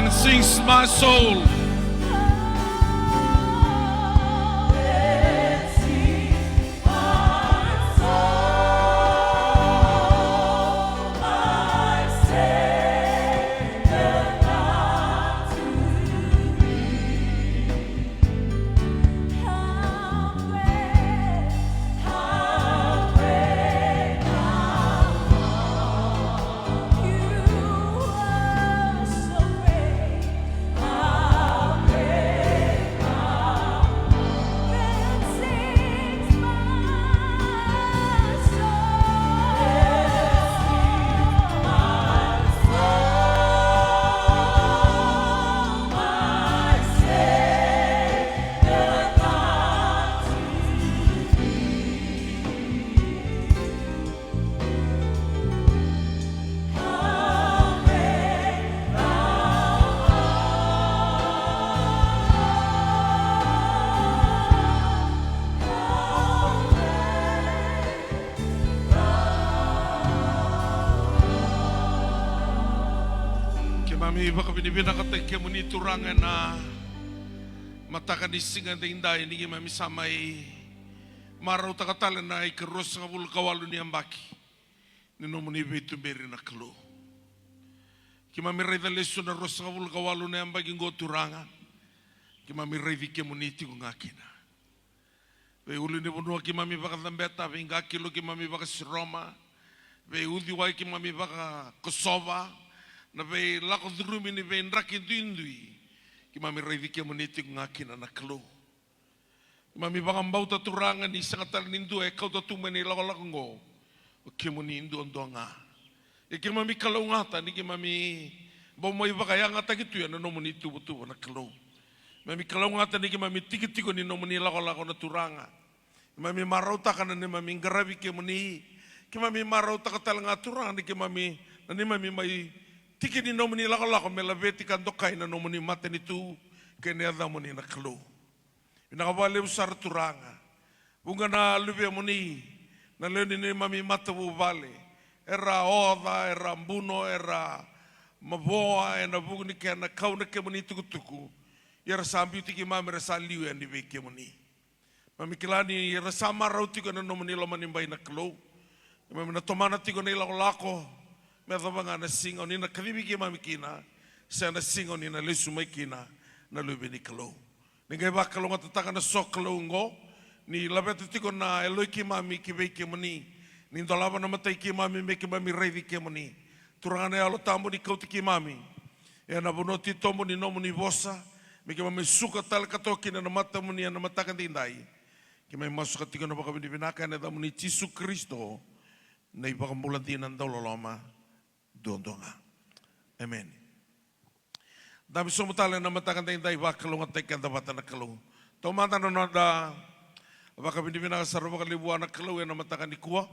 and sings my soul. Mami baka binibinakatay kaya mo ni turangan na matakanising ang dahinday ni mami samay maraw takatalan na ikaros nga vulkawalo ni ambaki nino mo ni beto beri na kalo kaya mami ray daleso na ros nga vulkawalo ni ambaki ngo turangan kaya mami ray di kaya mo ni tigo ngakina be uli ni bunua kaya mami baka tambeta be ngakilo kaya mami baka si Roma be udi wai kaya mami baka Kosova na be lako drumi ni be ndraki duindui ki mami revi ke moniti ngakin na klo mami bangam bau turangan ni sangatal nindu e kau tu meni lako lako ngo ke moni indu ondonga e ki mami kalau ngata ni ki mami bau mai bakaya ngata gitu ya no moni tu butu na klo mami kalau ngata ni ki mami tiki ni no moni lako lako na turanga mami marau takana ni mami ngaravi ke moni ki mami marau takatal ngaturang ni ki mami nani mami mai tiki ni nomoni lako mela veti kandokai na nomoni mate ni tu kene ada moni na klo. Ina kabale usar turanga. Bunga na lube moni na leni ni mami mate bu vale. Era oda, era mbuno, era maboa, ena bugu ni kena kau na ke moni tuku. Era sambi tiki mami rasa liu ya ni veke moni. Mami kilani rasa marau tiko na nomoni lomani mbai na klo. Mami na tomana tiko na lako. Meda banga na singo ni na kalibi ki mami kina sa na singo ni na lesu mai kina na lube ni kalo ni ngai ba kalo ngatataka na sok kalo ngo ni labet tiko na eloi ki mami ki be ki mani ni ndolaba na matai ki mami me ki mami revi ki mani turangane alo tambo ni kau ki mami e na bonoti tombo ni nomo ni bosa me ki mami suka tal katoki na mata muni na matakan tindai ki mami masuk tiko na baka binaka na da muni Yesus Kristo na ibaka mulatinan daw loloma dondonga. Amen. Dami sumutala na matakan tayo tayo bakalong at tayo kandabatan na kalong. Tumata na nada baka binibina sa rupa kalibuan na kalong na matakan ni kuwa.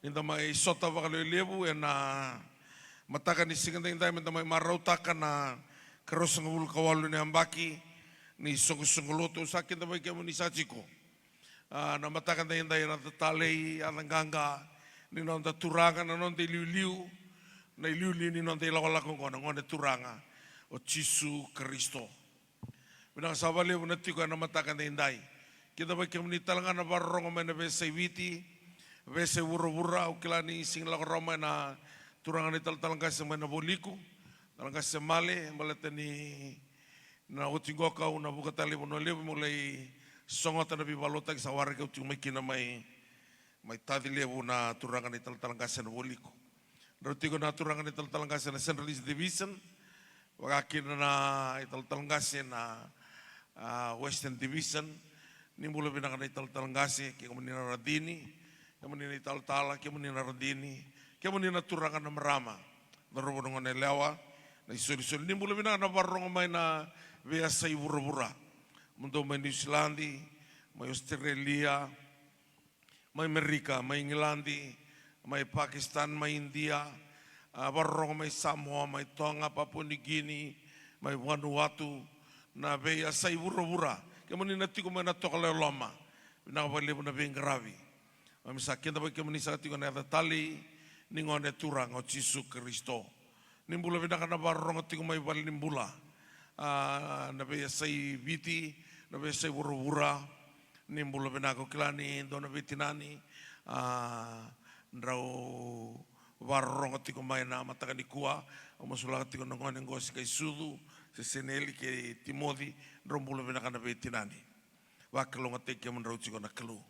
Ninda may sota baka libu na matakan ni singan tayo ninda may marautakan na karos ng ulkawalo ni ambaki ni sunguluto sa akin na may kamo ni Sachiko. Na matakan tayo tayo na tatalay anang ganga ni nonda turangan na nonda liu-liu na iliuli ni nonte lako ko na ngone turanga o Yesus Kristo. Binang sabali mo natiko na matakan na inday. Kita ba kami talaga na barong may na bese witi, bese wura-wura o kilani sing lako Roma na turangan ni talang kasi may nabuliko, talang kasi mali, malata ni na utingoka o na bukatali mo na libo mulay songot na bibalotag sa warga uting may kinamay may tadilebo na turangan ni talang kasi nabuliko. Roti ko naturangan ni talang-talang na Central East Division, wakakin na talang na Western Division, ni mula binakan na talang kaya mo nina radini, kaya mo nina italtala, kaya mo nina radini, kaya mo nina turangan na marama, narubo nung na lewa, na isuri-suri, ni mula binakan na barong may na via sa ibura-bura, mundo may New Zealand, may Australia, may Amerika, may England, may Pakistan, may India, barong may Samoa, may Tonga, Papua New Guinea, may Vanuatu, na beya sa ibura-bura. Kaya mo ninati ko may natokala loma, pinakabali mo na biyang grabe. Mami sa akin, tapos kaya mo nisakati ko na tali, ningon na turang o Yesus Kristo. nimbula vinaka na barong at may bali nimbula. Nabe say viti, nabe say wura-wura, nimbula vinaka kilani, do nabe tinani, ndraw barong at may na matakani kuwa, umasulak at nangonin ko si kay Sudu, si Seneli kay Timothy, ndraw vinaka nabe tinani. Wakalong at kaya man raw sigo na kalu.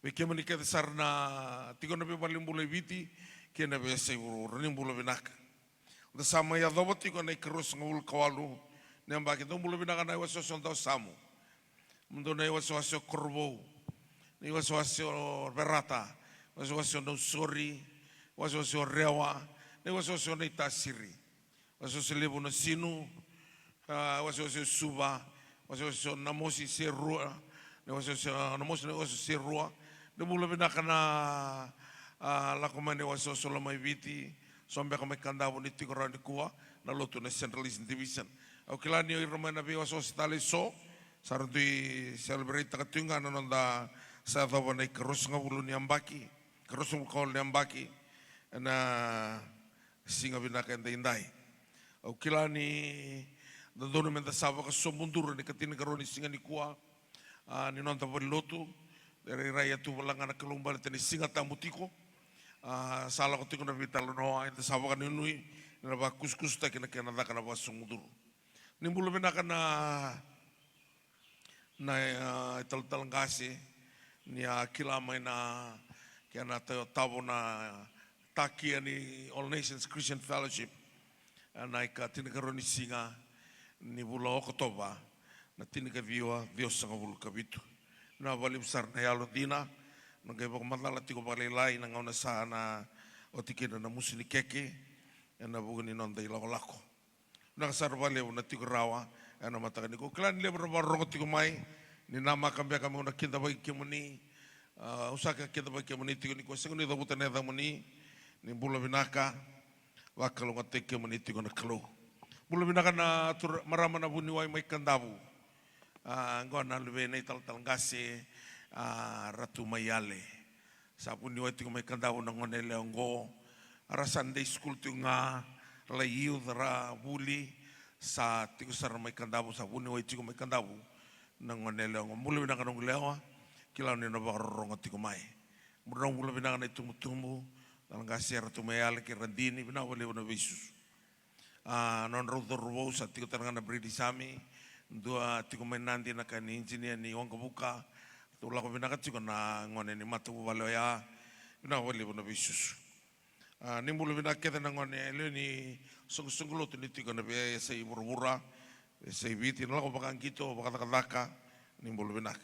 Kaya man ikata sar na tigo nabe bali nimbula viti, kaya nabe say wura-wura, nimbula vinaka. Da sama ya dawat ko na ikrus ngul kawalu namba kita mulu binaka na iwaso sontaw samu mundo na iwaso korbo na iwaso berata iwaso no sori iwaso rewa na iwaso na itasiri iwaso lebu na sinu iwaso suba iwaso namosi serua na iwaso namosi na iwaso serua na mulu binaka na lakomane iwaso solomai viti sombe kami kanda buni tikoran di kuwa na lotu na Central Eastern Division. Au kilani o irama na biwa so stali so sardi celebrate katunga na nanda sa dawa na ikarus ngabulu ni ambaki karus ngabulu ni ambaki na singa binaka indai. Au kilani dono menda sava ka so mundur ni katin karoni singa ni kuwa ni nanda bali lotu dari raya tu balanga na kalumba ni singa tamutiko. Salah ko tiko na vital no ay sawa kan nui na ba kuskus ta kina da kana ba sungudur nimbulo binaka na tal ngasi ni kilama na kana tabo na taki ni All Nations Christian Fellowship na ka tinikaroni singa ni bulo oktoba na tinika viwa Dios sa bulu kabitu na balim sar na yalo dina nagay baka matala tiko balilay nang una sana o tikina na musini keke na bugani non day lako nakasar bale una tiko rawa na matakani ko klan le barong tiko mai ni nama kambia kami una kinta bagi kimuni usaka kinta bagi kimuni tiko ni ko seguni da buta neda muni ni bula binaka wakalo ngate kimuni tiko na klo bula binaka na marama na buni wai mai kandabu ngona lebe nei tal ngase Ratu Mayale sa puni wai tiko mai kandau na ngone leongo ara Sunday school tu nga la youth ra buli sa tiko sar mai kandau sa puni wai tiko mai kandau na ngone leongo mulu na kanong lewa kilau ni na barong tiko mai murong mulu na kanai tumu dalam kasih Ratu Mayale ki randini bina wale na visus non rodo robo sa tiko tarangana bridi sami dua tiko mai nanti na kan engineer ni wang kabuka tula ko binaka tiko na ngone ni matu walo ya na wali bona bisus ni mulu binaka kete na ngone le ni sunggulo tu ni tiko na be sei burbura sei biti no ko bakang kito bakataka ni mulu binaka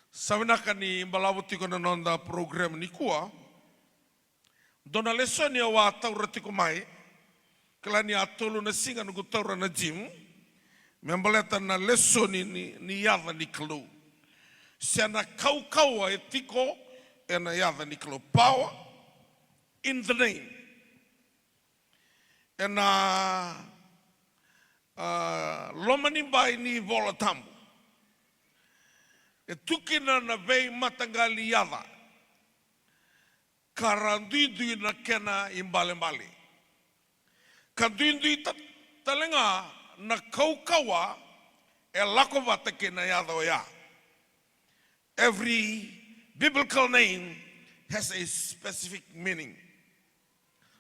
sabinaka ni mbalabu tiko na nonda program ni kuwa dona lesoni wa taura tiko mai klani atolu na singa no taura na jim membaleta na lesoni ni yava ni klu Siana kau e tiko e na yada ni kalo power in the name. E na lomani bai ni vola tambu. E tukina na vei matangali yada. Karandui na kena imbale-mbale. Kandui talenga na kaukawa e lako vatake na yada o ya. Every biblical name has a specific meaning.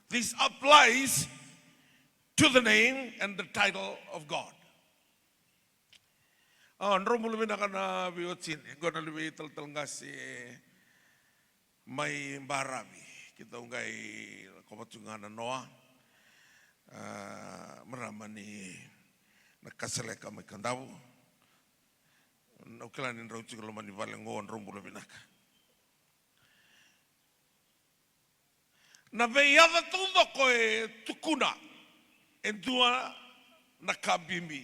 This applies to the name and the title of God. Andro mulu na kana biotsin, gona luwi tal ngasi may barabi. Kita ungay komatungan na Noah. Maramani nakasaleka may kandaw. Ukelanin raw siguro manivalengo andro mulu binaka. Na veiada tudo ko e tukuna en dua na kabimbi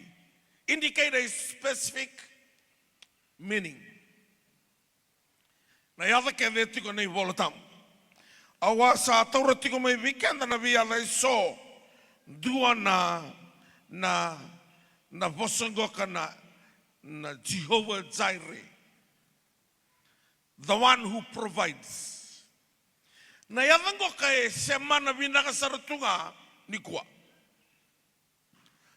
indicate a specific meaning. Na yada ke veti ko nei volotam. Awa sa taura tiko mai weekend na veiada so dua na vosongo kana na Jehovah Jireh, the one who provides. Na yadango kay semana binaka saratunga ni kuwa.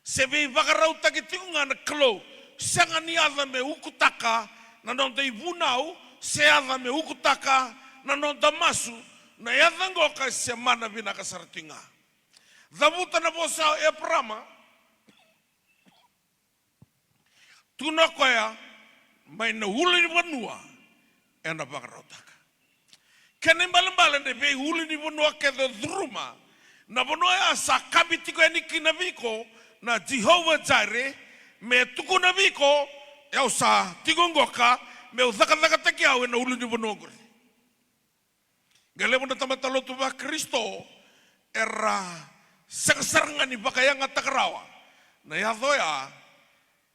Sebe vakarau taki tikunga na klo. Sanga ni adha me ukutaka na nonda ivunau. Se adha me ukutaka na nonda masu. Na yadha ngoka se mana vina kasaratinga. Dhavuta na bosa e prama. Tuna koya mai na huli ni vanua. E na vakarau taka. Kene mbala ne vei huli ni vanua ke the druma. Na vanua ya sa kabitiko eniki na viko. Na Jehovah Jireh me tukuna viko ya usa tigongoka me uzaka taki awe na ulu ni bonogore. Galemo na tamatalo tu ba Kristo era sakasaranga ni bakayanga takarawa. Na yadoya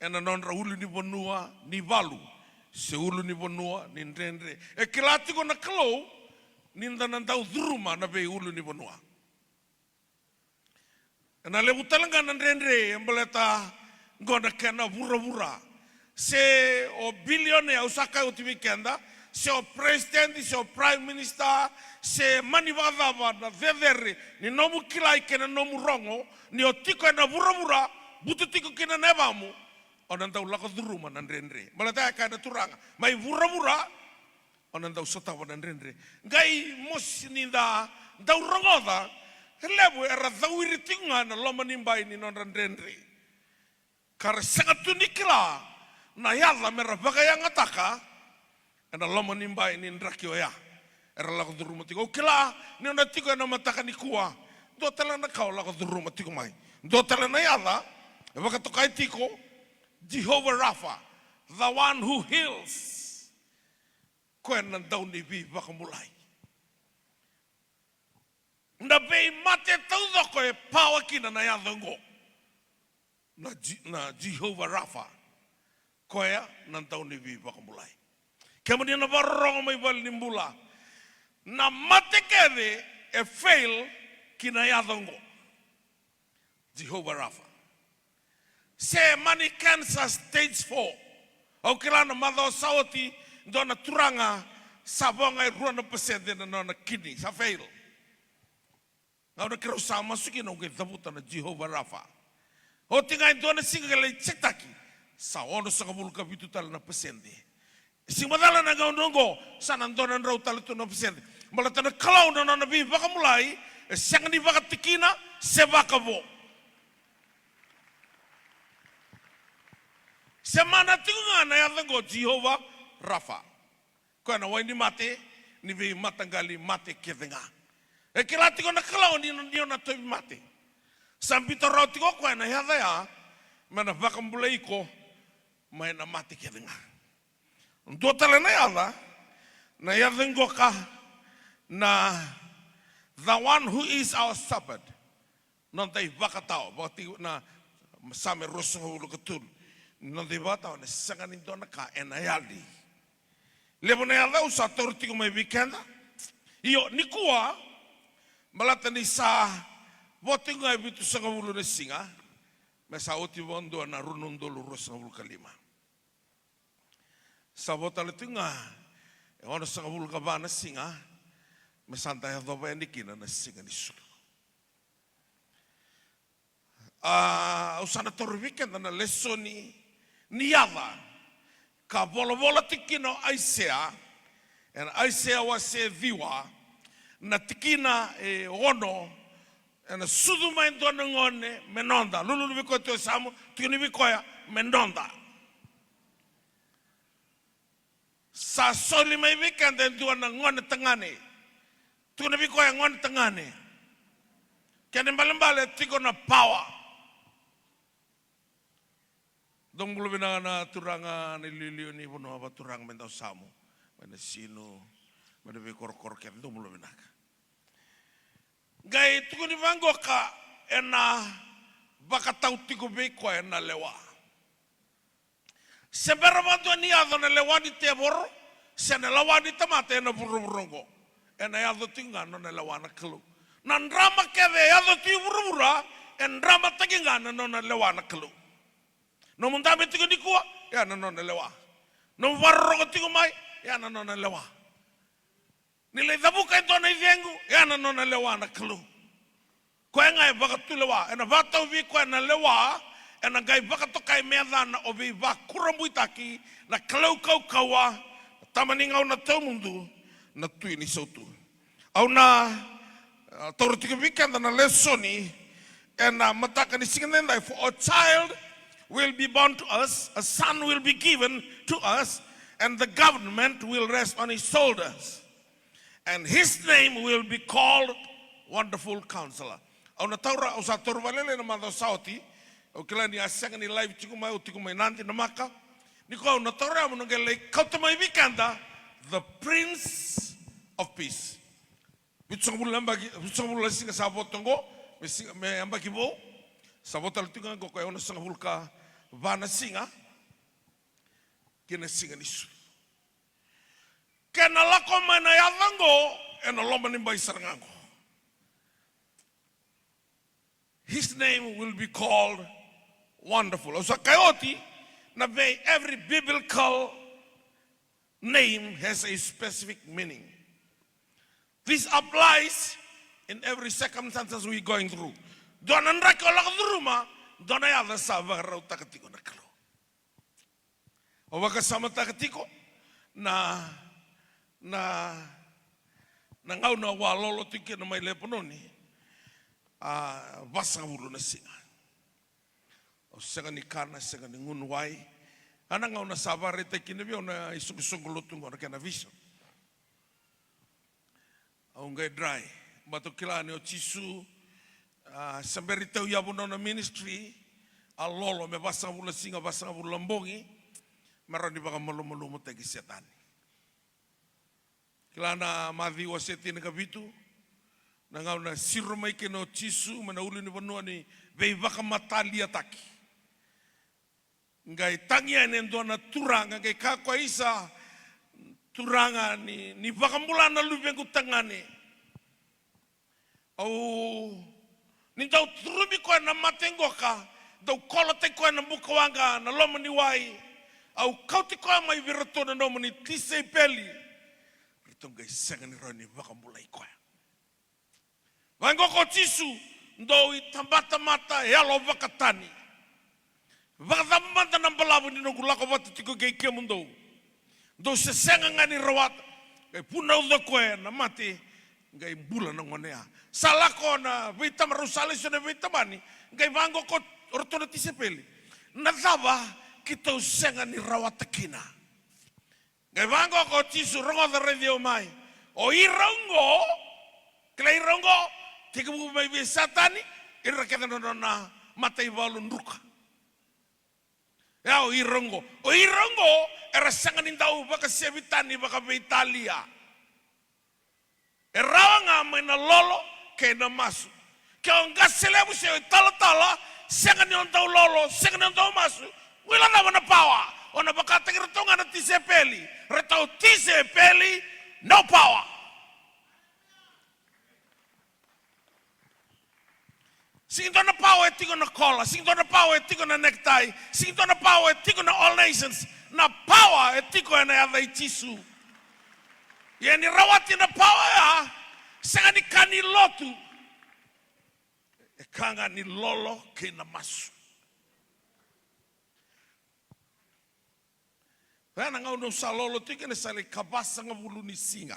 ena non ulu ni bonua ni valu se ulu ni bonua ni ndendre. E kilatiko na klo ni ndanandau dhuruma na be ulu ni bonua. Na lebu talanga na ndendre embeleta ngona kena vura se o billionaire usaka utimikenda se o president se o prime minister se manivava na vevere ni nomu kilai kena nomu rongo ni o tiko na vura butu tiko kena nevamu onanda ulaka dhuruma na ndendre embeleta kana turanga mai vura onanda usota na ndendre ngai mosninda ndaurongoda lebu era dhawiri tinga na loma nimbai ni non randendre. Kara sangat tunikila na yadha mera bagaya ngataka na loma nimbai ni ndrakio ya. Era lago dhuruma tiko. Kila ni ona tiko na mataka ni kuwa. Do tala na kau lago dhuruma tiko mai. Do tala na yadha. Ewaka tokai tiko. Jehovah Rapha. The one who heals. Kuen na dauni vi baka mulai. Na bei mate tau ko e pawa kina na yadongo na Jehovah Rapha koya na tau ni vi bakamulai kemudian na barong mai bal nimbula na mate kede e fail kina yadongo Jehovah Rapha se mani cancer stage 4 au kila na madho sauti ndona turanga sabonga e ruana pesede na kidney sa fail. Ngau na kira usaha masukin o ke dhavuta na Jehovah Rapha. O tinga ito na singa kalay tsetaki. Sa ono sa kabulka vitu tala na pasende. Sing madala na ngau nongo. Sa nandonan raw tala ito na pasende. Malata na kalaw na nabi baka mulai. Siyang ni baka tikina. Se baka bo. Se mana tinga na yatango Jehovah Rapha. Kaya na way ni mate. Ni vi matanggali mate kedenga. E kilati ko na kalaw ni na toy mate. Sampito roti ko kwa na yada ya mana vakambulay ko may na mate kedenga. Ndo tala na yada ngo ka na the one who is our shepherd. Non tay vakatao bakti na same roso ulo katul. Non tay vakatao na sanganin do na ka enayali. Lebo na yada usa torti ko may weekend. Iyo ni kuwa malata ni sa voting nga bitu sa kamulo na singa may sa oti bondo na runundo luros ng kalima sa votal ito nga ono sa kamulo ka ba na singa may santa ya doba enikina na singa ni sulu usana torbiken na leso ni yava ka bola tikino Isaiah and Isaiah was se viwa na tikina e ono na sudu mai dona ngone menonda lulu biko to samu tikini biko ya menonda sa soli mai weekend dona ngone tengane tikini biko ya ngone tengane kene mbale tiko na power dong bulu bina na turanga ni lilio ni bono apa turang mentau samu mana sino mana be kor ken dong bulu bina gai tuku ni vango ka ena baka tau tiku beko ena lewa. Sebera mantu ni ado na lewa ni tebor, se na lewa ni tamate ena burongo. Ena ado tinga no na lewa na kelu. Nan rama keve ado ti burura, en rama taginga no na lewa na kelu. No mundame tiku ni kuwa, ya no na lewa. No varro tiku mai, ya no na lewa. Nilai tabuka ito na ivengu, yana no na lewa na kelu. Kwa nga e baka tulewa, ena vatau vi kwa na lewa, na gai baka to kai mea dana o vei va kuramui taki na kalau kau kaua tamani ngau na tau mundu na tui ni sautu. Au na toro tika weekend na lesoni and mataka ni singanendai for a child will be born to us, a son will be given to us, and the government will rest on his shoulders. And his name will be called Wonderful Counselor. Au na taura au sa toru valele na manda sauti, au kila ni asanga ni live tikumai o tikumai nanti na maka, ni ko au na taura mo nangele kautamai vikanda, the Prince of Peace. Bitsongmula singa sa botongo, me ambaki bo, sa botal tinga ko kaya ona sanga hulka vana singa, kena singa nisu. Kena lako mana yavango, ena loma nimba isarangango. His name will be called Wonderful. So kayoti, na every biblical name has a specific meaning. This applies in every circumstances we're going through. Dona nraka la kadruma, dona ya da sava rau takatiko na kalo. O waka sama takatiko na ngau na walolo tike na mai lepononi. Vasa ngulu na singa. O senga ni kana senga ni ngunwai. Ana ngau na sava rete kinebio na isukusungulu lotungo na kena vision. Au ngai dry. Bato kila ni o chisu samberi tau yabu na ministry a lolo me vasa ngulu singa vasa ngulu lambongi marani baka malo mo tegi setani. Kila na madhi wa seti na kabitu na ngau na siru mai ke no chisu mana ulu ni vanua ni vei vaka matali ataki. Ngai tangia nendo na turanga ngai kakwa isa turanga ni vaka mulana lubengu tangane. Au ni tau turubi koe na matengoka tau kola te koe na bukawanga na loma ni wai. Au kauti koe mai virato na nomo ni tise peli. Rito ngai senga ni roni vaka mulai koe. Vangoko chisu ndo i tambata mata yalo vakatani. Vakathamanta na mbalabu ni nogulako watu tiko keikia mundo. Ndo se senga ngani rawata. Kai puna uda koe na mate ngai bula na ngonea. Salako na vita marusale so na vita mani. Ngai vangoko ortona tisepeli. Nadava kita senga ni rawata kina. Ngai vangoko chisu rongo da radio mai. O irongo kila irongo tika buku mai vi satani iraketa no na matai valu nruka. Ya o irongo era sanga ni dau baka sevitani baka Italia. Era nga mena lolo ke na masu. Ke onga selebu se tala sanga ni on dau lolo, sanga ni on dau masu. Wila na wana power. Ona baka tekirtonga na tisepeli. Retau tisepeli no power. Sing na power tigo na kola, sing na power tigo na necktie, sing na power tigo na all nations, na power tigo na yada itisu. Yani rawati na power ya, sanga ni kani lotu, kanga ni lolo ke na masu. Vana ngau no sa lolo tigo na sale kabasa ngabulu ni singa.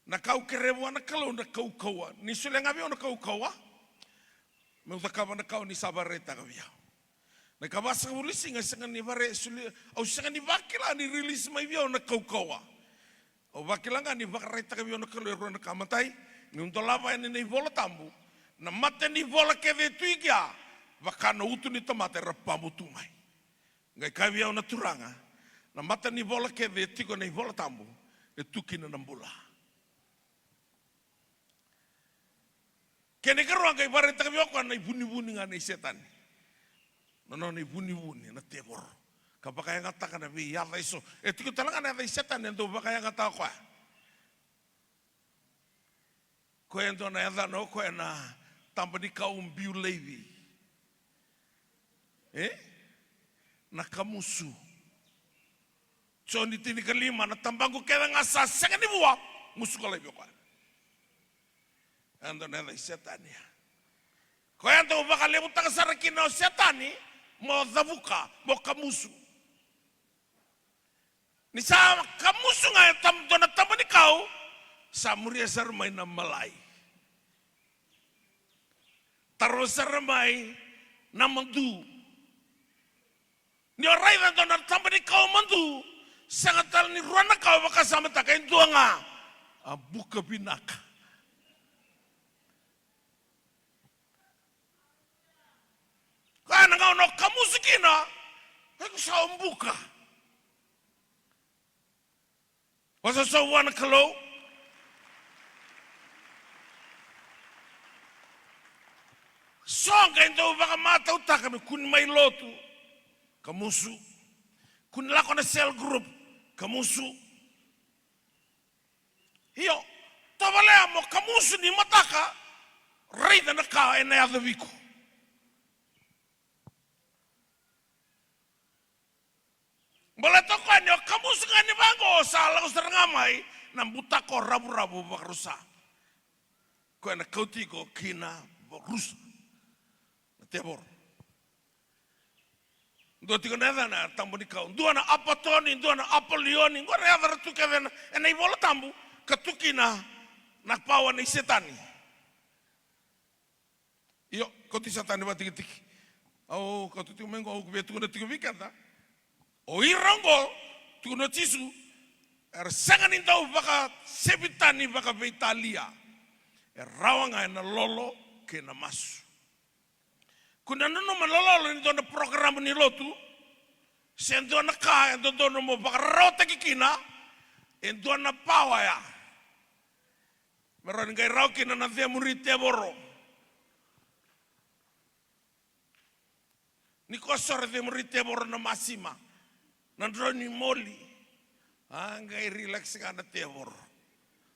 Na kau kerewa na kalau na kau kaua, ni sule ngabio na kau kaua. Me utakava na kau ni sabareta kavia. Na kabasa ngabulisi nga sanga ni vare sule, au sanga ni vakila ni release mai via na kau kaua. O vakila nga ni vakareta kavia na kalau erua na kamatai, ni untolava ene ni vola tambu, na mate ni vola keve tuikia, vakana utu ni tamate rapamu tumai. Ngai kavia na turanga, na mate ni vola keve tiko ni vola tambu, e tukina nambula. Kene karuang kai bareng tak biok kan ibuni-buni ngane setan. Nono ibuni-buni na tebor. Kapakaya ngata kana bi ya iso. Tiku talangan na setan ento bakaya ngata ko. Ko ento na ya no ko na tambani kaum biu levi. Na kamusu. Choni tini kalima na tambangu keda ngasa sengani buwa musu ko levi ko. Ando na setan ya. Ko yang tahu bakal lebu takasar kina setani mo zavuka mo kamusu. Ni sa kamusu nga tam dona tamani kau sa muria sarmai na malai. Taro sarmai na mandu. Ni orai na dona tamani kau mandu sangatal ni ruana kau baka sama takain tuanga buka binaka. Kana ngau no kamusu kina aku sa buka. Wasa so wana kalau songa ito baka mata utaka kun may lotu kamusu kun lako na cell group kamusu hiyo tawale mo kamusu ni mataka raida na ka ena ya wiko Bola toko anyo kamusu ngani bango sala usrangamai nambuta ko rabu-rabu bakrusa. Ko na kauti ko kina bakrusa. Tebor. Ndo tiko nada na tambo ni kau. Ndo na apatoni, ndo na apolioni. Ngo na yadara tuke vena. Ena ibola tambu katuki na nakpawa ni setani. Iyo kauti setani ba tiki-tiki. Au kauti mengo au kubetu na tiko vikata. O irango tuno tisu sangan intau baka sebitani baka beitalia rawanga na lolo ke na masu kuna nono malolo ni dona program ni lotu sendo na ka endo dona mo baka rota kikina endo na pawa ya meron ngai raw kina na dia murid teboro ni kosor dia murid teboro na masima Nandroni moli, anggai relax kana tebor,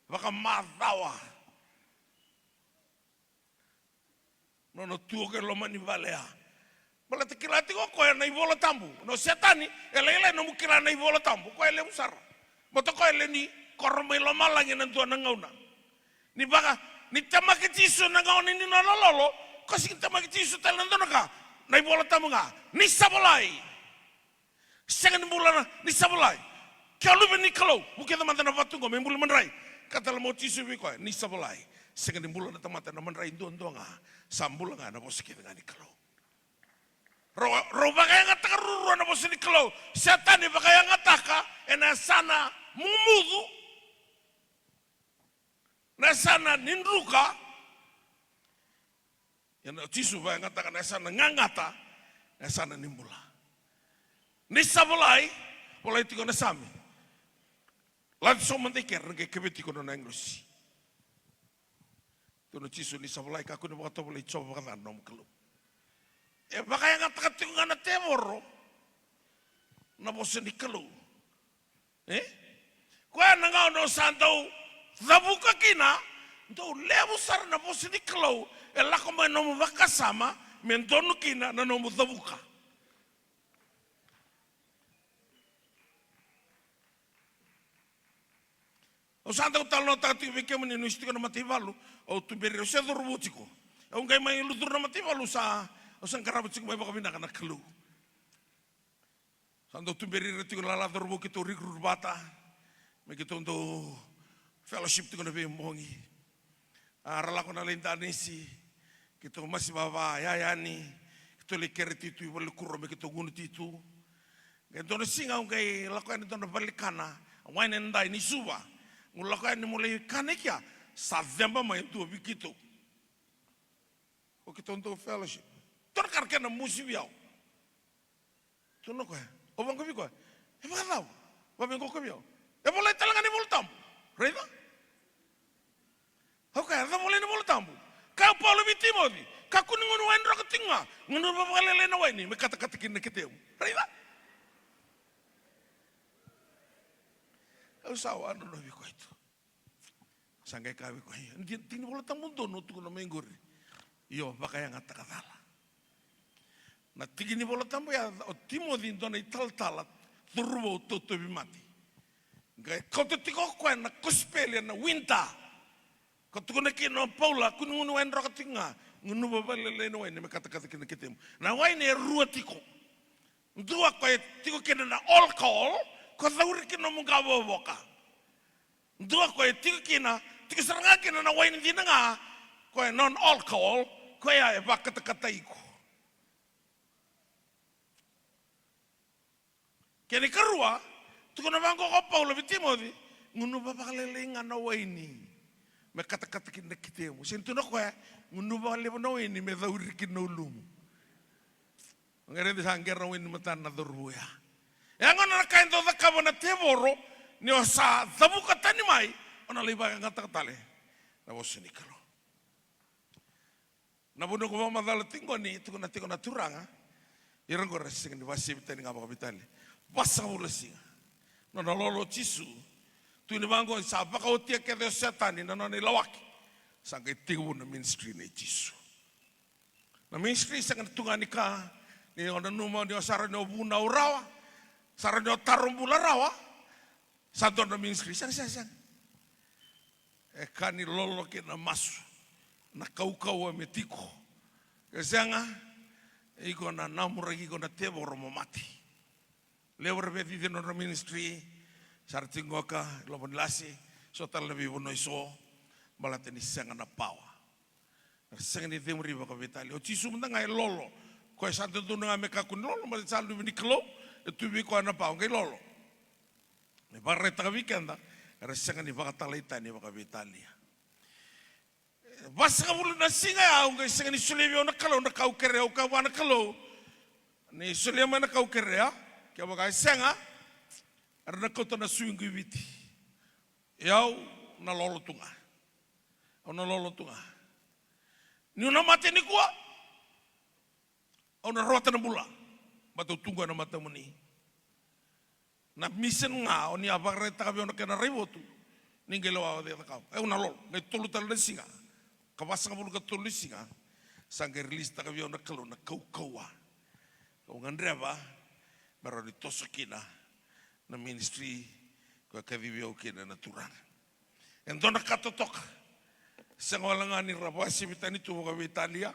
baka matawa. Nono tuo ke loma ni valea. Bala tekilati ko na ibola tambu, no setani, ele no mukira na ibola tambu, ko ele usar. Boto ko ele ni korme loma langi nantua nangauna. Ni baka ni tamaki tisu nangauna ni no lolo, ko sing tamaki tisu talando naka, na ibola tambu nga, ni sabolai. Sangan bulan ni sabolai. Kalau beni kalau mungkin teman-teman waktu kau membuli menrai. Kata lemo tisu biko ni sabolai. Sangan bulan teman-teman menrai don nga sambul nga na bos kita ngani kalau. Roba kaya ngata karuru na bos ni kalau. Setan ni bakaya ngataka ena sana mumudu. Na sana nindruka. Yang tisu bakaya ngata na sana ngangata. Na sana nimbula. Ni sabolai, boleh tiko na sami. Lalu so menteker, nge kebeti kono na English. Tuno cisu ni sabolai, kaku ni bakato boleh coba kata nom kelu. Baka yang kata tiko ngana teboro, na bosen di kelu. Kaya nangau no santau, zabuka kina, ndo lebu sar na bosen di kelu. Elako may nomu baka sama, mentonu kina na nomu zabuka. O santa o talo tati veke mani no istiko na mativalu o tu beri o se dorubutiko. O ngai mai lutur na mativalu sa o san karabutiko mai baka bina kana kelu. Santa tu beri retiko la la dorubu kito rikrut bata. Me kito ndo fellowship tiko na be mongi. Arala ko na lentanisi kito masih baba yayani kito le keretitu i wale kurro me kito gunu titu. Kito na singa ngai lakuan ito na balikana. Wain endai ni suba. Ngulaka ni mulai kanekia savemba mai tu bikito. O kito ndo fellowship. Tor karke na musibiao. Tu no ko. O bango biko. E ba daw. Ba bengo ko biao. E boleh talangan ni voltam. Reda? Okay, da boleh ni voltam. Ka Paulo bitimodi. Ka kuningon wan ro katinga. Ngono ba balele na wani me kata-kata kin kiteu. Reda? Usawa ano no biko itu. Sangkai kawi ko. Tini bola tamundo no tu na mengori. Iyo baka yang atakatala. Na tigini bola tambo ya o Timothy dona ital-talat turbo toto bimati. Ngai kau tiko ko na kuspele na winta. Kau tu na kino Paula kunungun wan ro katinga. ngunu babalele no waini me kata kina kitemu na waini rua tiko ndua ko tiko kina na alcohol ko zauri kina mungabo boka ndua ko tiko kina tiko saranga kina na waini dina nga ko non alcohol ko ya ba kata iko kene karua tiko na bango ko Paulo Timothy ngunu babalele ngana waini me kata kina kitemu sintu no ko ngunu babalele no waini me zauri kina ulumu ngere di sangger no waini matan na doruya yang ona kain to zakabo na teboro ni osa zabu katani mai ona liba ngata katale na bosini kalo na buno ko madala tingo ni tu na tingo na turanga irango resing ni basi bitani ngaba bitali basa ulesinga no na lolo tisu tu ni bango sa baka otia ke de setani na no ni lawaki sanga tingo na ministry ni tisu na ministry sanga tungani ka ni ona numa ni osara no buna urawa sara no tarumbula rawa santo na ministry sang kani lolo ke na masu na kau metiko kesanga iko na namura iko na tebo romo mati lewer be di no ministry sartingoka lobon lasi so tal lebih bono iso balateni sanga na pawa sanga ni temuri ba vitali o tisu mndanga lolo ko santo tunanga me ka kun lolo ma salu ni klo tu bi ko na pawa ngai lolo ne barreta weekenda resanga ni bakatalaita ni baka vitali basa bulu na singa ya ngai sanga ni sulemi ona kalo na kau kere o ka wana kalo ni sulemi na kau kere ya ke baka sanga arna ko na suingi viti yau na lolo tunga ona lolo tunga ni una mate ni kuwa ona rota na bula batu tunga na mata muni na misen nga oni abare ta ka ona kana ribotu ningelo wa de ka una lolo ngai tolu tal singa kabasa bulu ka tolu singa sangge release ta ka ona kalo na kau ko ngandreva maro ni tosokina na ministry ko ka vivio kina natural endona katotok sengolanga ni rabasi bitani tu ko Italia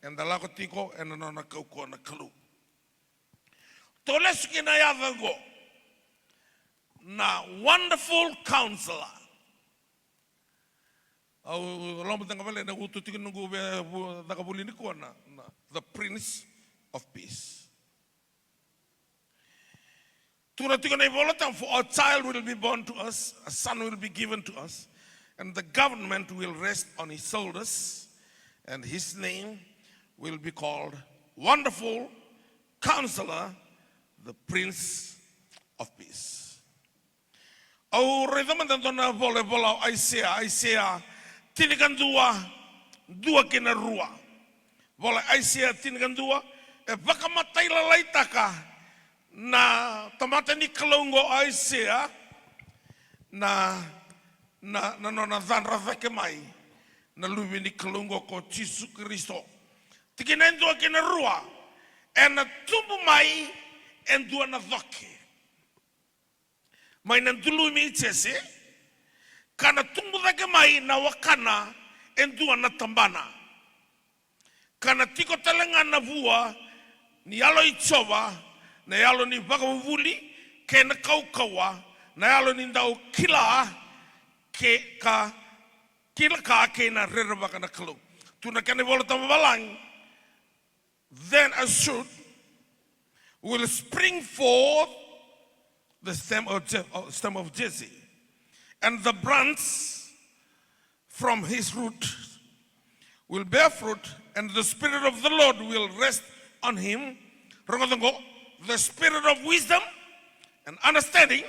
endala ko tiko enona na ko na kalu toles kina ya vango na wonderful counselor au lomba tanga vale na utu tiko nungu da kabulini ko na the Prince of Peace. For a child will be born to us, a son will be given to us, and the government will rest on his shoulders, and his name will be called Wonderful Counselor, the Prince of Peace. Au redamanda dona vole vola Isaiah tinikan dua kena rua. Vola Isaiah tinikan dua e baka matai lalaitaka na tamata ni kalongo Isaiah na zanra veke mai na lubi ni kalongo ko Jesu Kristo tikinendo kina rua ena tubu mai endua na voke mai na dulu mi chese kana tumbu veke mai na wakana endua na tambana kana tiko talenga na vua ni alo ichova na yalo ni bakavuli ke na kaukawa na yalo ni ndau kila ke na rerabaka na kalu tuna kane volta mabalang then a shoot will spring forth the stem of Jesse and the branch from his root will bear fruit and the Spirit of the Lord will rest on him. The spirit of wisdom and understanding,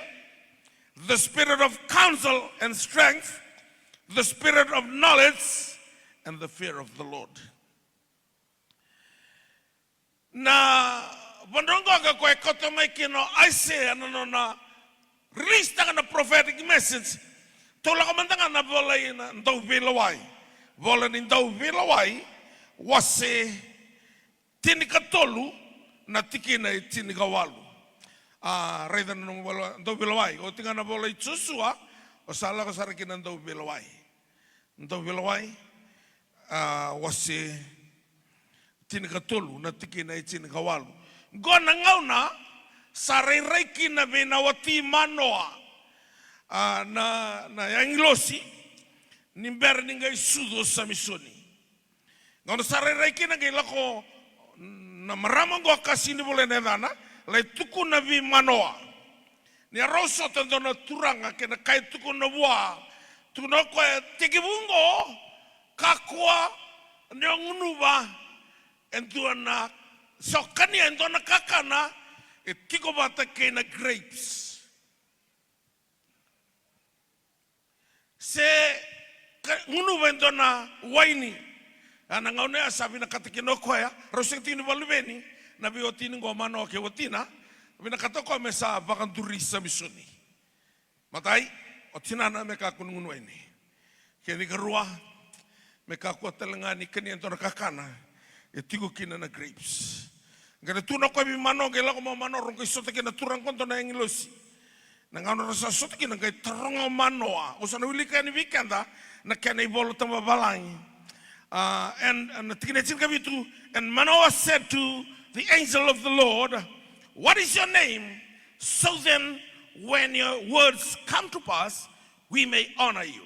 the spirit of counsel and strength, the spirit of knowledge and the fear of the Lord. Na bondongo ga ko ekoto mai kino Isaiah na release na prophetic message to la komandanga na bola ina ndau bilawai bola ni ndau bilawai wase tinikatolu na tiki na tini kawalu raida no bola ndo bilawai o tinga na bola itsusua o sala ko saraki na ndo bilawai wasi tinikatulu na tiki na itinikawalu. Gona ngauna sarai kina bina wati manoa na yangilosi nimber ninga isudo samisoni. Ngauna sarai kina ngai lako na marama go kasini boleh nedana lai tuku na vi manoa. Ni roso tendo na turanga kena kai tuku na bua tuku na koe tikibungo kakua nyongunuba entuana sokani entona kakana etiko bata kena grapes se ngunuba entona waini ana ngaune asabina katikino koya rosentini balubeni na biotini ngomano ke wotina bina katoko mesa bakanturi samisoni matai otina na meka kunungunu ini keni kerua meka kuatelengani keni entona kakana etiko kina na grapes ngana tuna ko bi mano gela ko mano rongo isote kina turang konto na engilosi na ngano rasa sote kina ngai tarongo manoa usana wilika ni weekenda na kena ibolo tamba balangi and tikina tinka bitu and Manoah said to the angel of the Lord, what is your name? So then when your words come to pass we may honor you.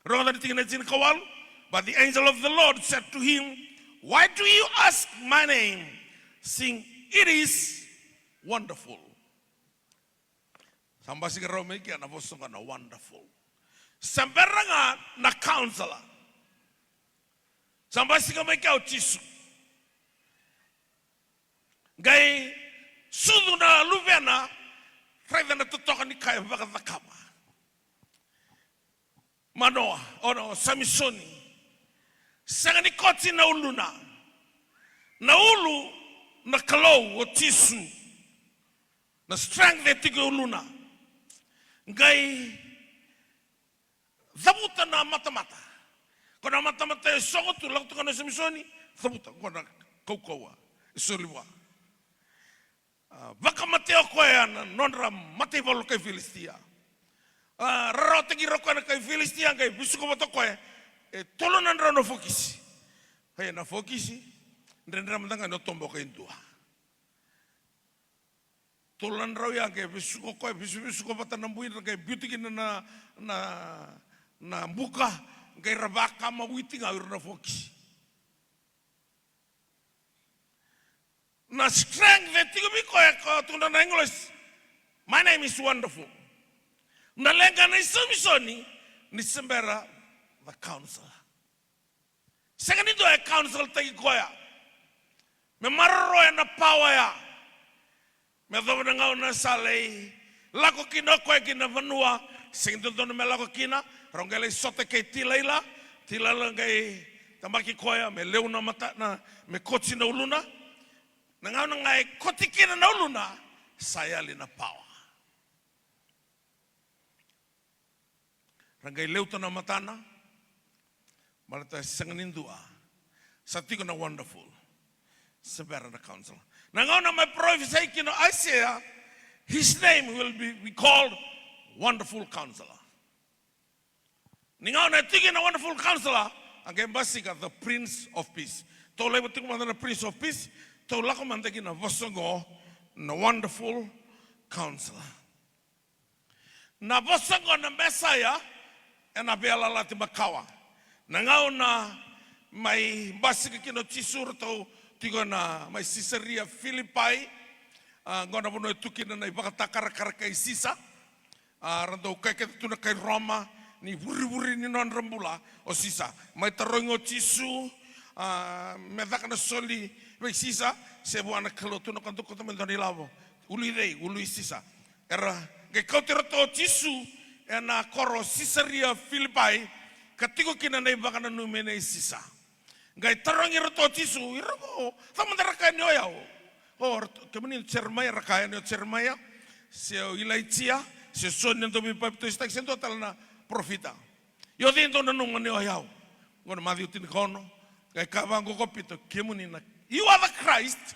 Rongo tikina tinka wal, but the angel of the Lord said to him, why do you ask my name? Sing, it is wonderful. Sambasi karo meki ana bosonga na wonderful. Samberanga na counselor. Sambasi karo meki au tisu. Gai sudu na luvena freda na tutoka ni kaya vaka vakama. Manoa, ono Samisoni. Sanga ni koti na uluna. Na ulu na kalou o tisu. Na strength e tige uluna. Ngai zabuta na mata-mata. Kona mata-mata e songo tu lau tuka na Samisoni. Zabuta kona kaukaua. Isoliwa. Vaka mateo koe ana nonra mate volo kai Filistia. Raro tegi roko na kai Filistia ngai bisuko mato koe. E tolo nandra no fokisi. Hei na fokisi. Nrendra mandanga no tombo kai intua. Tolo nandra ya ngai bisuko koe bisuko pata nambuin ngai beauty kina na mbuka ngai rabaka mawiti ngai na fokisi. Na strength vetigo biko ya tunda na English. My name is wonderful. Na lenga na Samisoni ni sembera the counselor. Second do a counsel tagi koya. Me marro ya na power ya. Me dovna ngau na sale. Lako kina koe kina vanua. Second do me lako kina. Rongele sote ke tilaila. Tilaila ngai tambaki koya. Me leu na mata na me kotsi na uluna. Nangau na ngai koti kina na uluna. Saya li na power. Rangai leu to na matana. Malata sanganindua. Satiko na wonderful. Sebera na counselor. Nangau na my prophecy kino Isaiah. His name will be called Wonderful Counselor. Ningau na tiki na Wonderful Counselor. Ang basika the Prince of Peace. To lebo tiko na Prince of Peace. To lako manteki na vosogo na Wonderful Counselor. Na vosogo na Messiah. Ena bela lati makawa. Nangau na may basika kino tisur to tigo na may Caesarea Philippi. Ngona puno tuki na ibakatakar kay sisa. Rando kay ketuna kay Roma ni buri-buri ni non rambula o sisa. May tarongo tisu medaka na soli may sisa sebuana kalotu na kanto koto mendoni lavo. Ului sisa. Era kay kautero to tisu ena koro Caesarea Philippi katiko kina na ibaka na numene sisa. Ngai tarongi roto tisu irako tamandara kay nyoyao. Or kemudian Jeremia rakayan yo Jeremia seo Ilaitia se sonen to mi papto está sendo talna profita. Yo dentro na nunga ne oyao. Ngona madi utin kono kay kabango kopito kemudian you are the Christ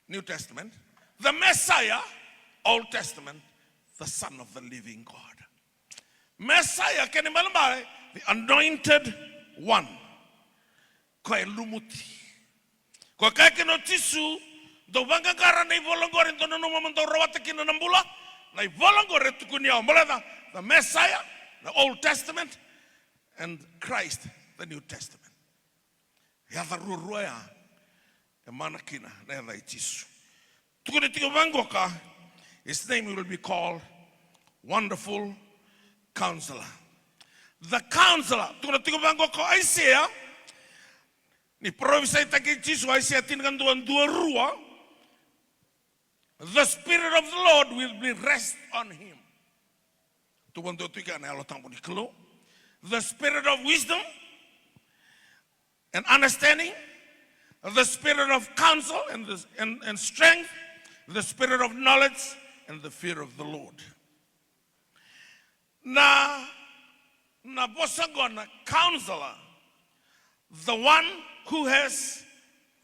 New Testament, the Messiah Old Testament, the Son of the living God. Messiah kanimalamba the anointed one. koe lumuti. Koe kake no tisu, do banga kara na ivolongore to no momento rawata kina nambula, na ivolongore tukunia omboleta, the Messiah, the Old Testament, and Christ, the New Testament. Yatha ruruaya, e manakina, na yatha itisu. Tukuni tiko vangoka, his name will be called Wonderful Counselor. The Counselor, tukuni tiko vangoka Isaiah, ni prophesy taki Jisu Isaiah tinkan dua rua. The Spirit of the Lord will be rest on him. Tuan tu tiga na alo tampo ni kelo. The Spirit of wisdom and understanding, the Spirit of counsel and strength, the Spirit of knowledge and the fear of the Lord. Na bosagona Counselor, the one who has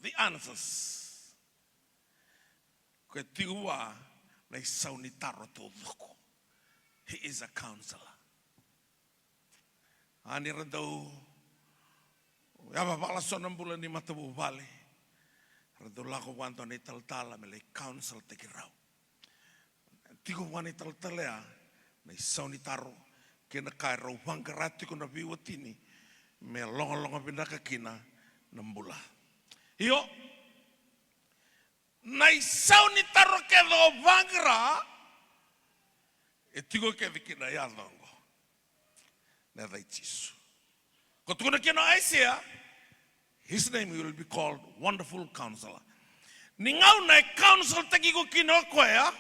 the answers. He is a counselor. Ani rado yaba bala sonambula ni matabu vale. Rado lako wanto ni taltala mele counsel tekirau. Tigo wani taltalea na sauni taro kena kai rau bangkarati kuna biwatini me longa pinaka kina nambula. Iyo na sauni taro kedo bangra etigo kedikina ya dongo. Never Jesus. Kotukuna kino Isaiah, his name will be called Wonderful Counselor. Ningau na counsel takigo kino koya,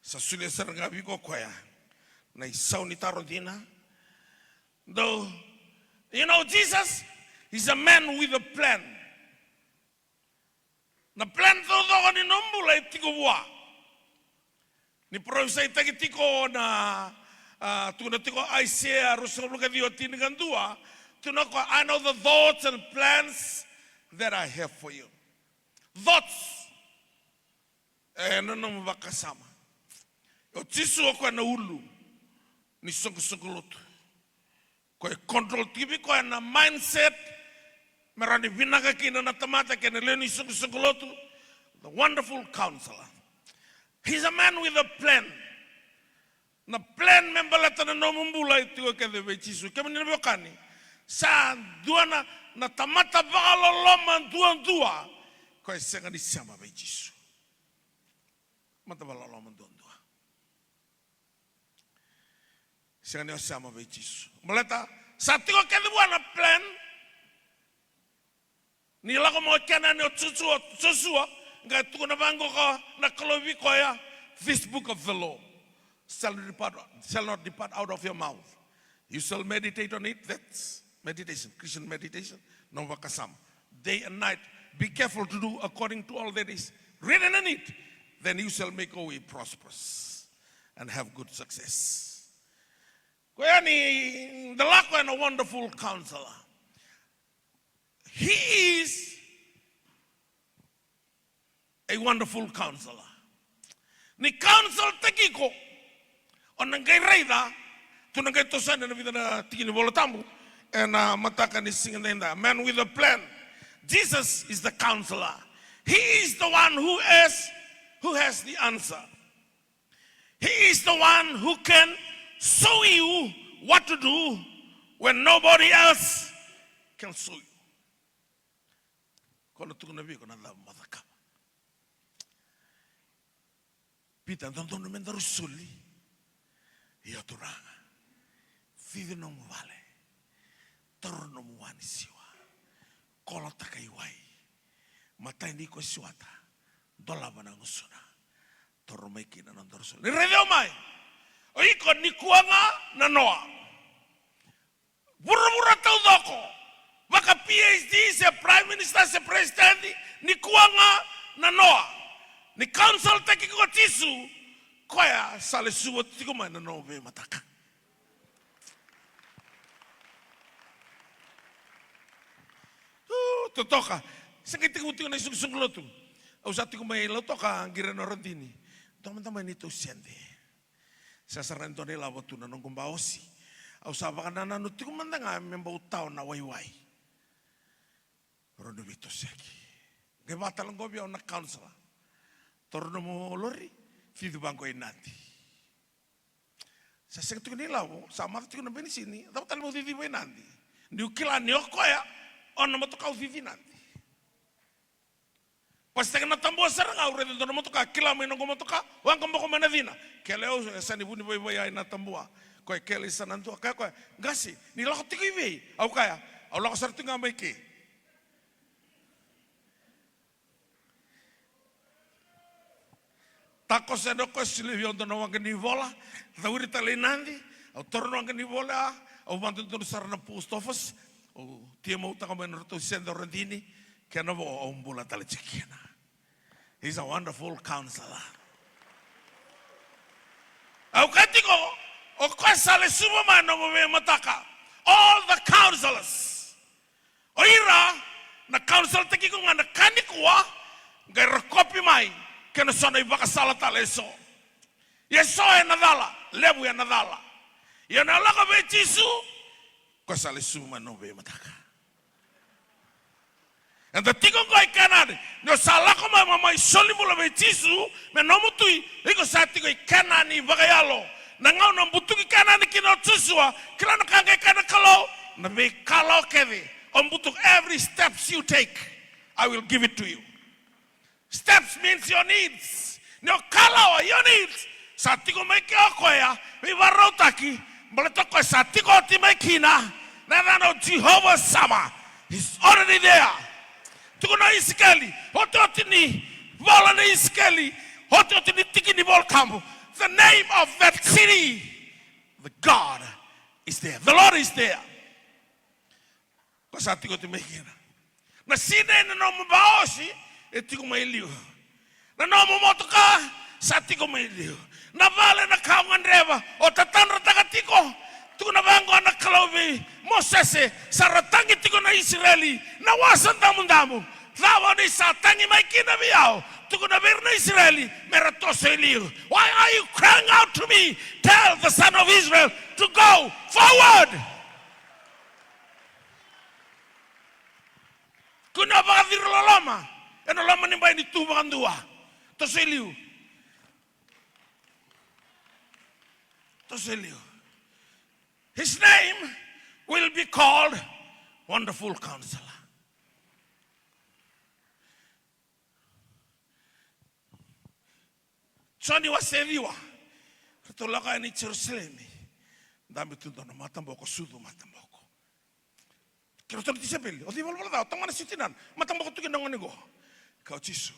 sa sulia sarangabi ko koya. Na isaw ni taro dina. Though, you know, Jesus is a man with a plan. Na plan todo ni nombula itiko wa. Ni prophesy takitiko na tunatiko Isaiah rusabluka diotini gandua. Tunako, I know the thoughts and plans that I have for you. Thoughts. No makasama. O tisu ako na ulu. Ni sungkulutu. Ko control TV ko na mindset. Merani vinaka kina na tamata kina leni sungkulutu. The Wonderful Counselor. He's a man with a plan. Na plan membalata na nomumbula ito ka de bechisu. Kami ni bokani. Sa duana na tamata bagalo loma dua. Ko senga ni sama bechisu. Mata bagalo loma dua. Senga ni sama bechisu. Malata sa tiko ka de buana plan. Ni lako mo kana ni otsutsua. Nga tuko na bango ko na kolobi ko ya. This book of the law shall not depart out of your mouth. You shall meditate on it. That's meditation, Christian meditation. No vakasam. Day and night. Be careful to do according to all that is written in it. Then you shall make your way prosperous and have good success. Kwani the lako and a wonderful counselor. He is a wonderful counselor. Ni counsel takiko. Onangay raida, tunangay tosan na vida na tikini bolotambu, and mataka ni singing na man with a plan. Jesus is the counselor. He is the one who has the answer. He is the one who can show you what to do when nobody else can show you. Kono tukunabi kono la madaka. Pita ndono mendaru suli. Ia turanga. Vive no mu vale. Torno mu wani siwa. Kola takaiwai. Matai ni ko siwata. Dola bana ngusuna. Toro maiki na nandoro suli. Ni reveo mai. Oiko ni kuanga na noa. Bura tau doko. Maka PhD se prime minister se president ni kuanga na noa. Ni council taki ko tisu. Koya sale suwa tiko mai na nove mataka. Totoka. Sakit tiko tiko na sunglotu. Au sa tiko mai lotoka ngira no rondini. Teman-teman itu siende. Sa sarantone la botu na nong kumbaosi. Au sa baka na nanu tiko mandanga memba utao na wai. rono vito seki. Ngai matalang gobi au na counselor. Torno mo lori, fidu bangko inati. Sa sektu ni lawo, sama tu na beni sini, tapi tal mo fidu inati. Ni ukila ni okoya, ono mo to kau fidu nanti. Pas tengah tambua serang au redo no mo to ka kila mo no mo to ka, wang kombo ko manavina. Keleo sani buni boy boy ai na tambua. Ko kele sanantu ka ko gasi, ni lo tiko iwe. Au kaya, au lo sartu ngamai ke. Tako sendo ko silivio ndo no wangani vola, tawiri tale nandi, au torno wangani vola, au mantu ndo sarana post office, au tiemo utaka menor to sendo rendini, kena vo au mbula tale chekiana. He's a wonderful counselor. Au katiko, o kwa sale subama no me mataka, all the counselors. O ira na counsel teki ko ngana kanikuwa, ngai rekopi mai. Kena sona ibaka sala tala eso. Yeso e nadala, lebu e nadala. Ia na laka be tisu, ko sale suma no be mataka. And the tiko ko ikanade, no sala ko mama isoli mula be tisu, me no mutui, iko sa tiko ikanani bagayalo. Na ngau no butuki kanani kino tusua, kila na kanga ikana kalo, na be kalo keve. Butuk every steps you take, I will give it to you. Steps means your needs. No kalawa, your needs. Satiko meke okoya, mi varotaki, mboletoko satiko ti mekina. Nana Jehovah Sama. He's already there. Tuko na iskeli, hototi ni vola na iskeli, hototi ni tiki ni volkambu. The name of that city, the God is there. The Lord is there. Ko satiko ti mekina. Na sine no mbaoshi. Etiko mailiu. Na nomo motoka satiko mailiu. Na vale na kaungan reva o tatanra takatiko. Tuko na bango na kalovi Mosese saratangi tiko na Israeli na wasan damu. Dawa ni satangi maikina biao. Tuko na berna Israeli meratose iliu. Why are you crying out to me? Tell the son of Israel to go forward. Kuna bagadir loloma. Eno lama ni bai ni tu bandua. Toseliu. Toseliu. His name will be called Wonderful Counselor. Choni waseviwa. Tolaka ni Jerusalem. Dami tundo na matamboko sudu matamboko. Kero tolo tisepeli. O di volvolda tamana sitinan. Matamboko tu kinongo nego. Kau cisu,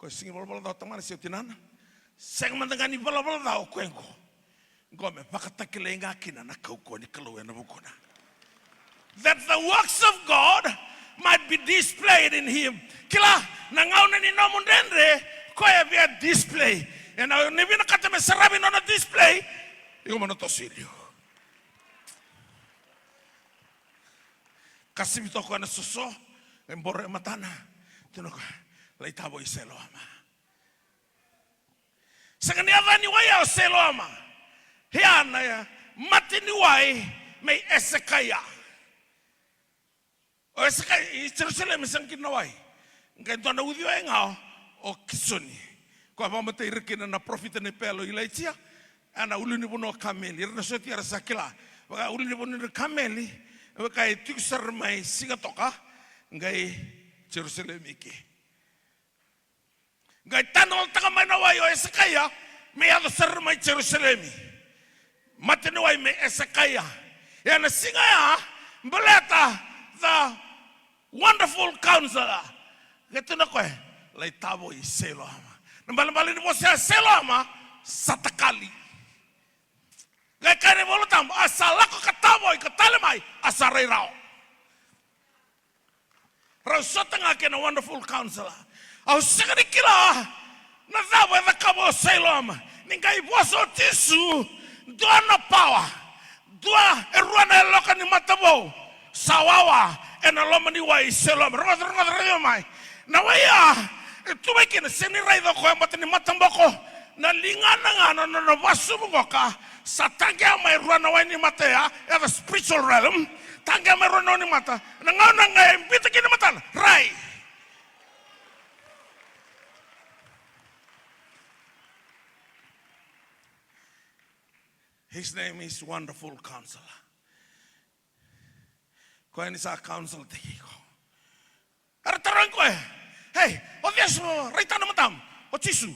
kau singi bola dau tamana setinan, segmen dengan ni bola dau kuengko, kau me pakata kelenga kina nak kau ni kalau ena bukona. That the works of God might be displayed in him. Kila nangau na ni nomun dendre, kau ya biar display. And now ni bina kata me sarabi nona display, iku mana tosilio. Kasih bito kau na soso, embore matana. Tunuka, laitabo iselo ama. Sakania vani waya iselo ama. Hiana ya matini wai me Esekaya. O Esekaya, Jerusalem sangkin na wai. Ngai tona udio engao o kisoni. Kwa pamata irikina na profita ne pelo ilaitia. Ana uluni bono kameli. Irna soti ara sakila. Waka uluni bono kameli. Waka itusar mai singatoka. Ngai Jerusalem iki. Ngai tanol taka mana wai o Esekaya, me ado ser mai Jerusalem. Matene wai me Esekaya. Ya na singa ya mbeleta the wonderful counselor. Getu na koe lai tabo I Selama. Nambal-mbal ni bosya Selama satakali. Ngai kane bolutam asalako katabo I katalemai asarai rao. Rausotanga kena wonderful counselor. Au sekali kila na dawa da kabo Salem. Ningai boso tisu dua na power. Dua eruana eloka ni matabo. Sawawa ena loma ni wai Salem. Roga mai. Na waya tumaikina seni raido ko ambata ni matamboko na lingana ngana na wasumu goka satangia mai eruana wai ni matea the spiritual realm. tangga merono ni mata nangona ngai pita kini mata rai. His name is Wonderful Counselor. Ko ini sa counsel tiki ko. Artarang ko hey, obvious rita na matam. O chisu,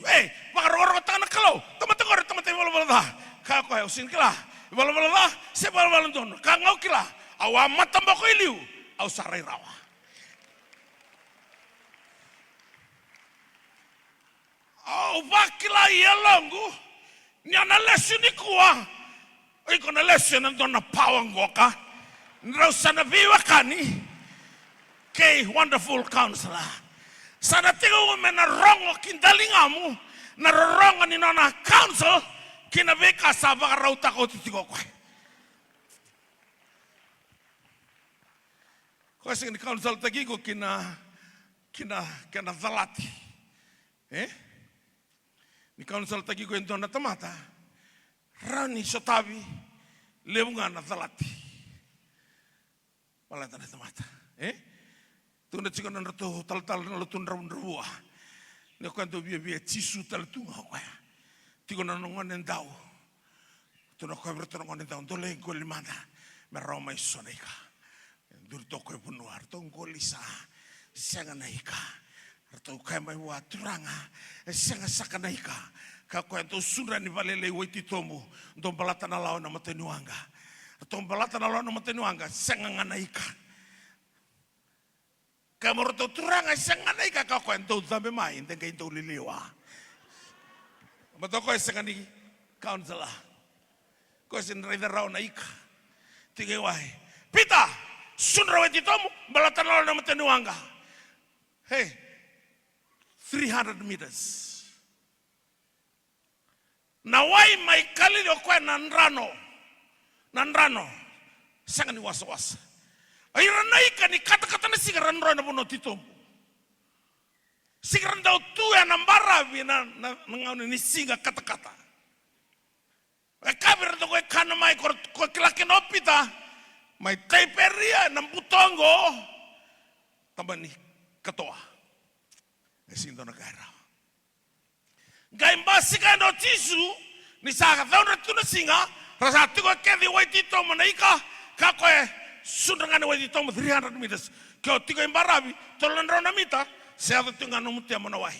makaroro tanah kalau, teman-teman bala-bala, kau usin kila, bala-bala, se bala-bala don, kangau kila, awam matam bako iliu, aw sarai rawa. Aw bakila yelongu, nyana lesun ikuwa, iko na lesun don na pawang goka, nrausa viwa kani, kay Wonderful Counselor. Sana tigo mena rongo kindalingamu na rongo ni nona council kinabeka sa bakarauta ko titigo ko. Kasi ni council tagi ko kina zalati. Ni council tagi ko ento na tamata. Rani sotabi leunga na zalati. Wala na tamata. Tuna chika na rato tal na lutun rawa. Ne kwanto bia chisu tal tunga kwa. Tiko na nongon endau. Tuna kwa berto nongon endau dole golimana. Meroma isonaika. Dur toko punuar tong golisa. Senga naika. Rato kai mai wa turanga. Senga sakanaika. Ka kwanto sura ni valele weti tomu. Dom balata na lao na matenuanga. Dom balata na lao na matenuanga. Senga nganaika. Kamu roto turanga sengana ika kau ento zambe mai tengka ento liliwa. Matoko sengani counsellor. Kau sen rider rau na ika. Tiga wai. Pita sunra weti tomu balatan lalu nama tenuanga. Hey, 300 meters. Nawai mai kali lo kau nanrano. Sengani was-was. Ayran naika ni kata-kata na sigaran roy na puno titombo. Sigaran daw tuya ng barabi na nangaw ni singa kata-kata. Kabir to ko kanamay ko kilakin opita. May tayperia ng butongo. Tamba ni katoa. Ngayon daw nagkairaw. Gayong basikan daw tisu. Ni saka daw na ito na singa. Rasati ko kedi way titombo na ika. Kakoy. Sundangan wadi tomo 300 meters. Kau tiga imbarabi, tolong rona mita, saya tu tengah nomor tiap manawai.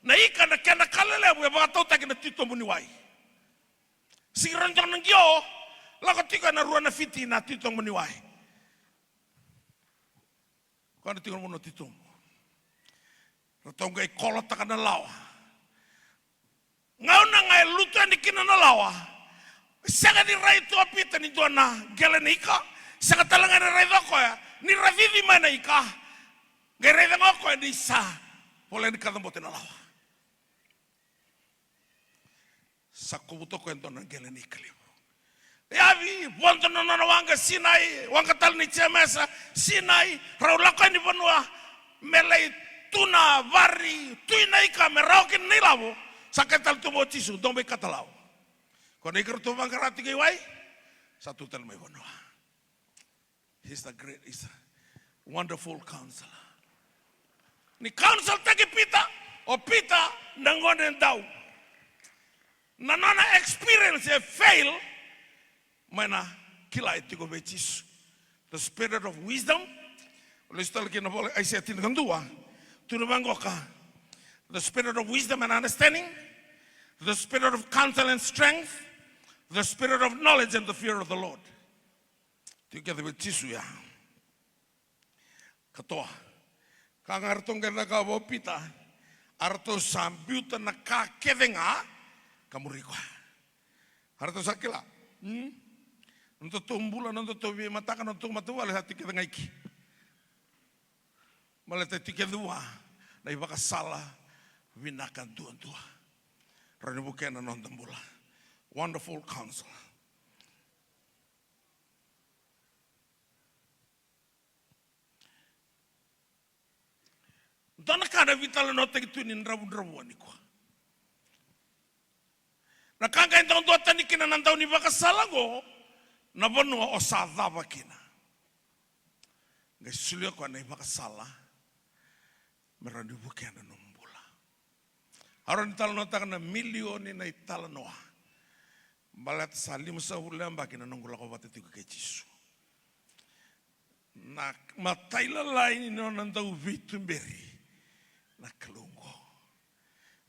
Na ika na kena kalele buat bagatau tak kena tito muniwai. Si ranjang nangyo, lagu tiga na ruana fiti na tito muniwai. Kau na tiga mono tito. Ratong gay kolot tak na lawa. Ngau na ngai lutu ni kina na lawa. Sanga di rai tu apita ni tuana gelenika. Saka talangan na raido ko ya, ni ravivi mana ika, gay raido ko ya di sa, boleh ni kadang botin alawa. Saku buto ko ento nang gelen ikaliw. Yavi, bonto na wanga sinai, wanga tal ni cemesa, sinai, raula ko ni banua, melay tuna, vari, tuina ika, meraukin nilawo, saketal tumo tisu, dombe katalaw. Kono ikar tumang karati giwai, satu tel may banua. He's the great, he's a Wonderful Counselor. Ni counsel tagi pita, o pita nangonen daw. Nanana experience fail, mana kila itigo betis. The spirit of wisdom, listal kina boleh aisyah tindakan dua. Tunubangoka. The spirit of wisdom and understanding, the spirit of counsel and strength, the spirit of knowledge and the fear of the Lord. Together with tisu ya. Katoa. Kang artong kena kabo pita. Arto sambiuta na kakedenga. Kamuriko. Arto sakila. Untuk tumbulan, untuk tobi matakan, untuk matuwa lihat tiket ngaiki. Melihat tiket dua. Na ibaka salah. Winakan tuan-tua. Rani bukan nonton bola. Wonderful Counselor. Dona kada vitala no te tu nin rabu ni ko. Na kanga então do tani kina nan tau ni baka salago na bonu o sadava kina. Ngai sulio kwa nei makasala. Merani bukia na numbula. Aron tala no takana milioni na itala noa. Balat salim sa hulam baki na nunggula ko batitigo kay Jisu. Na mataila lain no nantau vitumberi na kalungo.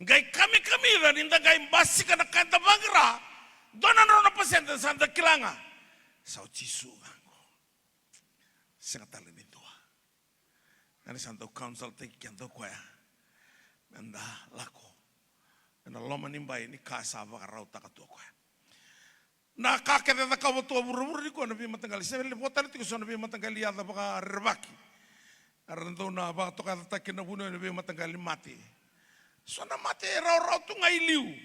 Ngai kami ran inda ngai basi kana kanta bagra. Dona no pasente santa kilanga. Sao Jisu gango. Sengatala ni doa. Nani santa council te kianto koya. Menda lako. Menda loma nimba ini kasa bagarau takatua koya. Na kakete da kawo tua buru-buru ko na bi matangali. Sebele botan itu so na bi matangali ada baka rebaki. Arando na baka toka taki na buno na bi matangali mati. So na mati rau-rau tu ngai liu.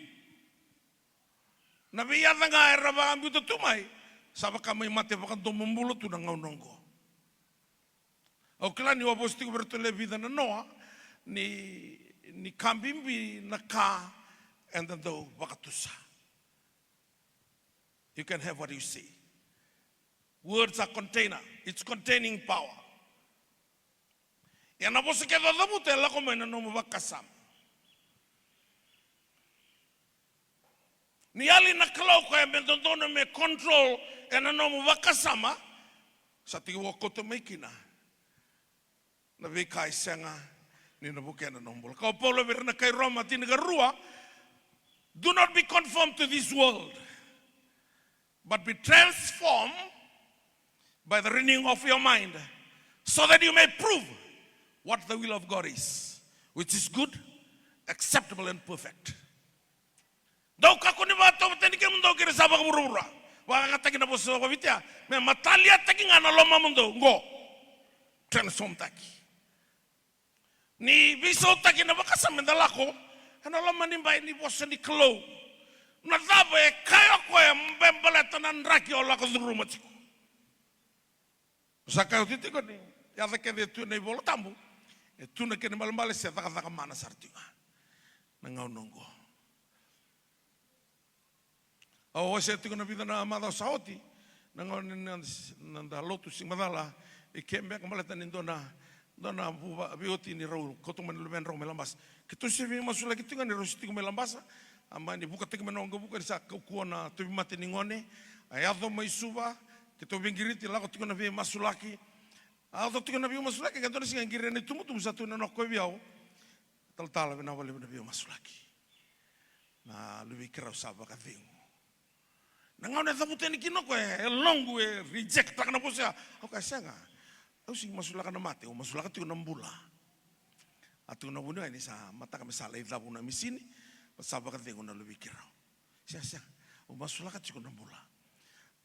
Na bi ada ngai raba ambi tu tumai. Saba kami mati baka domembulu tu na ngau nonggo. Au kila ni wabosti ko bertole vida na noa ni kambimbi na ka and then do baka tusa. You can have what you say. Words are container. It's containing power. Yang napo se queda da bute la como na no bakasam. Ni ali na klau ko e mendono me control e na no bakasama. Sa ti wo ko to mekina. Na ve kai senga ni na buke na nombol. Ka Paulo ver na kai Roma ti na rua. Do not be conformed to this world, but be transformed by the renewing of your mind, so that you may prove what the will of God is, which is good, acceptable, and perfect. Daw kako ni bato tani ke mundo kire sabak burura. Wa ngata kina boso ko bitia. Me matalia taki ngana loma mundo ngo. Transform taki. Ni biso taki na bakasa mendalako. Ana loma ni bai ni boso ni klo. Na dabo e kayo ko e mbembala tanan raki ola ko rumah tiku. Saka uti ko ni ya da ke de tu nei bolo tambu. E tu na ke ni malambale se taka taka mana sartinga. Na ngau nongo. O se tiko na vida na amada saoti. Na ngau nanda lotu sing madala e kembe ka malata ni dona buba bioti ni rau kotuman lumen rau melambas. Kitu se vi masula kitu ni rau sitiko melambasa. Amani buka tiki menongo buka sa kuona tubi mati ningone ayado mai suba kito bingiriti lako tiko na vi masulaki ado tiko na vi masulaki kanto singa ngirene tumu satu na nokko biao tal na wale na vi masulaki na lubi kira saba ka vingu na ngone tabuteni kinoko e longu e reject takana posa o ka sanga au sing masulaka na mate o masulaka tiko na mbula atu na buna ini sa mata kami sala idabu na misini Pasaba ka tengo na lubikira. Siya. Umasula ka chiko na mula.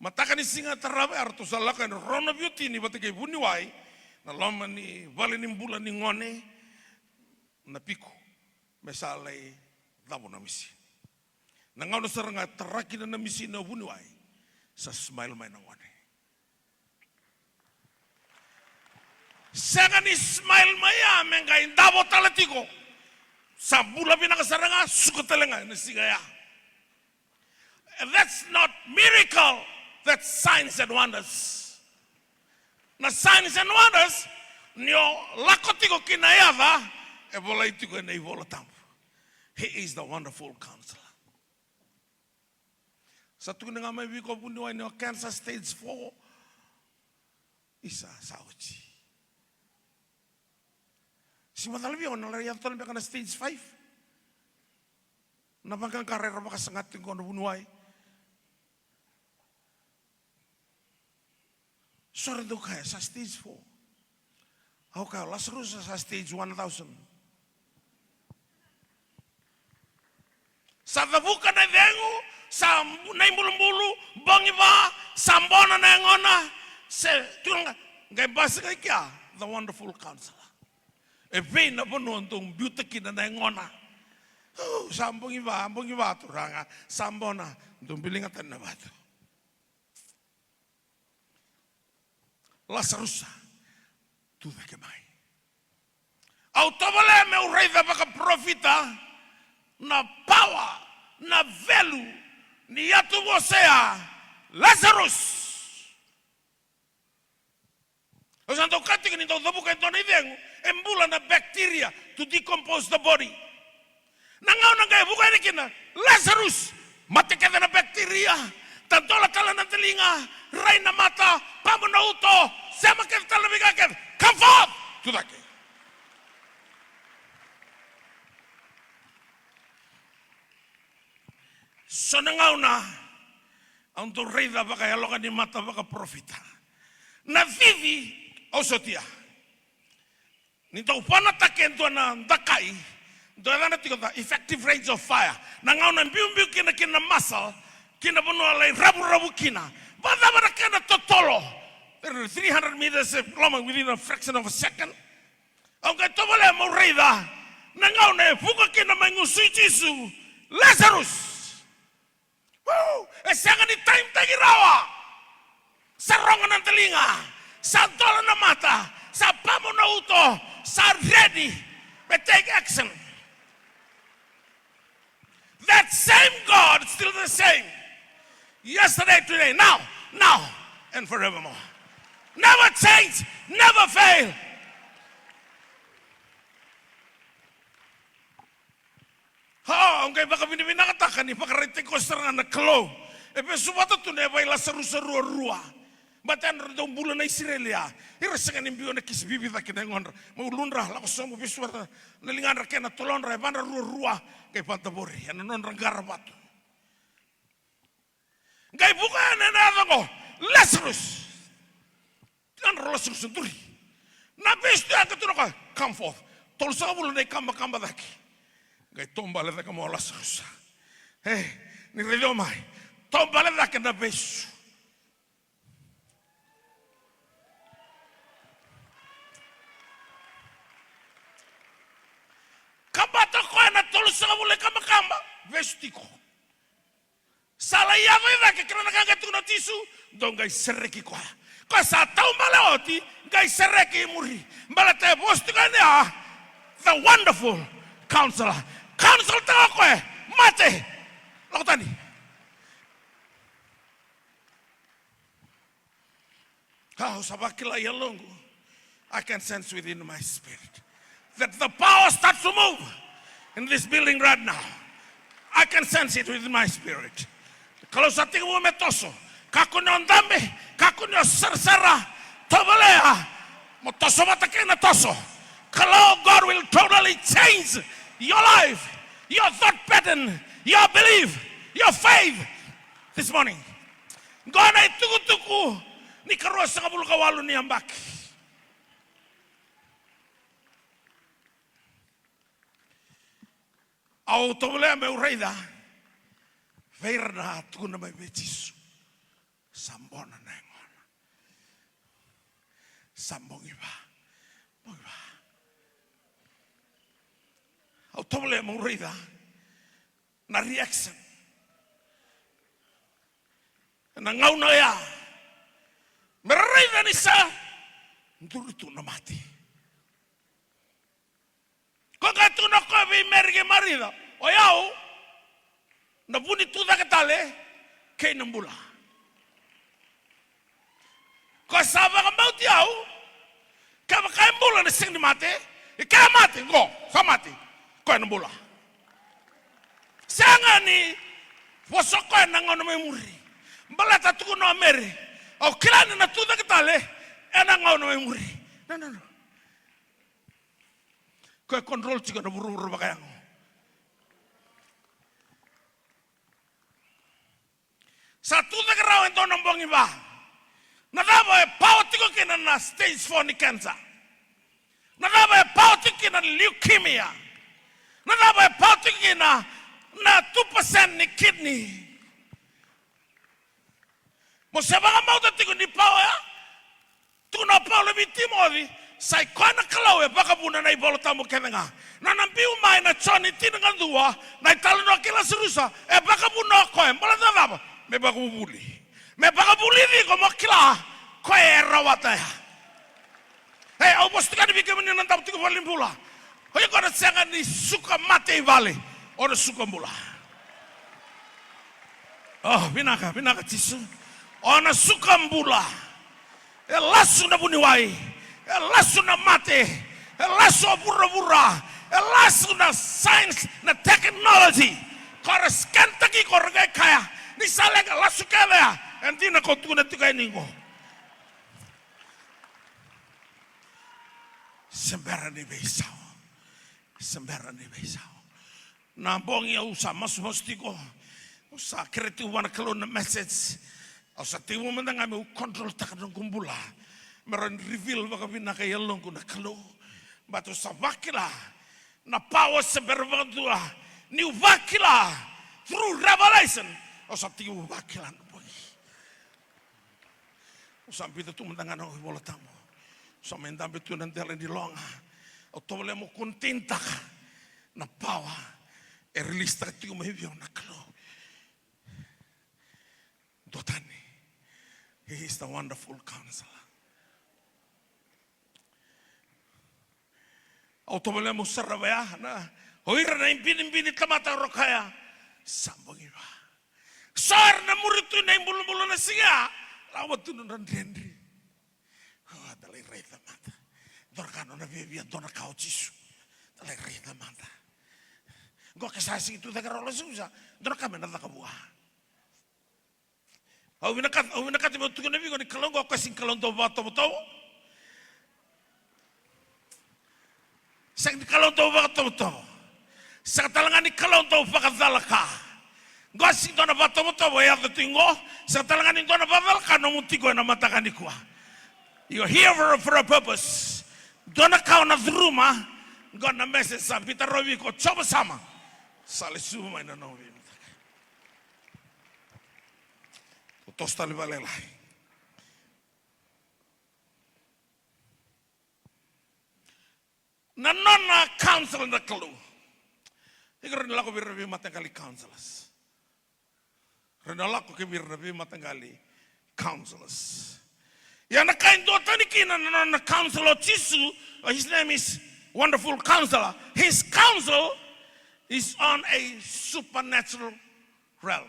Mataka ni singa tarabe arto salaka ni rono beauty ni batike buniwai na lama ni vale ni mbula ni ngone na piku. Mesalai dabo na misi. Na ngau na saranga taraki na misi na buniwai sa smile may na ngone. Sanga ni smile maya menga indabo talatiko. Sabula pinakasaranga sukatelenga nasigaya. That's not miracle. That's signs and wonders. Na signs and wonders nyo lakotiko kinayava ebola itiko na ivola tampo. He is the wonderful counselor. Sa tuko nga may biko bundiwa ni cancer stage 4 isa sauchi. Si madalabi ako nalariyan talabi ka na stage 5. Nabagang karera makasangatin ko na bunuay. Sorry do kaya sa stage 4. Ako ka, Lazarus sa stage 1,000. Sa dabuka na dengu, sa naimulumulu, bangiba, sambona na ngona. Se, tulunga, ngay basa kay kya, the wonderful counselor. E vei na bono antong beauty na ngona. Sambong iba turanga sambona antong bilingatan na bato. Lazarus tu ve kemai. Autovale me urei da baka profita na power na value ni yatu bosea Lazarus. Osa Nanto kati kan ito tabukan ito na ideng, embula na bacteria to decompose the body. Nangaw na kaya buka ini kina, Lazarus, mati kata na bacteria, tantola tala ng telinga, ray na mata, pamo na uto, sama kata tala bigakat, come forth! Tudake. So nangaw na, ang turrida baka yalokan ni mata baka profita. Na vivi, osotia. Nito upana takento na dakai, doon na tikota effective range of fire. Nangaw na biu-biu kina muscle, kina bunua lay rabu-rabu kina. Bada bada kina totolo. 300 meters within a fraction of a second. Ang kaito wala mo rida. Nangaw na buka kina mangusui Jesu. Lazarus. Woo! Esangan ni time tagirawa. Sa rongan ng telinga, sa dola na mata, sa pamo na uto, sa ready, but take action. That same God, still the same. Yesterday, today, now, and forevermore. Never change, never fail. Ang kaya baka binibinakatakan ni pakarite ko sa nga naklo. Epe subata to ne bay Lazarus Batan rondong bulan na Israelia. Irasangan imbiyo na kisbibi ta kinengon. Maulunra la koso mo biswara nalingan ra kena tolon ra banda rua kay pantabori. Ano non ranggarabat. Kay buka na ko Lazarus. Kan Lazarus sendiri. Na bestu ang katuno ka come forth. Tol sa bulan na kamba daki. Kay tombale ta kamo Lazarus. Hey, ni redomai. Tombale ta kena bestu. Kabato ko na tulus sa mula kama vestiko. Salaya veda que kana kanga tuna tisu don gai sereki ko. Ko sa tau malaoti gai sereki muri. Balate postikania the wonderful counselor. Counsel ta ko mate. Lokotani. Kau sabakila yalongo. I can sense within my spirit that the power starts to move in this building right now. I can sense it within my spirit. Kalau sa tingin mo metoso, kako nyo andambe, kako nyo sarsara, tobalea, mo toso matakin na toso. Kalau God will totally change your life, your thought pattern, your belief, your faith this morning. God ay tuku-tuku ni karuas sa kabulkawalo ni Ambaki. Au tobole me ureida. Verna tu na me betis. Sambona nengon. Sambong iba. Moiba. Au tobole me ureida. Na reaction. Na ngau na ya. Mereida ni sa. Nduritu na mati. Kung tu na ko vi merge marida, o yao, na buni tu da katale, kay nambula. Ko saba ka mauti yao, ka kay mbula na sing ni mate, ka mate, go, ka mate, ko nambula. Sanga ni, wasok ko na ngono may muri. Balata tu no mere, o kilana na tu da katale, na ngono may muri. No. Kau kontrol juga na buru-buru bakayang. Satu negara itu nambang iba. Nadaba pau tiko kena na stage 4 ni cancer. Nadaba pau tiko kena leukemia. Nadaba pau tiko kena na 2% ni kidney. Mo sebanga mau tiko ni pau ya. Tu na pau lebih timodi. Sai kwana kalau baka buna na ibolo tamu kenanga. Na nampiu mai na choni tinangan dua na italo no kila serusa baka buna ko mbala dava me baka buli. Me baka buli di ko makila ko rawata ya. Hey, au postika ni bikemeni na tamu tiko valimbula. Hoy ko na sanga ni suka mate vale ora suka mbula. Oh, binaka tisu. Ona suka mbula. Lasu na buniwai. lasu na mate, lasu pura-pura, lasu na science na technology. Kora scan taki kora kaya, ni salega lasu kaya, enti na kotuna tikai ningo. Sembarang besau, sembarang besau. Nambong ya usah mas hostiko, usah kreatif wana kalau na message, usah timu mendang kami kontrol takkan kumbula, meron reveal baka pinaka yalong kuna kalau, batu sabakila, na power sembarang dua, ni wakila through revelation, usah timu wakilan boy, usah pita tu mendang ano bola tamu, usah mendang betul nanti ada di longa, atau boleh mau kontintak, na power. Release tati umehivyo na kalo. Dotani. He is the wonderful counselor. Automole mo sarabaya na hoira na impini tamata rokaya sambongiwa. Sar na muritu na imbulu na siya. Lawat tu nan rendri. Oh, dalai rei tamata. Dorkano na bebia dona kao jisu. Dalai rei tamata. Gua kesasi itu tak kerana susah, dorang kami nak kabuah. Awin nak tiba tu kena bikin kalau gua kasih kalau tu betul. Sang kalau tu betul. Sang talangan ni kalau tu pakai zalaka. Gua sih tu nak betul bayar tu tinggal. Sang talangan ni tu nak betul kan namun tiga nama takkan dikuah. You are here for a purpose. Dona kau nak rumah, gua nak message sampai terobi kau coba sama. Sale suma ina novi. Tosta le vale lai. Na nona counsel na kalu. Ika rin lako birnabi matangali counselors. Rin lako ke birnabi matangali counselors. Yana kain do tani kina na nona counselor Chisu. His name is Wonderful Counselor. His counsel is on a supernatural realm.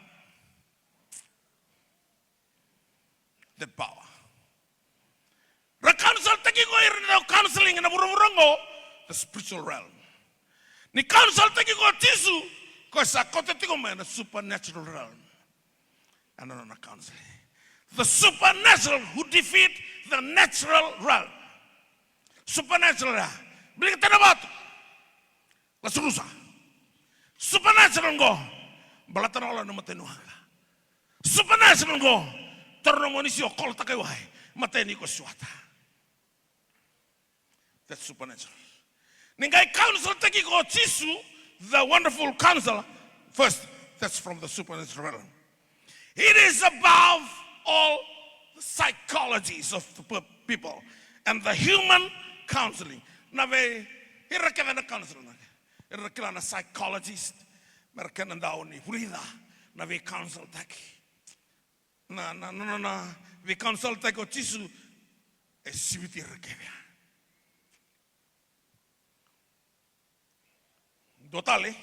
The power. The counsel taki ko irin counseling na burung-burungo, the spiritual realm. Ni counsel taki ko tisu ko sa kote tiko man the supernatural realm. Ano na counseling. The supernatural who defeat the natural realm. Supernatural realm. Beli kita na bato. Lasurusa. Supernatural go, balatan Allah nama tenuaga. Supernatural go, ternomonisi okol takewai, mateni ko suata. That's supernatural. Ningai counsel taki ko Chisu, the wonderful counselor. First, that's from the supernatural realm. It is above all the psychologies of the people and the human counseling. Nave hirakana na counseling. Mereka na psychologist, mereka na daw ni Frida, na we counsel taki, na we counsel taki o Chisu, sibiti rekebia. Dotale,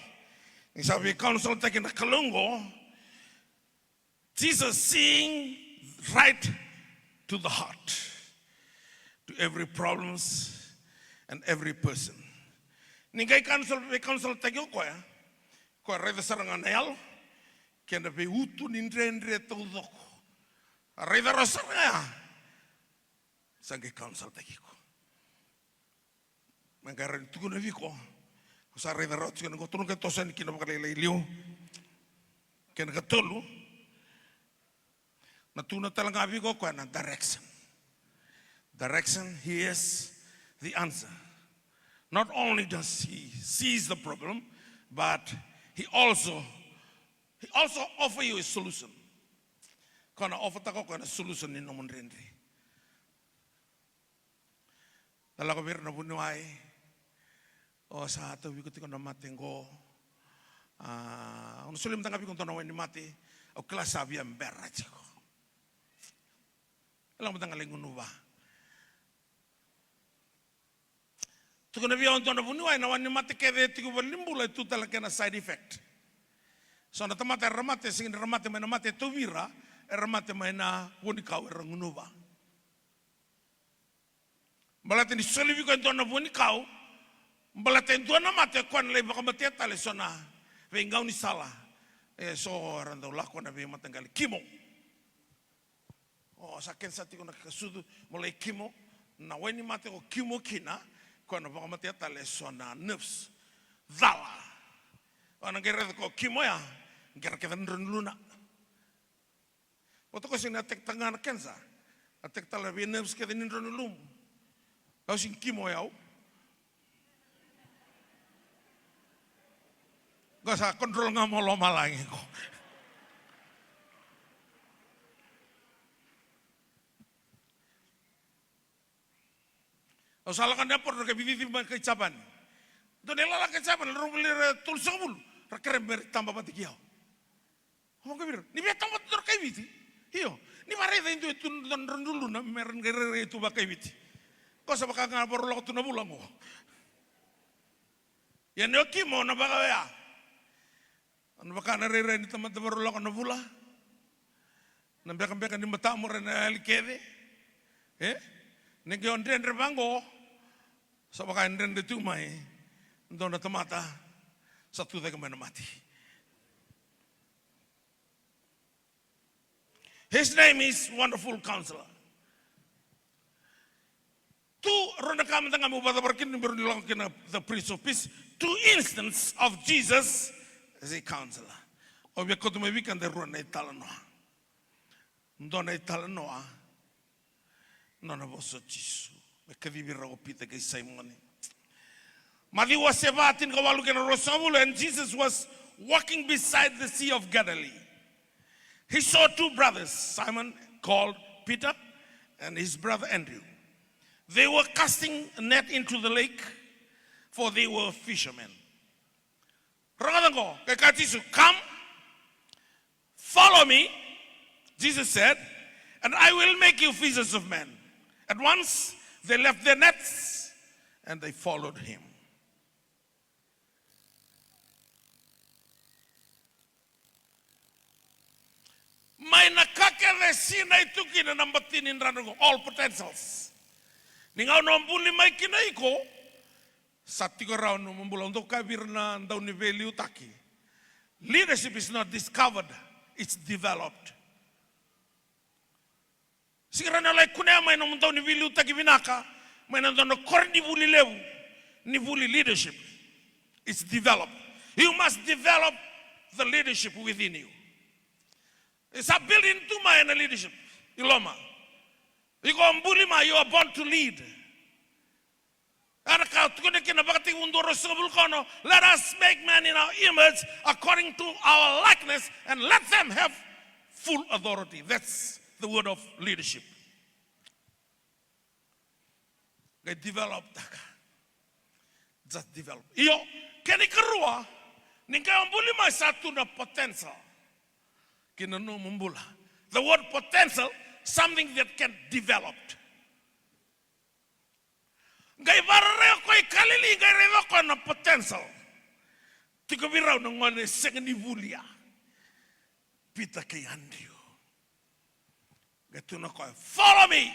isa we counsel taki na kalungo, Jesus seeing right to the heart, to every problems and every person. Ningai counsel tagyo ko ya. Ko reda sarangan ayal. Kena be utu nindre todo. Reda rosaranga. Sangai counsel tagyo ko. Manggaran tu na viko. Sa reda rot kena ko tunong katosan kina makalay liu. Kena katolu. Natuna talaga viko ko na direction. Direction, he is the answer. Not only does he sees the problem, but he also offer you a solution. Kana offer tako kana solution ni nomon rendri. Dalaga bir na bunuai o sa ato wiko tiko na matengo. Ono sulim tangapi kung tonawan ni mati o klasa biam berachiko. Alam mo tangaling unuba. Tukuna biya on tona bunuai na wani mate kede tiku balimbula itu talaga na side effect. So na tamate ramate singin ramate may namate tuvira ramate may na wunikau rangunuba. Balatin isolivi ko ito na buni kau. Balatin ito na mate kuan lay baka mate tali sona. Vengaw ni sala. So rando lako na be matanggali kimo. Saken sa tiko nakasudu mulai kimo. Na weni mate ko kimo kina. Kuan baka mate tali sona nerves. Dala. Ana gere ko kimo ya. Gere kita nrunluna. Oto ko sina tek tangan kensa. Atek tala be nerves kita nrunlum. Kau sing kimo yau. Kau sa kontrol ngamo loma lagi ko. Kau salah kan dapur ke bibi kecapan. Donela kecapan rumah tulsabul. Rakerem tambah mati kiau. Kamu kebir. Ni biar tambah tur kai biti. Iyo. Ni mare itu don dulu na meren gere itu bakai biti. Kau sabak kangen baru laku tuna bulan mo. Ya nyoki mo na baka ya. Anu baka na rere ni teman baru laku na bula. Nambekan di mata mo rena likede. Negi ondren rebango. Sabak ondren de tumai. Ndona temata. Satu tega mana mati. His name is Wonderful Counselor. The Prince of Peace. Two instances of Jesus as a counselor. And Jesus was walking beside the Sea of Galilee. He saw two brothers, Simon called Peter and his brother Andrew. They were casting a net into the lake, for they were fishermen. Come, follow me, Jesus said, and I will make you fishers of men. At once they left their nets and they followed him. All potentials. Ningaw nombuli mai kinai ko satiko raw no mambula untuk kabir na ndaw ni value taki. Leadership is not discovered, it's developed. Sigara na lai kunea mai no ndaw ni value taki binaka, mai na no kor ni buli lewu, ni buli leadership. It's developed. You must develop the leadership within you. It's a building to my leadership. Iloma. You are born to lead. Let us make man in our image according to our likeness and let them have full authority. That's the word of leadership. They develop. Just develop. Iyo, kani kerua, ninka mbuli ma satu na potential. Kina no mbula. The word potential, something that can develop. Gai barre ko kalili gai rewa ko na potential. Tiko birau no ngone sengni bulia. Pita ke andio. Gai tuna ko follow me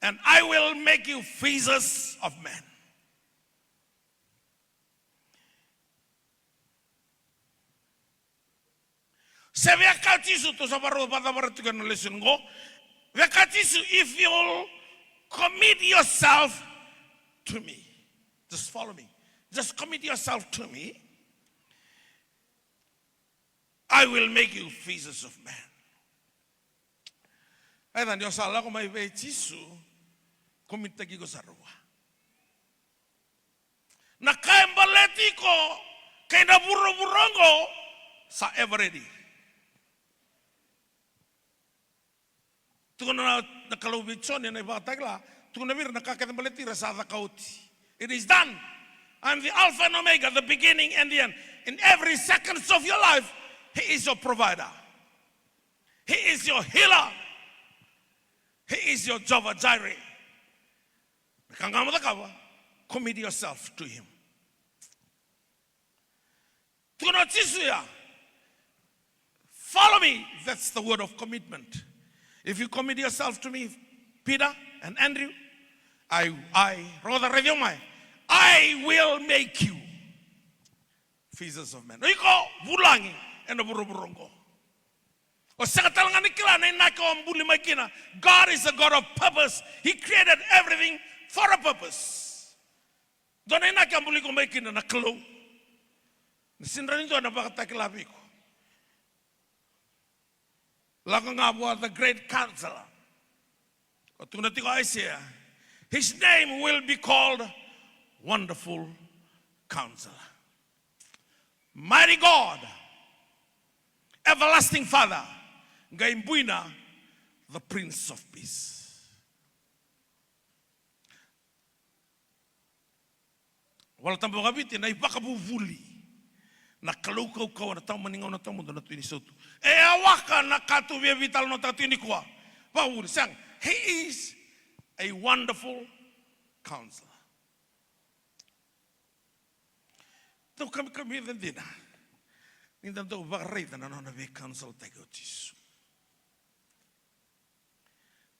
and I will make you fishers of men. Se ve akatisu to sabaro pada baratukan lesson go. Ve akatisu if you commit yourself to me. Just follow me. Just commit yourself to me. I will make you fishers of men. Aida ndio sala ko mai ve tisu commit tagi ko sarwa. Na kaembaleti ko kaina burro-burongo sa ever ready. Tukuna nakalo bichoni na ibatagla, tukuna vir nakakatambeleti rasada kauti. It is done. I'm the Alpha and Omega, the beginning and the end. In every second of your life, He is your provider. He is your healer. He is your Jehovah Jireh. Commit yourself to Him. Tukuna tisuya. Follow me. That's the word of commitment. If you commit yourself to me, Peter and Andrew, I will make you fishers of men. Iko bulangi ena buru-burungo. O sakatalanga nikila na inaka ambuli makina. God is a God of purpose. He created everything for a purpose. Dona inaka ambuli ko makina na klo. Sinrani do na bakatakilabi ko. Lako nga buat the great counselor. O tunati ko Isaiah. His name will be called Wonderful Counselor. Mighty God, Everlasting Father, Gaimbuina, the Prince of Peace. Wala tambo kabiti na ipakabuvuli na kalukau na tao maningaw na tao mundo na tuini sotu. E awaka na katu via vital no tao tuini kwa. Pawuri sang, he is a wonderful counselor. Então kami dina. Nindan to bagreta na na be counsel tago Jesu.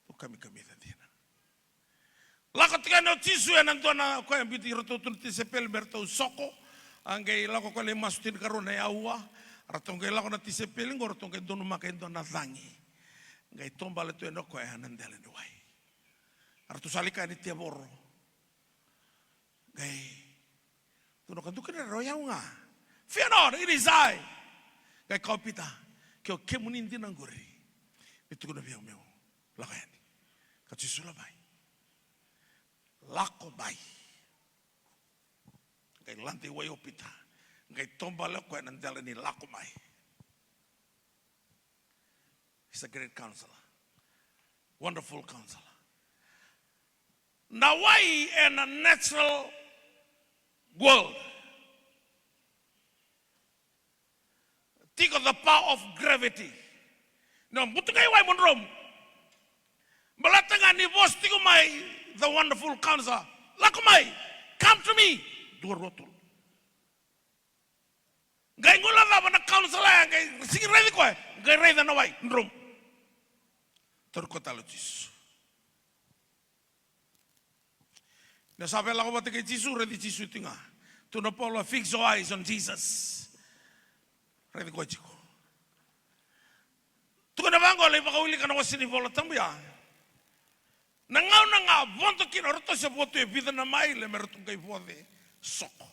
To kami dina. Lako tika no Jesu nanto na ko yang biti roto tunti sepel berto soko angge lako ko le masutin karona ya wa ratonge lako na tisepel ngor tonge donu makendo na zangi. Ngai tomba le to no ko ya nandele no wai. Artu salika ni tiaboro. Ngai tuno kan tukira roya nga. Fear not, it is I. Kay kapita, kyo kemunin din ang guri. Ito ko na biyang mew. Lakayan. Katsisula bay. Lako bay. Kay lanti wayo pita. Kay tombala ko yan ang dala ni lako bay. He's a great counselor. Wonderful counselor. Now why in a natural world? Think of the power of gravity. No, butukai wai monrom. Balatanga ni bos tikumai, the wonderful counselor. Lakumai, come to me. Dua rotul. Gai ngula la na counselor gai sing ready ko. Gai ready na wai ndrom. Terkotalogis. Na sabe la ko batike Jesus ready Jesus tinga. To no polo fix your eyes on Jesus. Ready ko chiko. Tu na bango le pakauli kana wasini vola tambia. Nangau nanga vonto kina roto se voto e vida na mai le merto kai vode soko.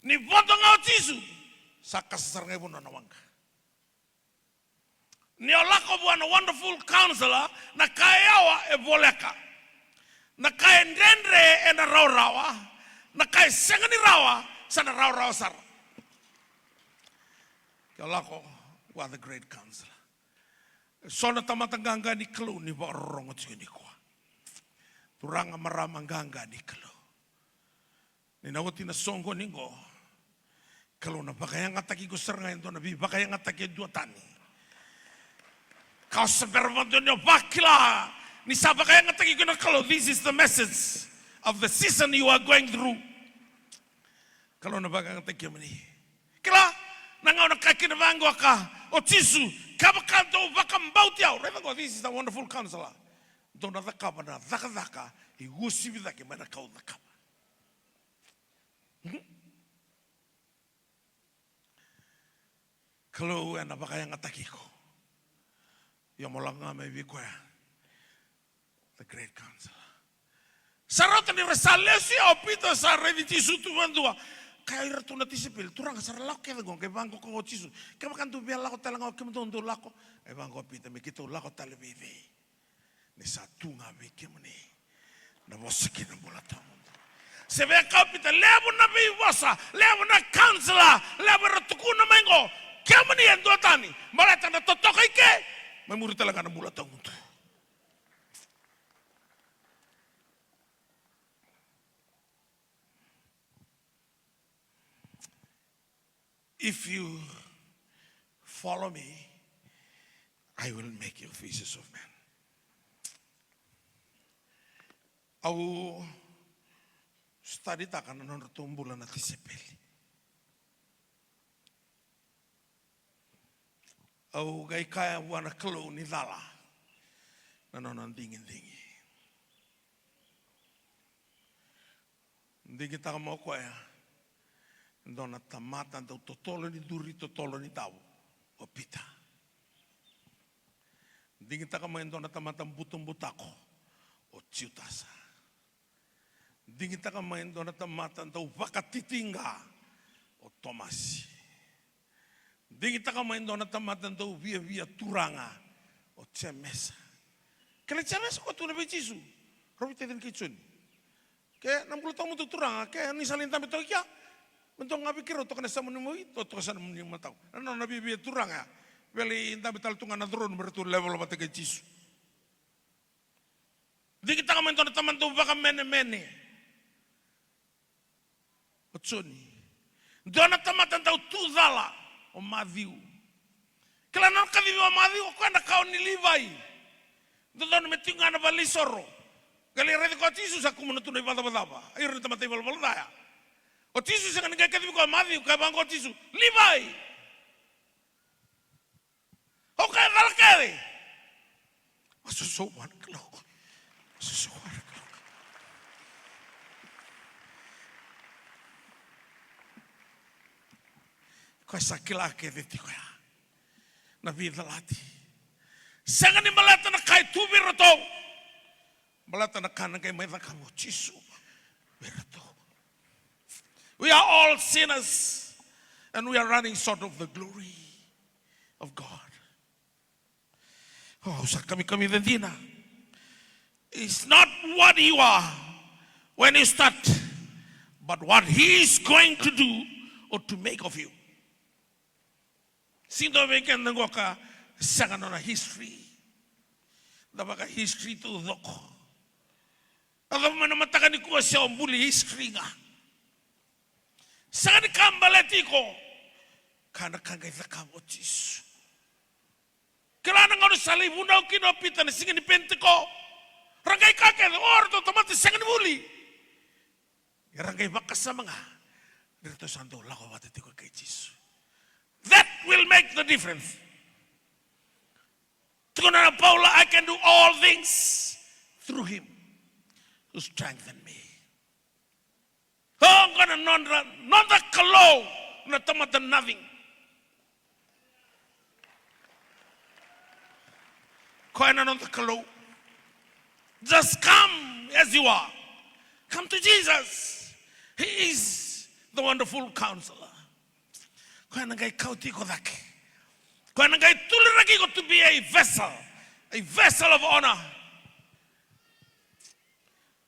Ni vonto ngau Jesus. Saka sasarngai bona na wanga. Ni olako buana wonderful counselor na kayawa e voleka. Na kaya ndendre e na rawa. Na kaya sengani rawa sana rawa sar. Olako wa the great counselor. Sona tamatanganga ni klo ni ba rongo tsini kwa. Turanga maramanganga ni klo. Ni nawati na songo ningo. Klo na bakayang ataki ko saranga ito na bi bakayang ataki dua tani. Kau seberwando nyo bakila. Ni sa bakayang ataki ko na klo. This is the message of the season you are going through. Klo na bakayang ataki mo ni. Kila. Nangau na kakinavango ka o Jesu kabakanto bakambautia. Remember, this is the wonderful counselor. Dona dakaba na daka I gusi vidake mana kau dakaba. Kalau ena bakayang ataki ko. Yamolanga may bikoya. The great counselor. Sarota ni resalesi o pito sa revi Jesu tu bandua. Kaya ira tu nati sepil, turang kasar lako kaya gong, kaya bangko ko Jesu. Kaya makan tu biar lako talang ako kaya matondo lako. Kaya bangko pita, may kito lako tali bebe. Ni satu nga beke mo ni. Nawasakin ang mula taon. Sebe kau pita, lebo na biwasa, lebo na counselor, lebo na tukuna mengo. Kaya mo ni yan doa tani. Malata na totokay ke. May muri talaga na mula taon. If you follow me, I will make you fishers of men. Au study takan non tumbulan na tisepeli. Au gai kaya wana klo ni lala. Nanon dingin dingi. Hindi kita mau ko ya. Ndona tamata ndo totolo ni duri totolo ni tau. O pita. Hindi kita kamay ndona tamata butong butako. O ciutasa. Hindi kita kamay ndona tamata ndo vakatitinga. O tomasi. Hindi kita kamay ndona tamata ndo via turanga. O cemesa. Kaya cemesa ko tu na bejisu. Robi teden kitchen. Kaya 60 tahun untuk turang, kaya ni salin tamit to kya. Mentong ngabi kiro to kana sa munimo ito to kana munimo mataw. Ano nabi bi turang ya. Weli inta betal tunga na drone bertu level mate ke jisu. Di kita ka menton taman to baka mene. Otsoni. Dona tamatan tau tuzala o madhiu. Kala na ka vivi o madhiu ko na ka ni livai. Dona metinga na balisoro. Gali redi ko tisu sa kumu tu nei bada bada. Ayo redi tamate bal bal daya. O tisu sa kan ga kedi ko madhi ka bang ko tisu. Livai. O ka dal kede. Aso so man klo. Aso so man klo. Ko sa kila ke de tiko ya. Na vida lati. Sangan ni malata na kai tu biroto. Malata na kanan kay may nakamo Jisu. We are all sinners and we are running short of the glory of God. Oh, sa kami dina. It's not what you are when you start, but what He is going to do or to make of you. Sindo beken ngo ka sangan na history. Dabaka history to doko. Ako manamatakan ni kuwa siya umbuli history nga. Saan kambalati ko? Kana kagay na kamo Jisu. Kailangan nga sa libunaw kinopitan na singin ni pente ko. Rangay kakay, ordo tomati sangin muli. Rangay bakas sa mga. Dito sando lako matiti ko kay Jisu. That will make the difference. Tukuna na Paula, I can do all things through Him to strengthen me. Oh, I'm gonna not the kalau, not the nothing. Koina not the kalau. Just come as you are. Come to Jesus. He is the wonderful counselor. Koina gai kauti ko dake. Koina gai tuliraki ko to be a vessel of honor.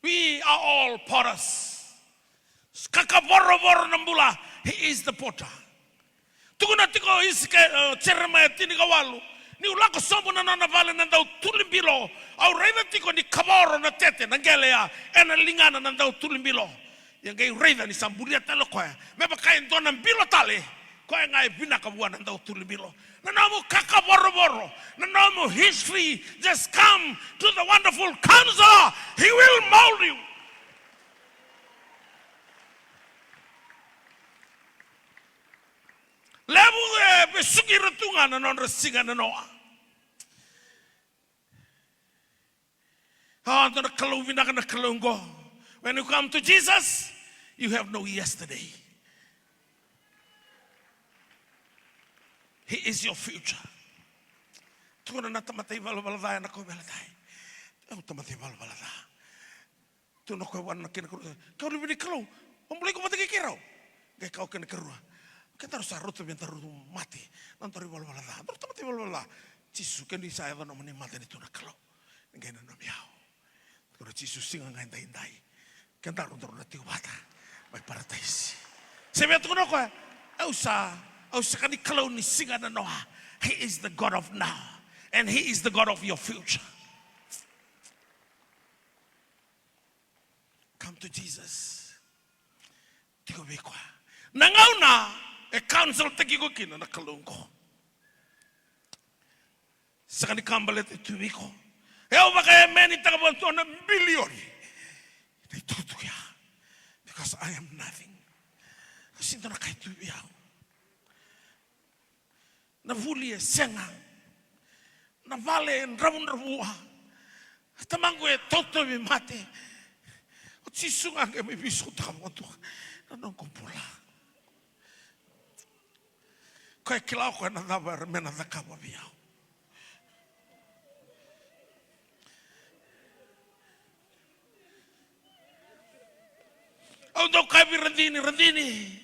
We are all potters. Kakaboro nambula. He is the potter. Tukuna tiko iske ceremaya tini kawalu. Ni ulako sombo na vale na dau tulimbilo. Au reida tiko ni kaboro na tete na gelea ena lingana na dau tulimbilo. Yang gai reida ni sambulia talo koya. Meba kain dona mbilo tale. Koya ngai bina kabuan na dau tulimbilo. Nanamu kakaboro. Nanamu history. Just come to the wonderful counselor. He will mold you. Lebu besugi retunga na non resinga na noa. Na kaluvina na kalungo. When you come to Jesus, you have no yesterday. He is your future. Tukuna na tamatay balbalada na ko balada. Tamatay balbalada. Tuno ko wan na kinakuru. Kau lebih kalau, pembeli ko mati kikirau. Gay kau kena kerua. Kita harus sarut biar taruh mati. Nanti balbalada. Terus tamatay balbalada. Jisu kan di saya tu namanya mati itu nak kalau. Gay na namiao. Kalau Jisu singa ngai indai. Kan taruh nanti ubata. Baik paradise. Sebab tu kono ko. Kani kalau ni singa na Noah. He is the God of now. And He is the God of your future. Come to Jesus. Tigo bekwa. Nangaw na council tagi ko kina na kalungko. Sa kani kambalet ito biko. Ewa ba kaya meni tagabon to na billion. Itutuya. Because I am nothing. Kasi ito na kayo tubiyaw. Na vulie senga. Na vale rabun rabua. Tamangwe toto mi mate. Utjisunga ke me biso tamo tu. Nanong kumpula. Koe kilau koe na dava mena da kama biau. Untuk kai rendini.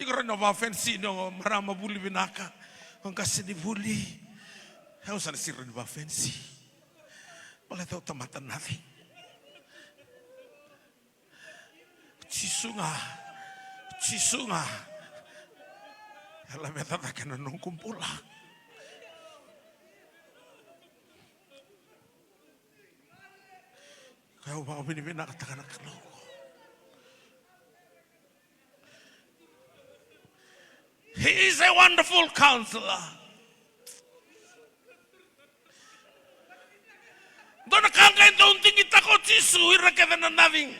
Iko no va fensi no marama buli binaka. Ongka sini buli. Hau sana sirri va fensi. Boleh tahu tamatan nathi. Cisunga. Ela meta da kana non kumpula. Kau mau binibina katakan kalau. He is a wonderful counselor. Dona kanga ito unting itako Jisu ira na nothing.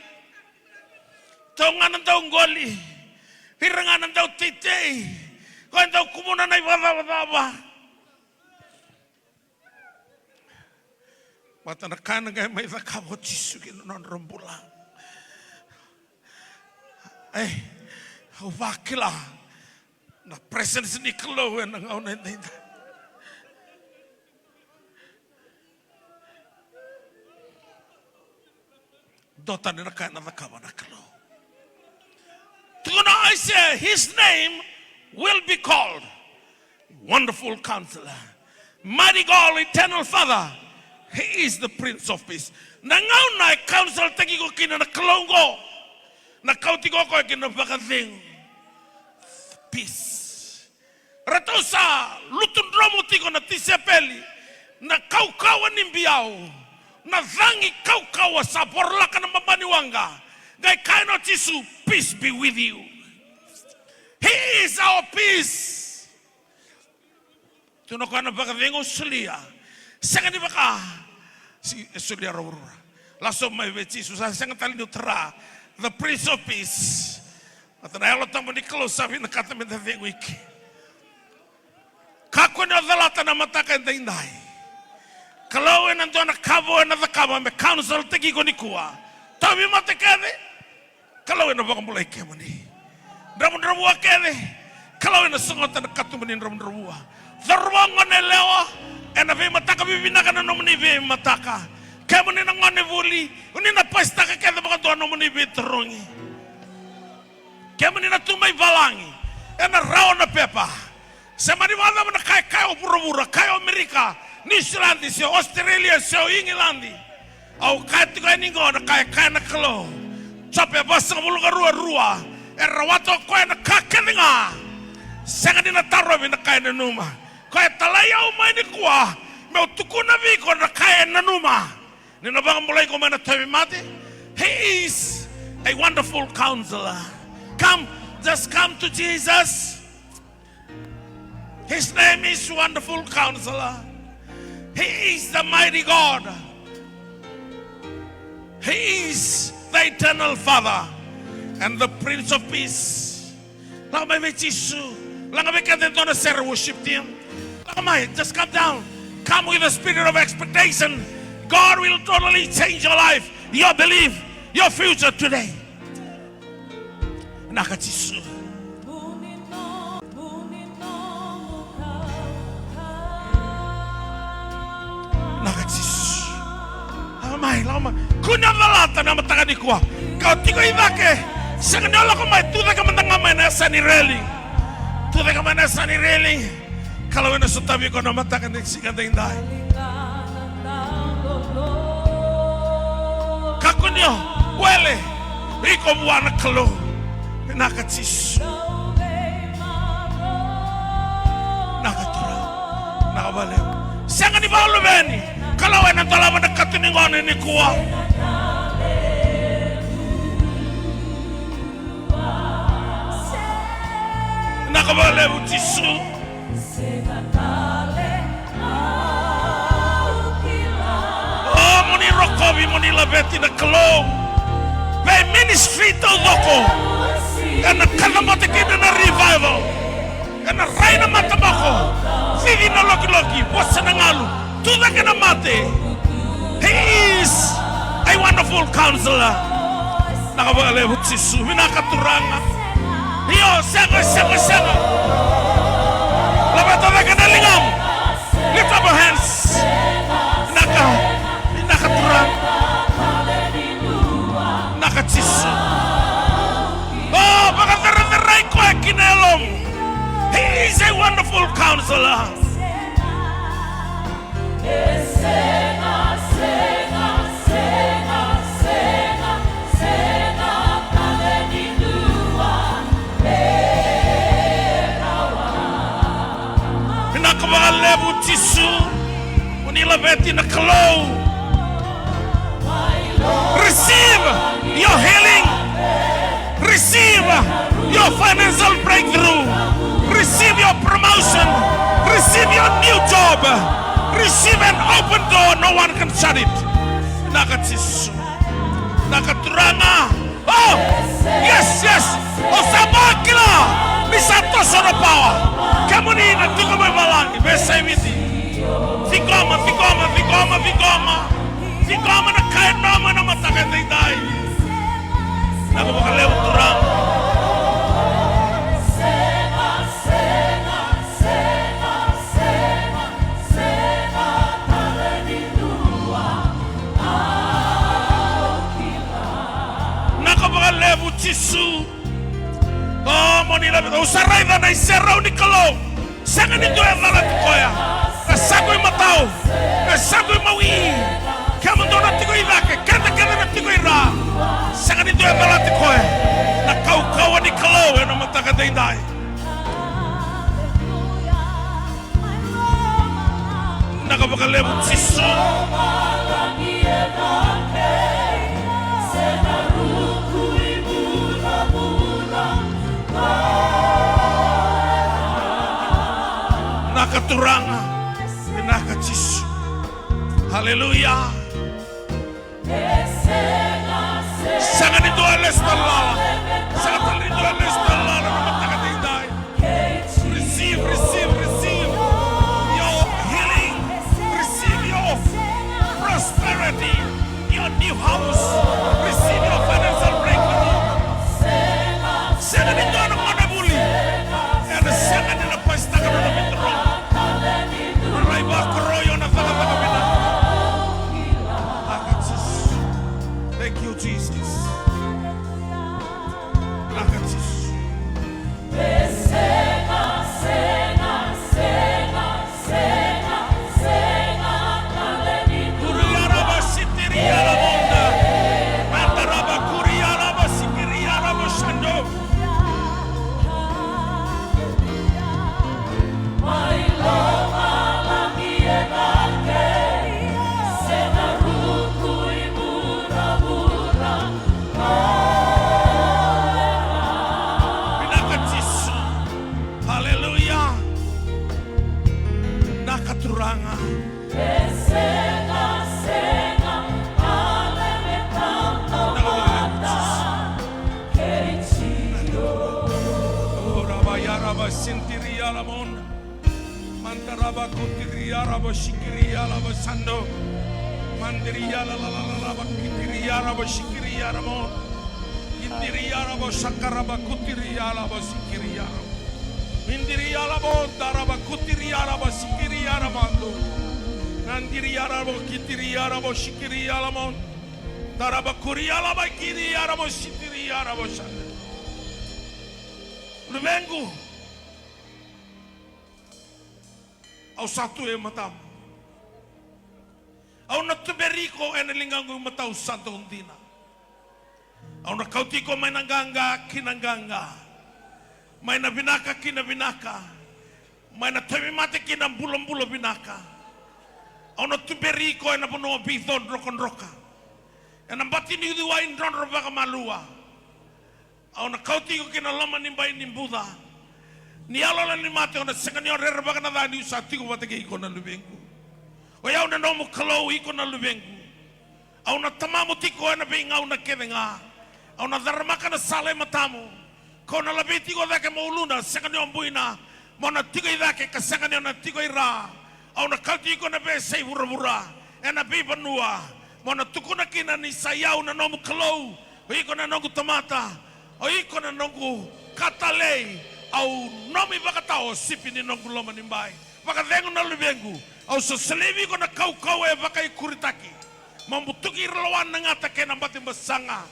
Taungan ang goli. Hirangan ang titay. Kung ang kumuna na ibaba. Mata na kana gaya may zakabo Jisu kinunan rambula. Wakila. Na presence ni Klo na nga unay na ito. Dota na kana zakabo na Klo. Tuna I say his name will be called Wonderful Counselor, Mighty God, Eternal Father. He is the Prince of Peace. Nangaw na counsel tagi ko kina na kalongo. Na kauti ko kina bakating. Peace. Ratosa lutun romo tiko na tisepeli. Na kaukawa nimbiao. Na zangi kaukawa sa porlaka na mabaniwanga. Gai kaino Jisu, peace be with you. He is our peace. Tunakuha na bakating usulia. Sangat di baka si sulia rawura. Langsung may Jisu sa sangat tali nutra. The Prince of Peace. At na yalo tamo ni close sabi na katamin na thing week. Kako na dalata na mataka na inday. Kalau na doon na kabo na zakaba me counsel tegi ko ni kuwa. Tabi matekade. Kalau na baka mulai kemani. Ramu-ramu kede. Kalau na sungot na katumanin ramu-ramu. Zarwangan na lewa. Ena ve mataka bibinaka na nomani ve mataka. Kemani na ngane vuli. Uni na pasta ka kede baka doon nomani ve terongi. Kemani na tumay balangi. Ena rao na pepa. Semani wala na kaya pura-pura. Kaya Amerika. New Zealand, Australia, England. Au kaya tika ningo na kaya na kalo. Sape basa muluga rua. Erawato koe na kakeninga. Sengani na tarobi na kaya na numa. Koe talaya umay ni kuwa. Meu tukuna viko na kaya na numa. Ninabang mulai ko mana tabi mati. He is a wonderful counselor. Just come to Jesus. His name is Wonderful Counselor. He is the mighty God. He is the Eternal Father and the Prince of Peace. Worship Him. Just come down. Come with a spirit of expectation. God will totally change your life, your belief, your future today. Nakachisu. Nakachisu. Lama. Kunya lalata na mataka ni kuwa. Kau tiko ibake. Sengnyola ko mai tuda ka mandanga na sani railing. Tuda ka mana sani railing. Kalau ina sutabi ko na mataka ni siganda indai. Kakunyo wele. Iko buana kalo. Nakachisu. Nakatura. Nakabale. Senga ni balu beni. Kalau ina tola mendekat ni ngone ni kuwa. Nakabale utisu. Oh muni rokobi muni labeti na kalo. By ministry to loko. And the kalamata kina na revival. And the raina matabako. Vivi na loki. Wasa na ngalu. Tuda ka na mate. He is a wonderful counselor. nakabagalebu Jisu minakaturanga iyo sengo labato na kanalingam lift up your hands nakaturang nakajisu oh pagkatarantaray ko ay kinelom. He is a wonderful counselor. Pinakabalebu Jisu unilabeti na kalau. Receive your healing. Receive your financial breakthrough. Receive your promotion. Receive your new job. Receive an open door. No one can shut it. Nakajisu. Nakaturanga. Oh, yes. Oh, sabakila. Misato sono power. Kamuni na tiko may malangi. Besa imiti. Vigoma. Vigoma na kaya naman na matakatay. Nakabakalew turang. Nakabakalew Jisu. Oh, monila bito. Usaray na na iseraw ni Kalo. Sangan ito yung lalat ko ya. Kasagoy mataw. Kasagoy mawi. Kamundo na tikoy lake. Kanda na tikoy ra. Sangan ito yung lalat ko ya. Nakaukawa ni Kalo. Ano matakaday-day. Nakabakalew Jisu. Nakaturanga, nakajisu. Haleluya. Sangan itu alas talala. Sangan itu alas talala. Namatakatinday. Receive your healing. Receive your prosperity. Your new house. Receive your financial breakthrough. Sangan itu anak mana buli. Ada sangan yang lepas tangan dalam mitro. Thank you, Jesus. Mandaraba kutiriya raba shikiriya raba sando. Mandiriya la raba kitiriya raba shikiriya raba. Indiriya raba shakaraba kutiriya raba shikiriya raba. Indiriya raba daraba kutiriya raba shikiriya raba ando. Nandiriya raba kitiriya raba shikiriya raba. Daraba kuriya raba kiriya raba shikiriya raba sando. Lumengu. Au satu e matam. Au na tuberiko e nalingangu matau santo undina. Au na kautiko may nanganga kinanganga. May na binaka kinabinaka. May na tamimate kinambula-bula binaka. Au na tuberiko e na puno bithon rokon-roka. E na batini udiwain ron robaka malua. Au na kautiko kinalaman nimbay nimbuda. Ni alola ni mate ona sengani ore rebaka na dani usati ko bateke iko na lubengu. O ya ona nomu kalau iko na lubengu. Au na tamamu tiko na benga una kevenga. Au na dharmaka na sale matamu. Ko na labeti ko dake mauluna sengani ombuina. Mona tiko idake ka sengani ona tiko ira. Au na kauti iko na be sei bura-bura. E na be banua. Mona tukuna kina ni sayau na nomu kalau. o iko na nongu tamata, o iko na nongu katalei, au nomi vakatao sipi ni nongu loma nimbai, vakavengu na lubengu, au soselevi ko na kau e vakai kuritaki, mambutuki relawan na ngata kena batin basanga,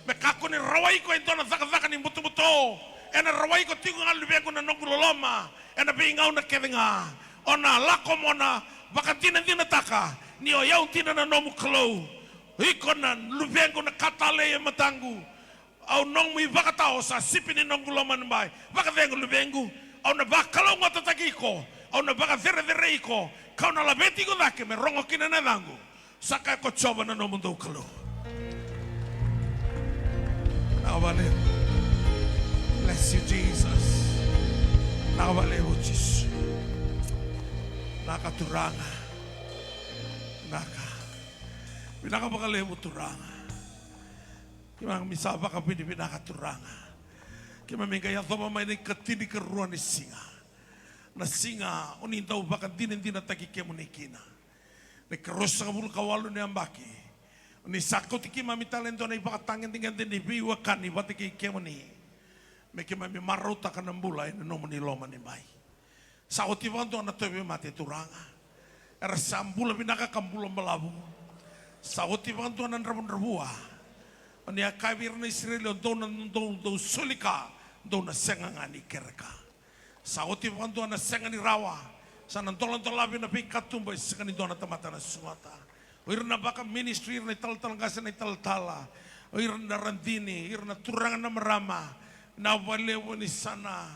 me kako ni rawai ko ito na zaka ni buto-buto, ena rawai ko tingo nga lubengu na nongu loloma, ena bingau na kevinga, ona lako mona, vakatina dina taka, ni o yau tina na nomu kalau, iko na lubengu na katale e matangu, au nong mi vakatao sa sipi ni nongu loma nimbai, vakavengu lubengu, au na bakalo ngota takiko, au na baka vere iko, kau na labeti ko dake me rongo kina na dangu, saka ko coba na nomu do kalau. Nakabale. Bless you, Jesus. Nakabale mo, Jesus. Nakaturanga. Pinakabakale mo turanga. Kimang misaba ka pinakaturanga. Kimamingay ang thomamay na katini karuan ni singa. Na singa, unindaw baka din na tagike mo ni kina. Nagkarosa ka mula kawalo ni ambaki. Ni sakot iki mami talento na ibakatangin tingin din ibiwa kan ibati ki kemoni. Me ki mami marota ka ng bulay na nomo ni loma ni bay. Sakot ibanto na tobe mati turanga. Era sambula binaka kambula malabu. Sakot ibanto na rabon-rabua. Ani akabir na Israel do sulika do na sengangani kerka. Sakot ibanto na sengani rawa. Sa nantolan-tolabi na pikatumba sekani do na tamata na sumata. Oir na baka ministry na tal-tal kasi na tal-tala. Oir na randini, oir na turangan na marama. Na walewo ni sana.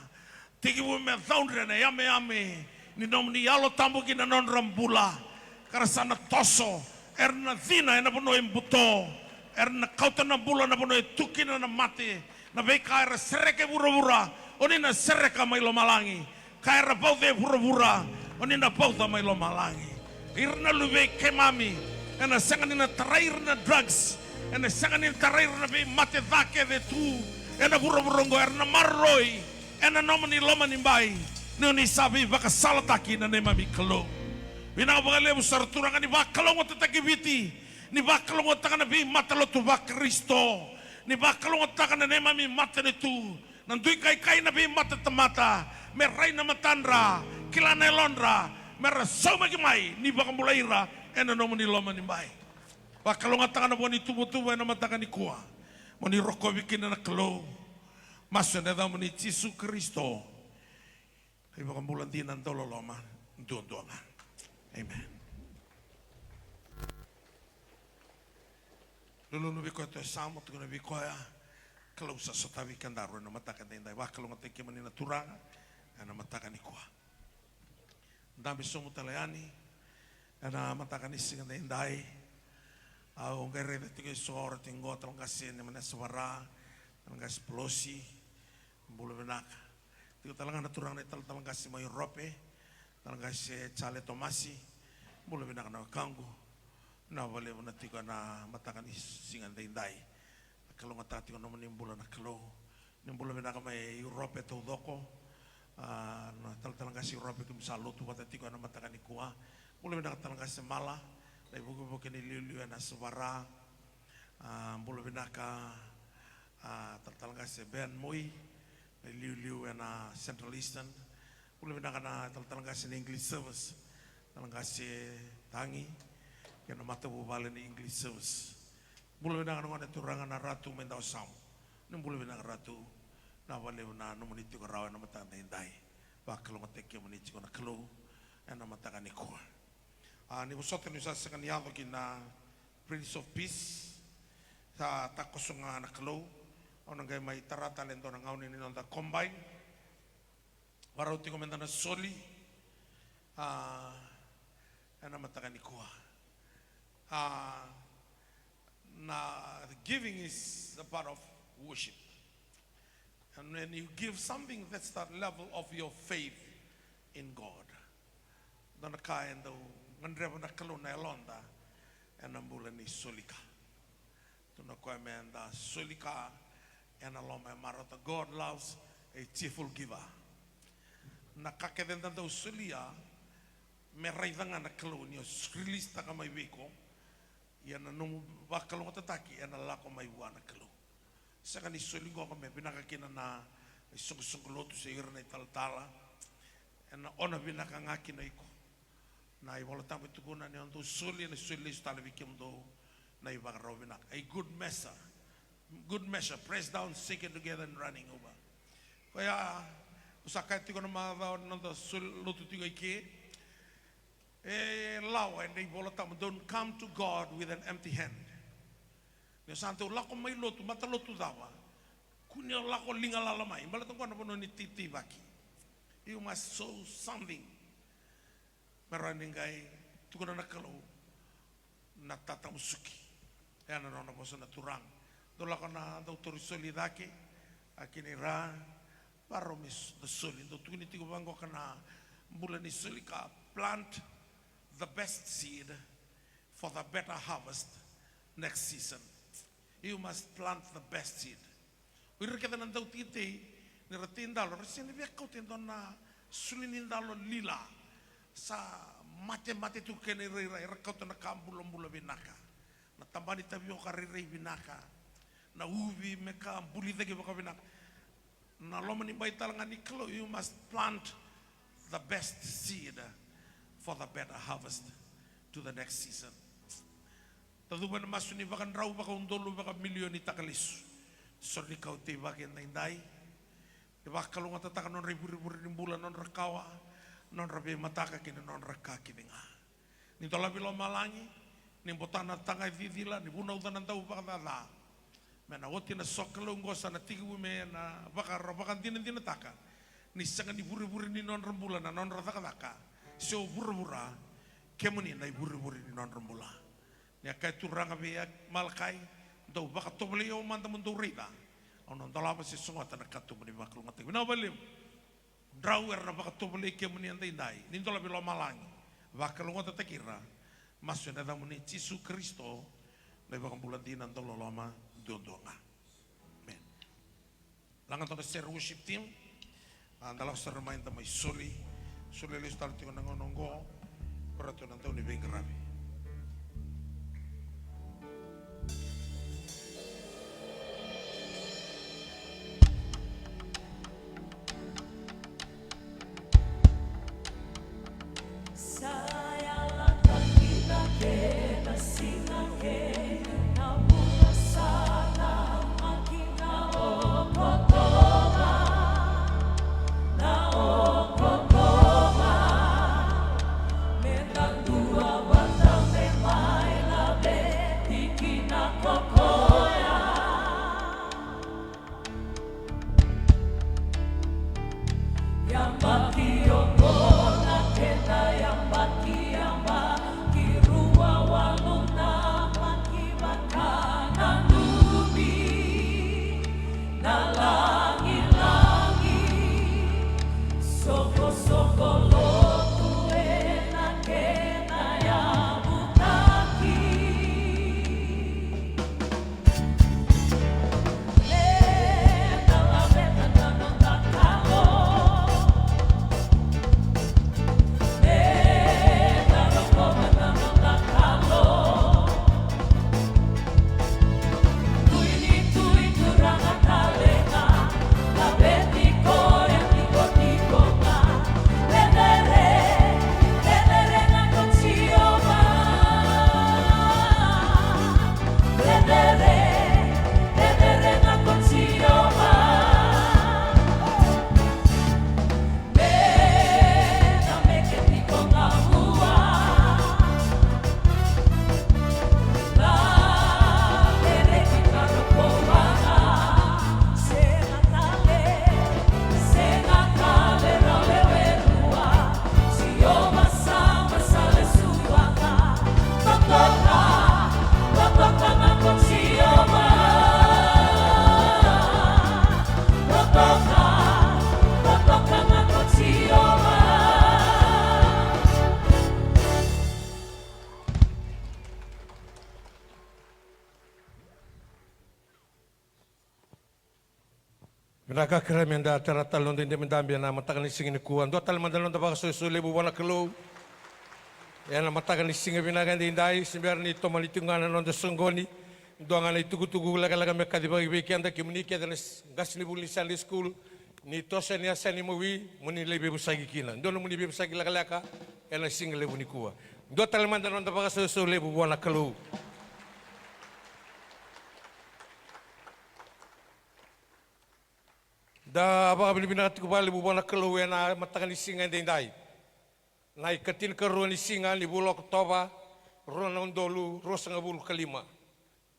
Tigi mo me thaundre na yame-yame. Ni nom ni yalo tambo kina non rambula. Karasana toso. Na dhina na puno imbuto. Na kauta na bula na puno tukina na mati. Na beka era sereke bura-bura. Oni na sereka may lomalangi. Kaira pauta bura-bura. Oni na pauta may lomalangi. Irna lube kemami. Ena sangan ina tarair na drugs, ena sangan ina tarair na be mate vake de tu, ena buro-burongo erna marroi, ena nomani loma nimbai, ni sabi baka salataki na nema mi kalo. Bina bagale busar turangan ni bakalo ngota takibiti, ni bakalo ngota kana be matalo tu bak Kristo, ni bakalo ngota kana nema mi mate de tu, nandui kai na be mate temata, merai na matandra, kilana elondra, merasau magimai, ni baka mulaira. Ena nomo ni loma ni mai. Bakalo ngatakan na buwan ni tubo-tubo na matakan ni kuwa. Mo ni roko bikin na kalo. Maso na daw mo ni Jesu Kristo. Ay baka mulan din ang dololoma. Doon-doongan. Amen. Lulunubi ko ito samo. Ito nabi ko ya. Kalau sa sotawi kandaro na matakan din. Bakalo ngatakin man ni naturanga. Na matakan ni kuwa. Dami sumo talayani. Na matakan isi nga inday. Ang kaya rin ito suor tinggo talong kasi naman na suwara, talong kasi plosi, bulo benak. Ito talaga naturang na talong kasi may rope, talong kasi chale tomasi, bulo benak na kango. Nawali mo na tiko na matakan isi nga inday. Kalong atati ko naman yung bulo na kalo. Yung bulo benak may rope to doko. Talong kasi rope kumsalo tuwa tati ko na matakan ikuha. Mulai binaka kasi mala, na ibugo-bugo ni liu-liu na suwara, mulai binaka talaga kasi Ben Moy, na liu-liu na Central Eastern, mulai binaka na talaga kasi English service, talaga kasi Tangi, kaya namatabu bali ni English service. Mulai binaka nung turangan na ratu mendaw sam, nung mulai binaka ratu, na walew na numuniti ko rawa na matakan na hinday, bakal matekya muniti ko na kalo, na matakan ni ko. Ni busote ni sa kanyado kina Prince of Peace sa takos nga naklo o nangay may tara talento ng ngawin ni nonda combine para uti komenda na soli na matakan ni kuha na giving is a part of worship, and when you give something, that's the level of your faith in God. Dan nakain daw ngandreba na kalo na elonda en ambula ni solika tuna ko emenda solika en aloma marota. God loves a cheerful giver. Nakakeden daw solia me raidanga na kalo ni release ta kamay wiko yan nung bakalo tataki en alako may wana kalo Saka ni soli go kame binaka kina na sung lotu se irna tala na ona binaka ngaki na iko na I wala tamu tukuna ni onto soli na soli stala vikim do na I baka binaka a good measure pressed down shaken together and running over kaya usaka tiko na mga nonto soli lotu tigo ike lawa and I wala tamu don't come to God with an empty hand. Ni santo lako mai lotu mata lotu dawa kunya lako linga lala mai bala tong kono pono ni titi baki you must sow something marani ngai tukuna nakalo na tata musuki ana nona bosa na turang do lako na do torisoli dake akini ra paromis do soli do tukuni tigo bango kana bulan ni soli ka plant the best seed for the better harvest next season. You must plant the best seed. Uir kita nantau titi ni ratindalo resini biakau tindon na sulinindalo lila sa mate tu kene rei rakau na kambulo binaka na tambani tabio karire binaka na ubi meka buli tege baka binaka na lomani baital ngani klo. You must plant the best seed for the better harvest to the next season. Taduban na masuni baka raw baka undolo baka milyon ni takalisu. Sorry kau te baka indai. Baka kalunga tataka non ribu ni bulan non rakawa non rabe mataka kini non rakaki nga. Ni tola bilo malangi ni botana tanga vivila ni buna udan tau baka dala. Mena oti na sokalungo sana tigu me na baka tin taka. Ni sanga ni buri ni non rembulan na non rataka. So bura kemuni na buri ni non rembulan. Ya kai turanga be malkai do baka tobli o manda mundo rida ono dalaba se songa tana katu mani baklu ngate na balim drawer na baka tobli ke mani andai dai nin dola bilo malangi baka lu ngata takira masu na damuni Yesus Kristo le baka bulan dinan tolo lama dondonga men langan to ser worship team andala ser main ta mai soli le start ko nangonongo prato nanto ni bengravi. Naga keremenda teratalon din mendambia na matakan singin kuan do tal mandalon da baka susule bu wana kelo ya na matakan singin binagan din dai simbiar ni to malitungan non da sunggoni Doangana itugu-tugu laga-laga meka di bagi beki anda kimuni kia danes gas ni buli Sunday school ni tosa ni asa ni mawi muni lebe busagi kina. Dono muni be busagi laga-laga ena singa lebu ni kuwa. Do talemanda nonda baka so lebu buana kalau. Da baka binibina tiku bali buana kalau ena matakan singa ndai. Na ikatin keruan singa ni bulok toba rona ondolu rosa ngabulu kalima.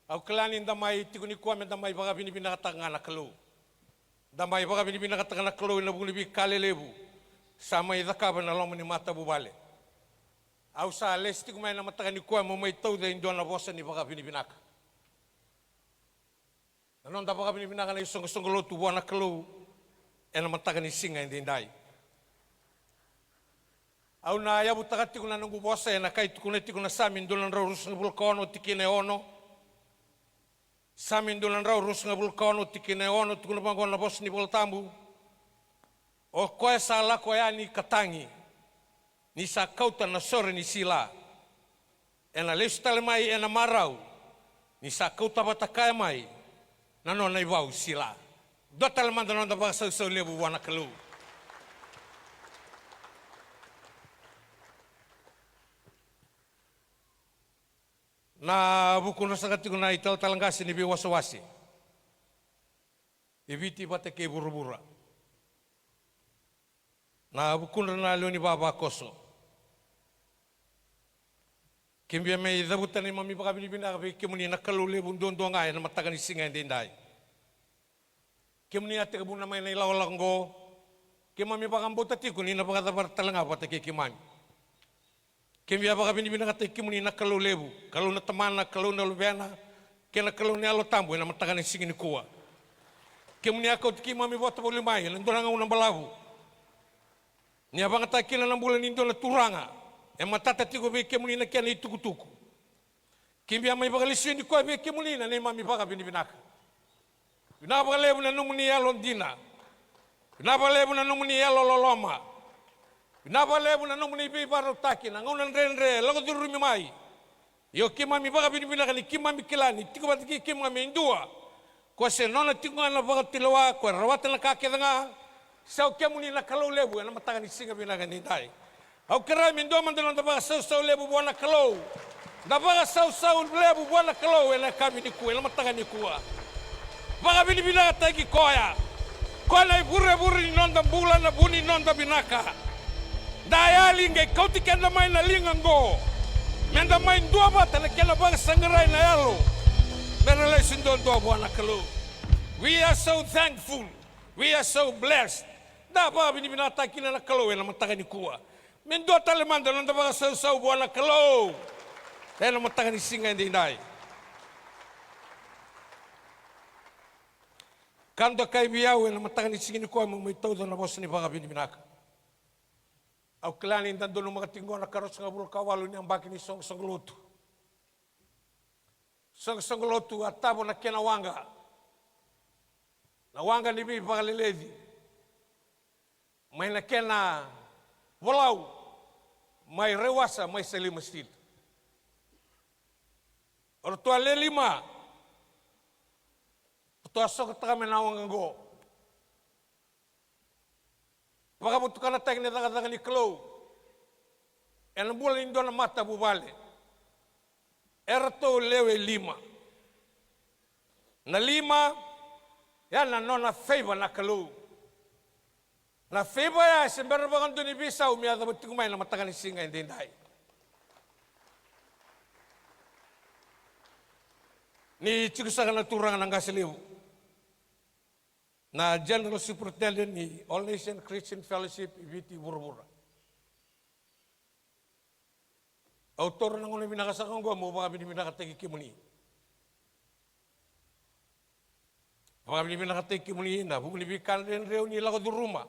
Au kelanin damai tikuni kuame damai baga binibina katangana kalau. Damai baga binibina katangana kalau ina buli kale lebu. Sama idakaba na lomo ni mata bubale. Au sa les tikumai na matagani kuame mai tau da indona bosa ni baga binibinaka. Nanon da baga binibinaka na isong-song tu buana kalau ena matagani singa indai. Au na yabu takati kuna nungu bosa ena kai tukuna tikuna sami indolan rau rusung bulkono tikine ono. Sami indolan rau rusung bulkono tikine ono tukuna bangona bos ni boltambu. O koe sa la koe ani katangi. Ni sa kauta na sore ni sila. Ena lesu tale mai ena marau. Ni sa kauta batakaya mai. Nanona ibau sila. Do tale manda nonda baka sau lebu wana kalau. Na buku nasa kati kuna ital talangasi ni biwasawasi. Ibiti bate ke buru-bura. Na buku na leo ni baba koso. Kimbia me dabutan ni mami baka binibina kabe kimuni na kalule bundon ngai na matakan singa ndai. Kimuni ate kabuna mai na ilawalango. Kimami baka mbota tikuni na baka dabar talanga bate ke kimami. Kembia baka binibina kata kimuni na kalau lebu, kalau na tamana, kalau na lubiana, kena kalau ni alo tambu na matakan singi ni kuwa. Kimuni ako tiki mami bota boli mai, landona nga unang balabu. Ni abang kata kila nang bulan indo na turanga, matata tigo be kimuni na kena ituku-tuku. Kembia mai baka lisu ni kuwa be kimuni na ni mami baka binibinaka. Bina baka lebu na numuni alo dina. Bina baka lebu na numuni alo loloma. Nabalebu na nomu ni baro taki na ngona renre lago durumi mai yo kimami baga binibina kani kimami kilani tiko batiki kimami indua ko se nona tiko na baga tilawa ko rawata na kake nga sau kemuni na kalau lebu na matagani singa bina kani dai au kera mindo mandana da baga sau lebu buana kalau da baga sau lebu buana kalau na kami ni ku na matagani kuwa baga binibina taki koya ko na bure nonda bula na buni nonda binaka daya linga kauti kenda main na lingango menda main dua bata na kena bang sangarai na yalo merele sindon dua buana kalau we are so thankful we are so blessed da ba bini binata kina na kalau na matagani kuwa mendo talemanda nanda ba sau buana kalau na matagani singa ndai kando kai biau na matagani singa ni kuwa mo tau na bos ni baga bini binaka. Au kelani dan dulu makatinggo na karos ngabul kawalu ni ang baki ni song lotu. Song lotu atabo na kena wanga. Na wanga ni bi pagaliledi. May na kena walau. May rewasa, may salimastit. Ortua lelima. Ortua sok kami na wangago. Baka butukan na tayo na ni Klo. Ena bulan indo na mata bubale. Erto lewe lima. Na lima, yan na nona favor na Klo. Na favor ya, sembara bakan doon ibisa, umiyada butukumay na matakan ni singa hindi dahil. Ni chikusakan na turangan ng gasiliw. Na General Superintendent ni All Nation Christian Fellowship Ibiti Bura-Bura. Autor ng unang binakasakang ko, mo baka binakatagi kimuni. Baka binakatagi kimuni na, bumilibikan rin reo nila ko duruma.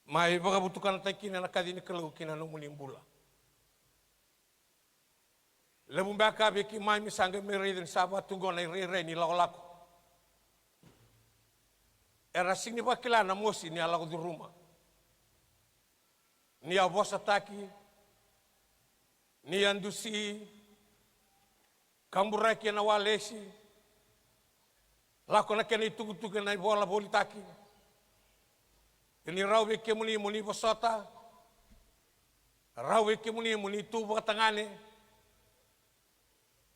May baka butukan na tayo kinanakadini kalau kinanong muling bula. Labong baka beki may misangga may rin sabat tunggo na ire nila ko lako. Era sini bakila na mosi ni ala ko duruma. Ni abos ataki, ni andusi, Kamburai kena walesi. Lako na kena itugu-tugu na bola bolitaki. Ini rawe ke muni bosota. Rawe ke muni tubu katangane.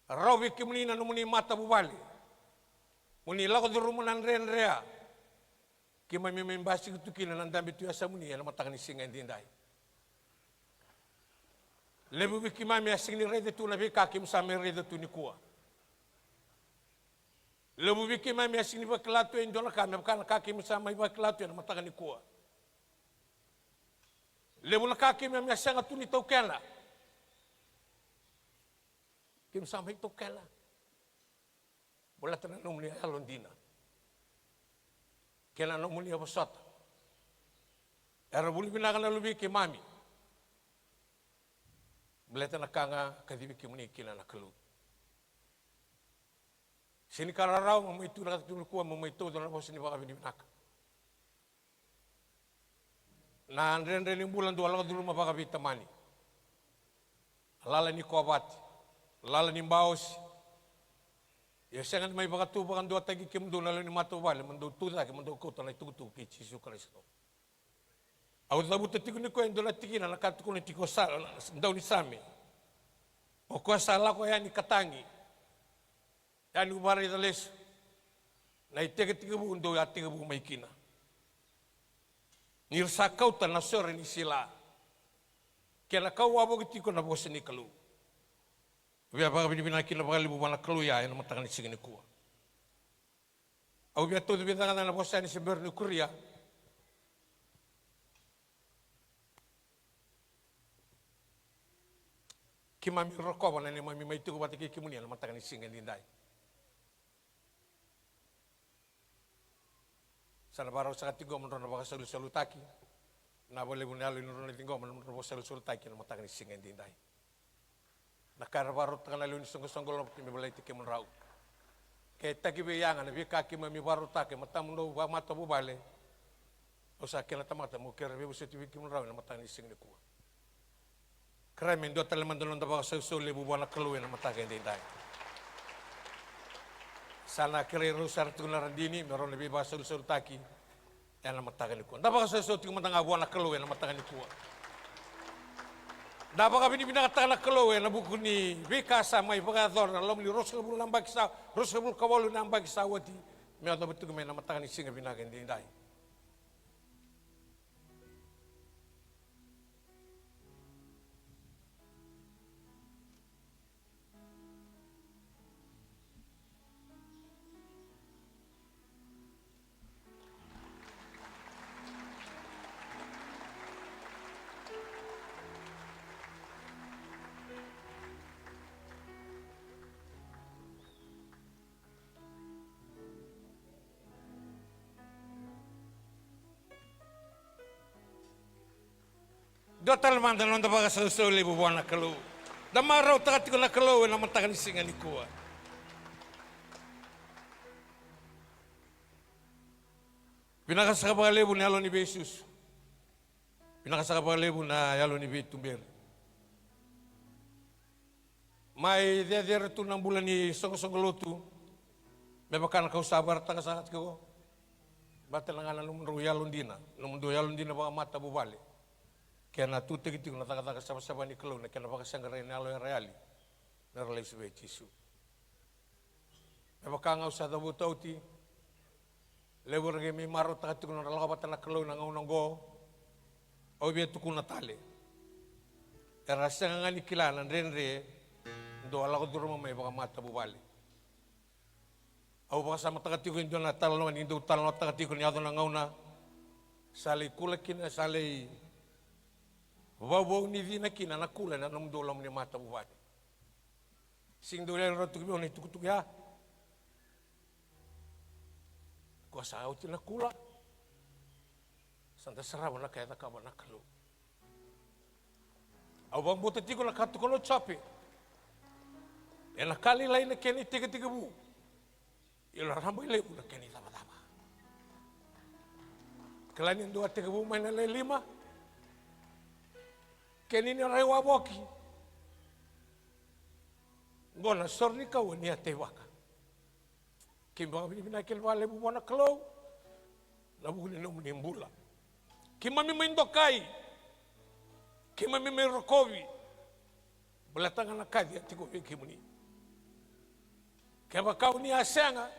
Rawe ke muni na muni mata bubali. Muni lako durumunan rea. Kima mimbasi kutukina nandambi tuyasa muni ya namatangani singa indindai. Lebu biki mami asing ni rede tu na bika kim sami rede tu ni kuwa. Lebu biki mami asing ni baklatu en dona kami bukan kaki sama baklatu en matakan ni kuwa. Lebu na kaki mami asing atu ni tokela. Kim sama tokela. Bola tena nomuni alondina. Kena nomuni abasata. Era buli binakan lubi ki mami. Beleta na kanga kadibi kimuni kina na kalu. Sini kararau mamai tu na tu kuwa mamai tu na bos ni baka bini naka. Na andre ni bulan dua laga dulu mabaka bi tamani. Lala ni kobat, lala ni baos. Ya sangat mai baka tu baka dua tagi kim do lala ni matu bale mando tu ta kim mando ko ta na tu ki Yesus Kristo. Au tabu tetiku ni ko endola tikina na katu ni tiko sa ndau ni sami. O ko sala ko yani katangi. Yani ubari dales. Na iteke tiga bu ndo ya tiga bu maikina. Nirsa kau ta na sore ni sila. Kena kau abo tiko na bose ni kalu. Bia ba bini bina kina ba libu bana kalu ya na matakan sigini kuwa. Au bia to bia na bose ni seber ni kuria. Kimami rokok na ni mami mai tu batiki kimuni na matakan singa dindai. Sana baro sa tigo mo na baka salu taki. Na boleh bunalo ni ron tingo mo na baka salu taki na matakan singa dindai. Nakar baro takana lu ni songo lo timi boleh tiki mo rau. Ke taki be yanga na bi kaki mami baro taki matamundo ba mata bu bale. O sa kena tamata mo kere be buset tiki mo rau na matakan singa ni kuwa. Kremen do teleman dolon da baka so lebu bana kalu na matakan dindai. Sana kere rusar tu narandini meron lebih bahasa sul taki yang nama tagan ikut. Dah baka so tu matang abu anak kalu yang nama tagan ikut. Dah baka bini bina katakan kalu yang buku ni bika sama ibaga dor lalu meli roskabul nambah kisah roskabul kawalu nambah kisah wati meron da betul kemana nama tagan singa bina kan dindai. Do talman da nonda baka so lebu bana kalu. Da marau takati ko na kalu na matakan singa ni kuwa. Pinakasaka baka lebu na yalo ni Jesus. Pinakasaka baka lebu na yalo ni Betumber. Mai dia tu 6 bulan ni songo lotu. Mebakan kau sabar takasakat ko. Batalangan lumro yalon dina. Lumro yalon dina baka mata bubale. Kena tu tegi na taka sama-sama ni kalau na kena baka sanggarai na alo reali na relay sa Yesu. Mebaka nga usah dabu tauti lebur ge mi maro taka tu na laka bata na kalau na ngaunang go o bia tu kuna tale. Era sanga ni kilana renre do ala ko duro may baka mata bubali. Au baka sama taka tu ko na talo ni do talo taka tu ni ado na ngauna sali kulakin sali Wawaw ni vina kina na kula na nung dolam ni mata buwan. Sing dolam rotu kibo ni tukutuk ya. Kuasa au tina kula. Santa saraba na kaya takaba na kalu. Au bang buta tiko na katu kono chape. E na kali lain na keni tiga bu. Ila rambai lebu na keni tama-tama. Kalanin 2 tiga bu main na 5. Keni ni rewa boki. Ngona sorni kau ni ate waka. Kimba bini kel wale bu wana klo. Na bu ni nom ni mbula. Kima mi mendokai. Kima mi merokovi. Belatanga na kadi atiko kimuni. Keba kau ni asanga.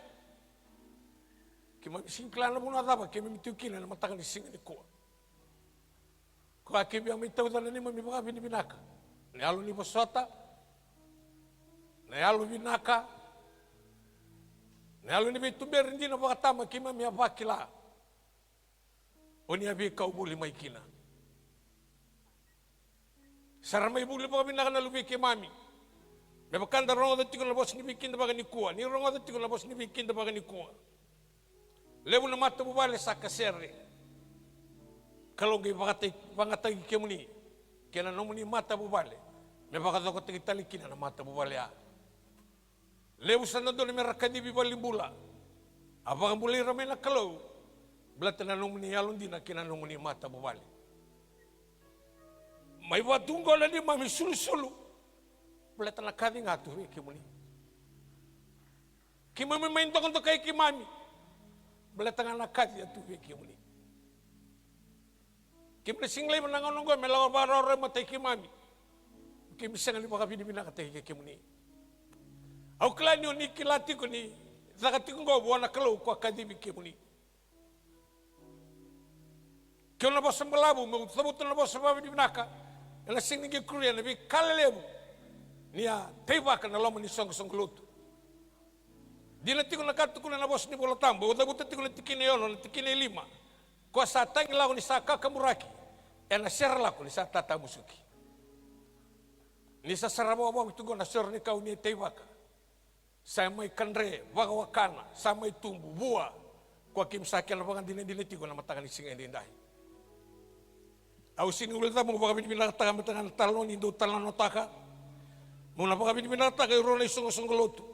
Kima mi singklana buna daba kima mi tukina na matanga ni singa ni ko. Ko akibi ang mitau dala ni mami baka bini binaka. Ni alu ni bosota. Ni alu binaka. Ni alu ni bitumber hindi na baka tama kima mi abakila. O ni abi kau buli may kina. Saramay buli baka binaka na lubi kimami. May bakanda rongo dati ko na bos ni bikin da baka ni kuwa. Ni rongo dati ko na bos ni bikin da baka ni kuwa. Lewu na mata bubale sa kasere. Kalau nggak pangatay kemuni, kena nomuni mata bubale, me pakatoko tali kina na mata bubale a. Lewu sana doon merakadi bibalimbula, apakang bulay ramay na kalau, belata na nomuni alon din na kina nomuni mata bubale. May watunggo na di mami sulu-sulu, belata na kadi nga tuwi kemuni. Kimami main tokon to kay kimami, belata nga na kadi tuwi kemuni. Kim singlay manangon ko melawa barore matay kimami. Kim singali baka binibina katay kimuni. Au klani ni kilati ko ni zakati ko buwana kalo ko akademi kimuni. Kyo na bosa malabu mo sabuto na bosa binibina ka. Ela singi kuria na bi kalelebu. Nia teiba ka na lomo ni song lutu. Dinati ko nakatu ko na bosa ni bolotambo, udabuta ko na tikine yono na tikine lima. Ko sa tangi lago ni sa kakamuraki, ena ser lago ni sa tata musuki. Ni sa sarabo abo itu go na ser ni kau ni teiwaka. Sa may kanre, wakana, sa may tumbu, buah. Ko kim sakel bangan dine tigo na matangan singa indai. Au sini ulta mo baka binibina taka matangan talon indo talon otaka. Mo na baka binibina taka ro na song lotu.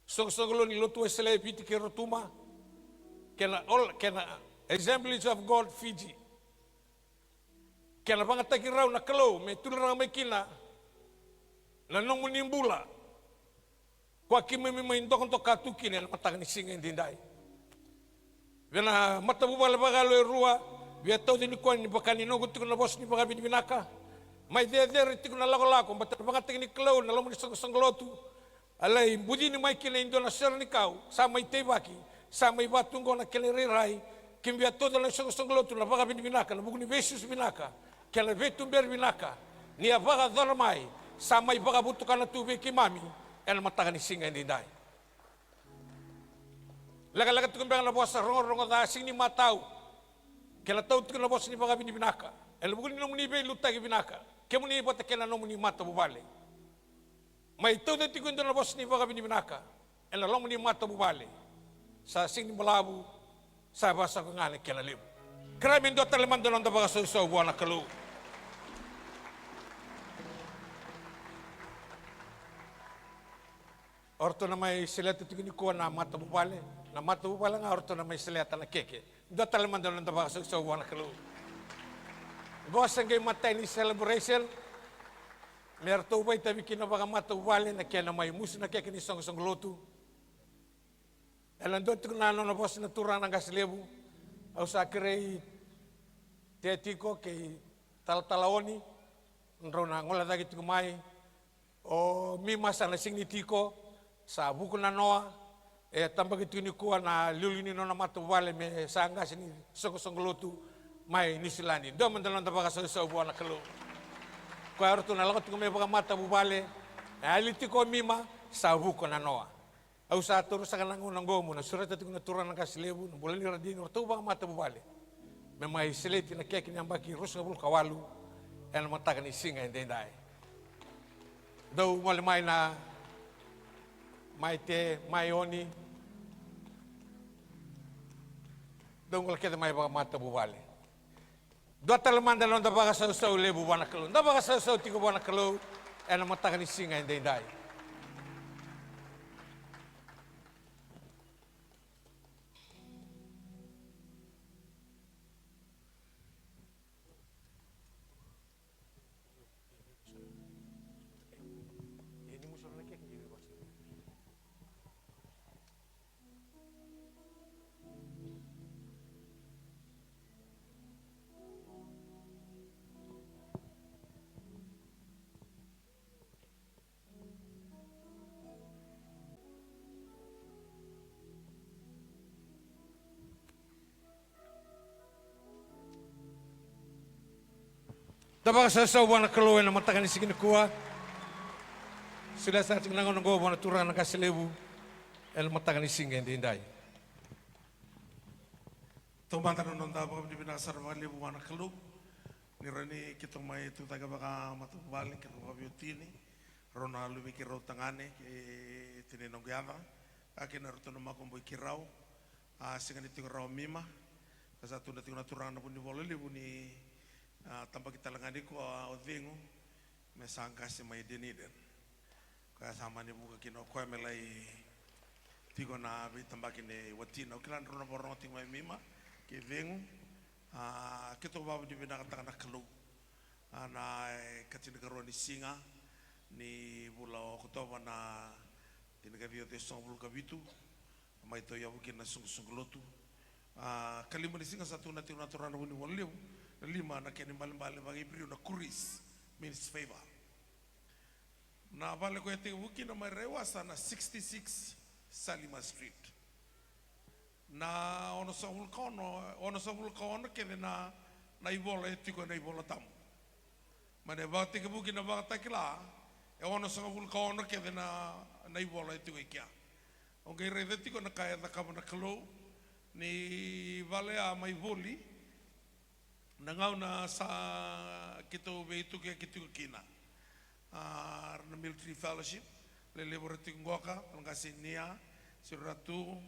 Song lo ni lotu esele piti ke rotuma. Kena Assemblies of God Fiji. Kena pangataki raw na kalo, may tulurang may kina, na nung munimbula, kwa kimi may indokon to katukin, na matang ni singa indinday. Vena matabubala bagalo e rua, via tau din ko ni bakani no gusto na boss ni baka binibinaka. May there tiko na lako, batat pangataki ni kalo, na lamu ni sanggolotu. Alay, budi ni may kina indo na ser ni kau, sa may tebaki, sa may batunggo na keleriray, kimbia todo na songolotu na baka binaka na bugni besus binaka kela vetumber binaka ni abaga dormai sa may baka butukan na tubi kimami el mataga ni singa indai laga tukumbang na bosa rongo da sing ni matau kela tau tukun na bosa ni baka binaka el bugni no muni be lutagi binaka kemuni bota kela no muni mata bubale may todo tikun na bosa ni baka binaka el lo muni mata bubale sa sing ni malabu sa basa ko ngane kela libu. Kramin do talaman do nanda baka so buwana kalu. Orto na may sileta tigini ko na mata bubale nga orto na may sileta na keke. Do talaman do nanda baka so buwana kalu. Boss ang game matay ni celebration. Merto ubay tabi kinabaka mata bubale na kena may musu na keke ni song lotu. Elan doon na ano na boss na turan ng gaslebu. Au sa kirei tetiko kay talalaoni. Nro na ngola dagi tikumay. O mima sa nasing ni tiko sa buko na noa. Tambag ito ni kuwa na lulini no na matubale me sa angas ni songolotu may nisilani. Doon man dalawang tabaga sa ubuan na kalo. Kaya orto na lakot kung may baka mata bubale. Alitiko mima sa buko na noa. Au sa turu sa kanang unang gomo na surat at kung naturan ng kaslebu na bulan ni radin orto baka mata bubale. May may sileti na kaya kinyambaki rus na bul kawalu yan matakan ni singa hindi dahil. Daw malimay na may te, may oni. Daw ngalakita may baka mata bubale. Dua talaman dalawang da baka sa lebu buwan na kalo. Da baka sa tiko buwan na kalo yan matakan ni singa hindi dahil. Tabaka sa wana kalo na matakan isigin kuwa. Sila sa ating nangon ngo wana turang na kasilebu. El matakan isingin di indai. Tumatan non tabo di binasar wali buana kelu. Nirani kita mai tu taga baka matu balik ke rumah biotini. Rona lu mikir rau tangane ke tini nonggiava. Akin naruto no makombo kirau. Singa ni rau mima. Kasatu na tingna turang na pun di boleh libu ni tanpa kita lengani ko odingu. Mesangka si mai deniden. Kaya sama ni buka kino koe melai tigo na bi tambah kini watina. Kilan rona borong ting mai mima. Ke vengu. Kita bawa di bina katakan nak kelu. Na kacin negara ni singa. Ni bulau kutoba na tinaga biyo te song bulu kabitu. Mai to ya bukin na sung lotu. Kalima ni singa satu na tingna turana buni waliu. Na lima na kini malim-malim bagi beriu na kuris. Means favor. Na balik ko yate bukin na may rewasa na 66 Salima Street. Na ono sa vulkano kede na ibola etiko na ibola tamu. Mane bakti ke bukin na bakta kila ono sa vulkano kede na ibola etiko ikia. Onge rede tiko na kaya na kama na kalo ni vale a mai voli na ngau na sa kito beitu ke kito kina. Na military fellowship le leborati ngoka ngasi nia siratu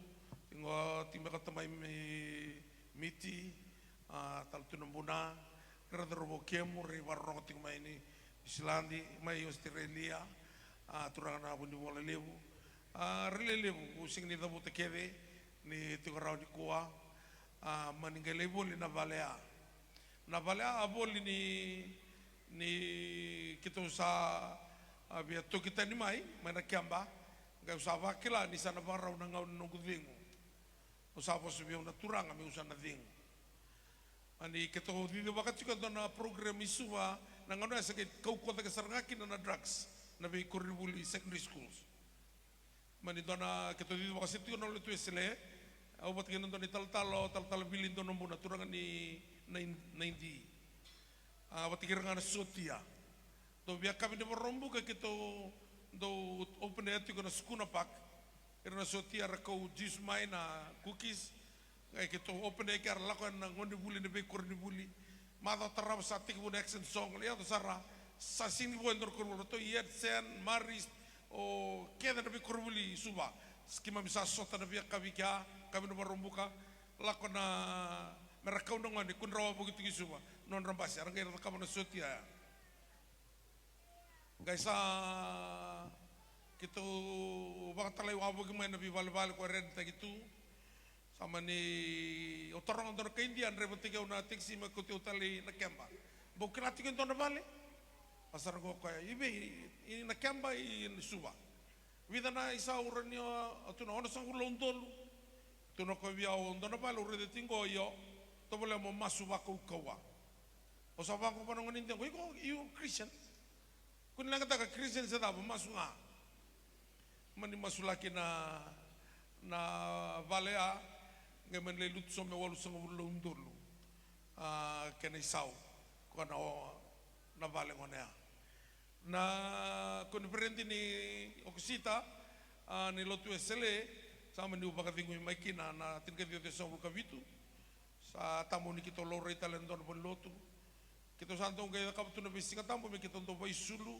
ngo timba katamai miti tal tunambuna kada robo kemu re warro ting mai ni Islandi mai Australia turana bundi wala lebu rele lebu sing ni dabu tekeve ni tigorau di kuah maningale boli na valea aboli ni kita usah biar tu kita ni mai mana kiamba nggak usah wakila ni sana barau na ngau nunggu vingu usah apa sebiar na turang kami usah na vingu ani kita hodi de bakat juga na program isuwa na ngau na sakit kau kota kesarangakin na drugs na be kuribuli secondary schools mani dona kita hodi bakat itu na letu esele obat kena dona tal bilin dona muna turang ni 90 watikiranga na sotia do biar kami de rombu ke kita do open air tu kena skuna pak kerana sotia rakau jus mai na cookies kita open air kar lakukan na ngondi buli ne be korni buli mata tarab satik bu action song lihat tu sarah sasini bu endor korbo to yet sen maris o keda ne be korbuli suba skima bisa sota na biar kami de rombu ka lakukan na merakau nongan di kunrawa begitu suba non rambas arang kaya rakam na sotia guys kita bakal talai wabo gimana nabi bal ko renta gitu sama ni otorong ontor ke Indian rebetiga una tiksi makuti utali na kemba bukira tikin to na bale pasar go kaya ibe ini na kemba in suba vidana isa uranio atuna ono sang lontol tuno ko bia ondo na bale urede tingo yo to boleh mo masuba ko kawa o sa ba ko panong nintin ko you Christian kun lang kata Christian sa tabo masunga mani masulaki na valea ngamen le lut so me walu sang ulo ndolu kena isau ko na vale ngonea na kun berenti ni oksita ni lotu esele sama ni upaka tingu makina na tinka dio so kavitu sa tamu ni kita lore talendon bon lotu kita santong kaya kapatu na bisika tampo me kita to vai sulu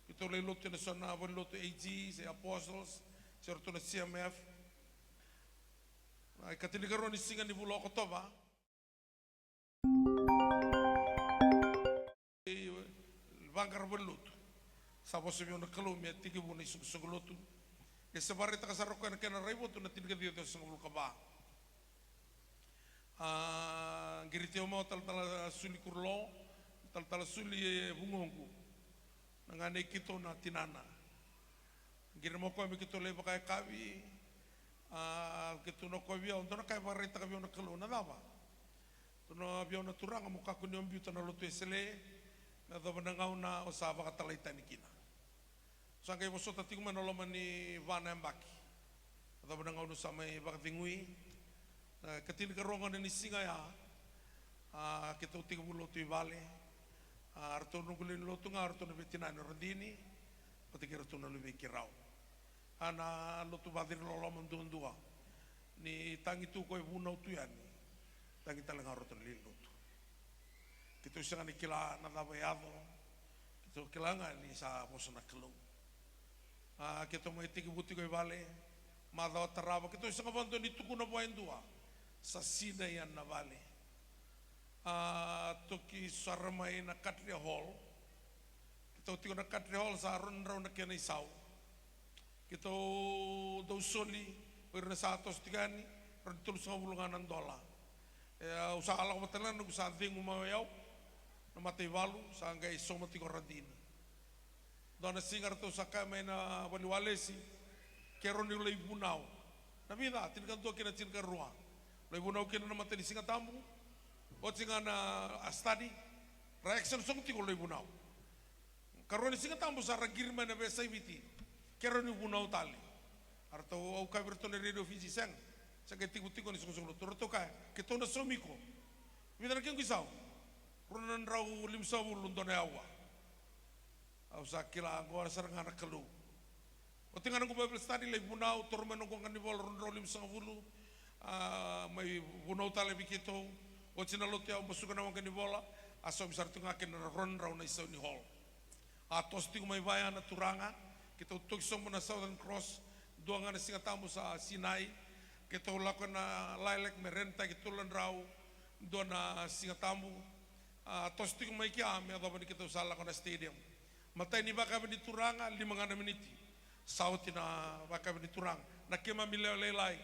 kita le lotu na sona bon lotu AG se apostles se orto na CMF ay katini karon ni singa ni bulo ko to ba bangar bon lotu sa boso mi na kalo mi tiki bon ni sug lotu e se barita ka saroko na kana raibo to na tinga dio to sung ka ba giriteo mo tal suli kurlo tal suli bungongu nangane kito na tinana girmo ko mi kito le bakay kawi kito no ko biya on na kay barita ka biya na kalo na daba to no biya na turanga mo ka kunyom biya na loto esele na do ngau na osaba ka talay tanikina sangkay mo so tating manolo man ni Vana Mbaki do ngau no sa may bakatingui katin karongan ni singa ya kita uting bulo tu vale Arto nungulin lotu nga arto na betinano radini, pati kirato na lubi kirao. Ana lotu badir lolo mandundua, ni tangi tu koe bunau tu yani, tangi talang arto na lilutu. Kito isang ni kila na dabayado, kito kilanga ni sa poso na kelu. Kito may tigibuti koe vale, madaw taraba, kito isang abando ni tuku na buhayin dua, sa sina yan na vale. Toki saramay na Katria Hall, kito tigo na Katria Hall sa aron raw na kaya na isaw. Kito daw soli, pero na sa atos tigani, pero tulus nga bulungan ng dola. Usa ala ko matalan, nag-usading umayaw, namatay walu, sa hanggang isomati ko radina. Doon na singar to sa kamay na waliwalesi, kero ni ulay bunaw. Nabida, tinikanto kina tinkarua. Ulay bunaw kina namatay ni singatamu, o singa na study, reaction song ti ko ulay bunaw. Karon ni singatamu sa ragirma na besa ibiti, kero ni bunaw tali. Arto au kabirto ni radio fisisang, sa kaya tigo-tigo ni sungsunod. Turto ka, kito na sumiko. Bida na kiyong kisaw, runan raw limsaw lundon na awa. Au sa kila ang sarang anak kalu. O tingnan ko Bible study lay bunaw torman ko kanibol ronrolim sa vulu. May bunaw tali bikito. O sinalot ya masukan naman kanibola. Aso bisar tungakin na ron raw na isaw ni hall. Atos ting may bayan na turanga. Kita utugsom mo na Southern Cross. Duangan na singatamu sa Sinai. Kita ulakon na lailek merenta kitulan raw. Doon na singatamu. Atos ting may kiyami. Ato ba ni kita usala ko na stadium. Matay ni baka ni turanga 5 miniti. Sauti na baka ni turang. Nakima milelelay.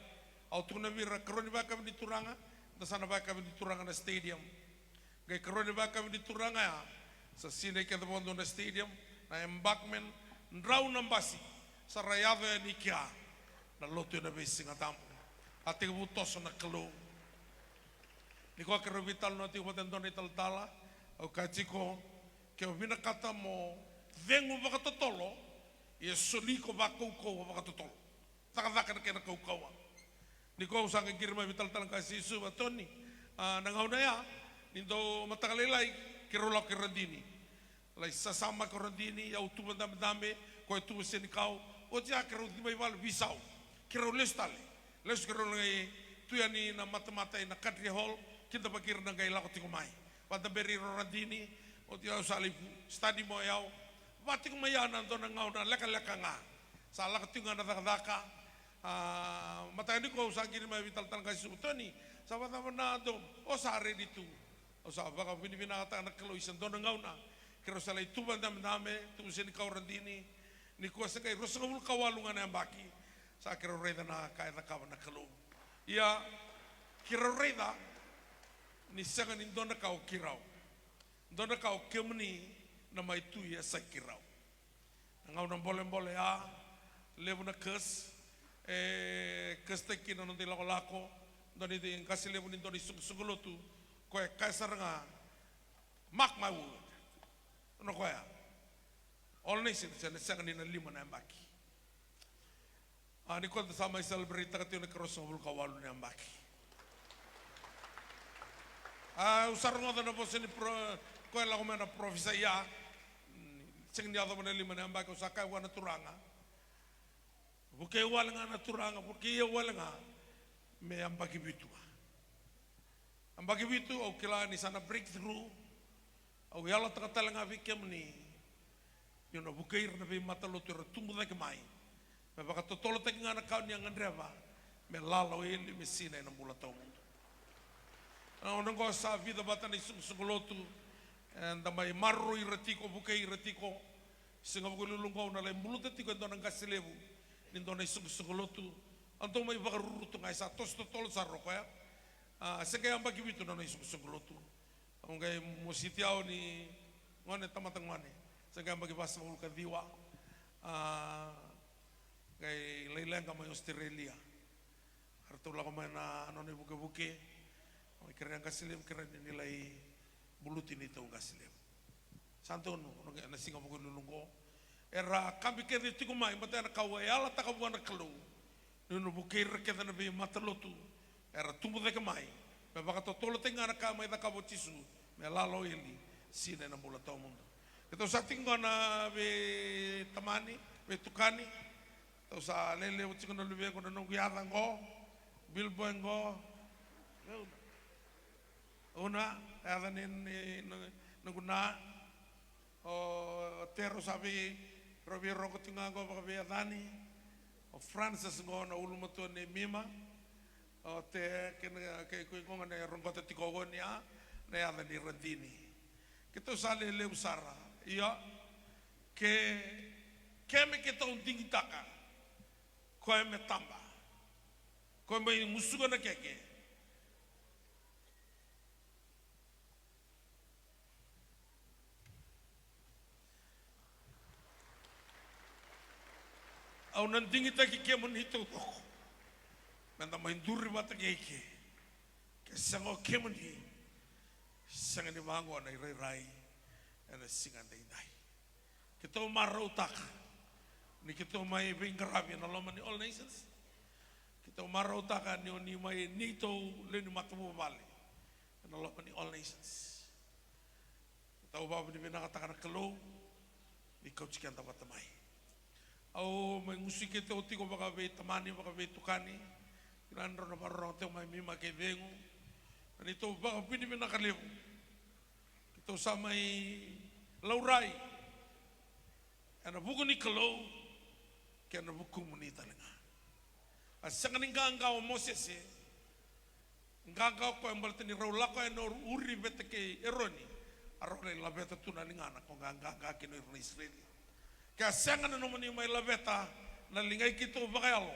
Auto na mira karon ni baka ni turanga. Nasana baka ni turanga na stadium. Gay karon ni baka ni turanga ya. Sa Sinai kita bondo na stadium na embankment raw ng basi sa rayado ni kia. Na loto na besi ngatam. Ating butos na kalo. Ni ko karobital no ti potendo ni taltala. O kachiko ke binakata mo vengo bakatotolo, e soliko bakaukawa bakatotolo. Takadaka na kaya nakaukawa. Ni ko usang kirma vital talang kasi isu batoni. Nangaw na ya, nindo matakalilay, kirulaw kirandini. Lay sasama kirandini, yaw tumandami-dami, ko ito sinikao, o tiya kirun di may wal bisaw. Kirulis tali. Les kirun ngay tuyani na matamatay na Katria Hall, kinta pakir na ngay lakot tikumay. Pataberi randini, o tiya usali study mo yaw, pati kumayanan doon ang ngaw na leka-leka nga. Sa lakot yung nga nadakadaka. Matay ni ko sa akin may vital-tal kasi utoni. Sa mataman na doon, o sari dito. O sa baka binibinakata na kaloisan doon ang ngaw na. Kero sa lay tuban dami, tubusin ni Kaurandini. Ni kuwa sa kay Rosangul kawalungan na yung baki. Sa kero reda na kaya na kawan na kalo. Iya, kero reda, ni sanganin doon na kao kiraw. Doon na kao kemni, na may tuya sa kiraw. Nangaw ng bolem-bole levo na kes, kes teki na nung lako-lako, doon ito yung kasi levo nito ni sugulutu, kaya kaisar nga, mark my word. Ano kaya? All nation, siya nasang nina 5 na yung baki. Ni ko sa may celebrate ka tiyo na karosong bulkawalo na yung baki. Usarong nga na po siya ni ko lang ko na profesa ya sing niya mo na 5 na ambak sa kay wana turanga buke wala nga na turanga porque wala nga me ambak bitu o kila ni sana breakthrough o yala takatala nga bikem ni yun na buke na bi matalo tur tumbu na kamay me baka totolo tek nga na kaun yang andreva me lalo ele me sina na bulato ko sa vida bata ni sugolotu and may marro iratiko bukai iratiko singa bugululungkaw na lay mulutati ko ndon ang kasilebu nindo na sugolotu anto may bakaruruto nga sa tos totol sa rokoya sa kaya bagibito na sugolotu ang kay musitiaw ni ngone tamatang mane sa kaya bagibasa ul kadiwa kay laylang ka may Australia harto la ko may na ano ni buke-buke may kaya kasilem kaya nilay bulutin ito ang kasilem. Santo no, nasinga mo ko era kambi kaya dito kumay, matay na kawayala takabuan na kalo. Nuno bukir kaya na biya matalotu. Era tumbo de kamay. May baka totolo tinga na kamay na kabotisu. May lalo ili. sina na mula tau mundo. Kita sa tingko na be tamani, be tukani, tau sa lele uciko na luwe ko na nung kuyatan ko, bilboen ko, una, ada ni naguna, o tero sabi, Robi roko tinga ko baka be adani, o Francis ko na ulumato ni Mima, o te kay ko nga na rongkota tikogo niya, na ada ni Radini. Kita sale leu sara, iya, keme kita unting taka, ko me tamba, ko me musuga na keke. Au nandingi taki ke mon hito toko. Nanda mainduri bata keke. Ke sango ke mon hi. Sanga ni mango na rai ana singa dai dai. Kita marau tak. Ni kita mai bingarabi na loma ni All Nations. Kita marau tak ni oni mai nito le ni matumu vale. Na loma ni All Nations. Kita ubah ni bina kata kana kelo. Ni coach kan tabat mai. Au mai musik itu tiko baka be tamani baka be tukani kirandro na barro te mai mima ke vengu ani to baka pini mena kaleu kita samai laurai ana buku ni kalau ke ana buku muni talenga asanga ninga o moses nganga ko embalte ni raula ko eno uri beteke eroni arone la beta tuna ningana ko nganga ke no Israeli kasanga na nomani mai laveta na lingai kito bakalo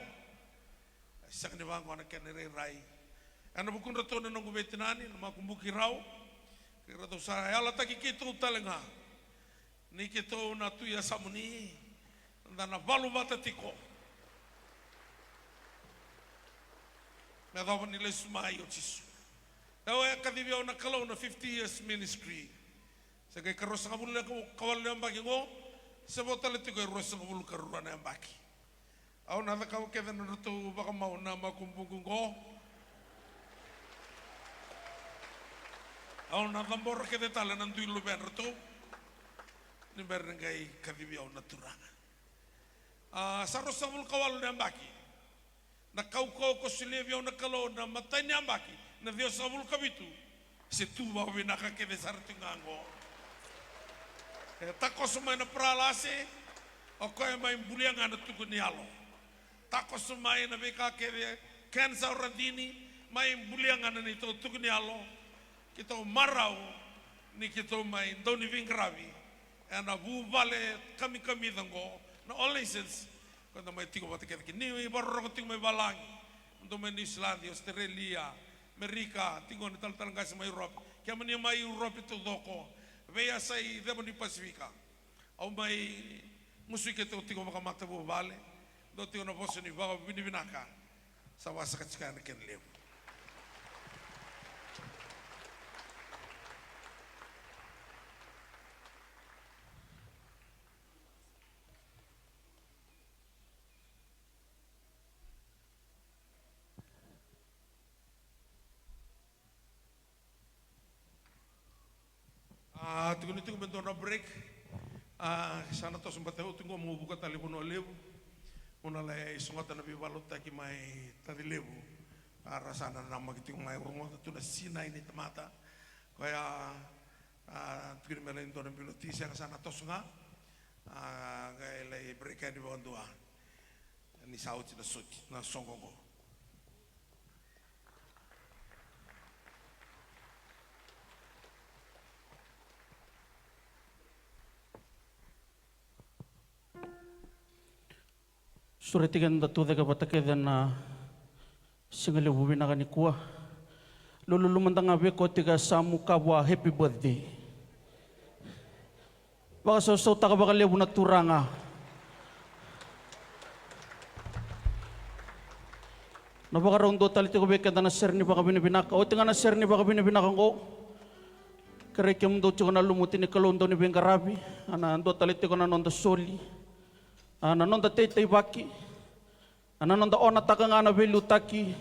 sanga ni bango na kenere rai ana bukun rato na nongo betinani na makumbuki rau kira to sa ala taki kito talenga ni kito na tu ya samuni na valu bata tiko na dawa ni lesmai o tisu dawa ya kadibia na kalau na 50 years ministry sa kay karos nga bulla ko kawal na bagi ngo sebota le tiko rosa ngul karura na baki au na ka ke na rutu baka mau na makumbung ko au na tambor ke de tala nan tuilu ben rutu ni ber ngai kadibi au naturanga sa rosa ngul kawal na baki na kau ko silevio na kalo na matanya baki na dio sabul kabitu se tu ba vinaka ke de sartingango tako sumai na pralase o koe mai mbulianga na tuku ni alo tako sumai na beka kere kensa Radini mai mbulianga na ni tuku ni alo kita marau ni kita mai doni vingravi ana bu vale kami dango na All Nations quando mai tiko bata kere ni barro tiko mai balangi ndo mai Islandia Australia Amerika tiko ni tal ngas mai Europe kama ni mai Europe to doko veia sai demo ni Pasifika au mai musike te tiko maka mata bo vale do tiko na voce ni va vini vinaka sa wasa katika na ken levo tiko bento na break sana to sempat tahu tunggu mau buka telepon olevu una le songata na bibalota ki mai tadilevu rasana nama gitu mai rumah tu na sina ini temata kaya tiko melen to na bilotisia sana to sunga kaya le break di bawah doa ni sauti na suti na songongo suretigan datu daga batake dana singale bubina kani kuah lulu lumantang abe ko tiga samu kabwa happy birthday baka so taka baka lebu na turanga na baka rondo tali tigo beka dana serni baka binibinaka o tinga na serni baka binibinaka ko kare kem do chona lumuti ni kalondo ni bengarabi ana ando tali tigo na nonda soli ana nonda tei baki ana nonda ona taka ngana velu taki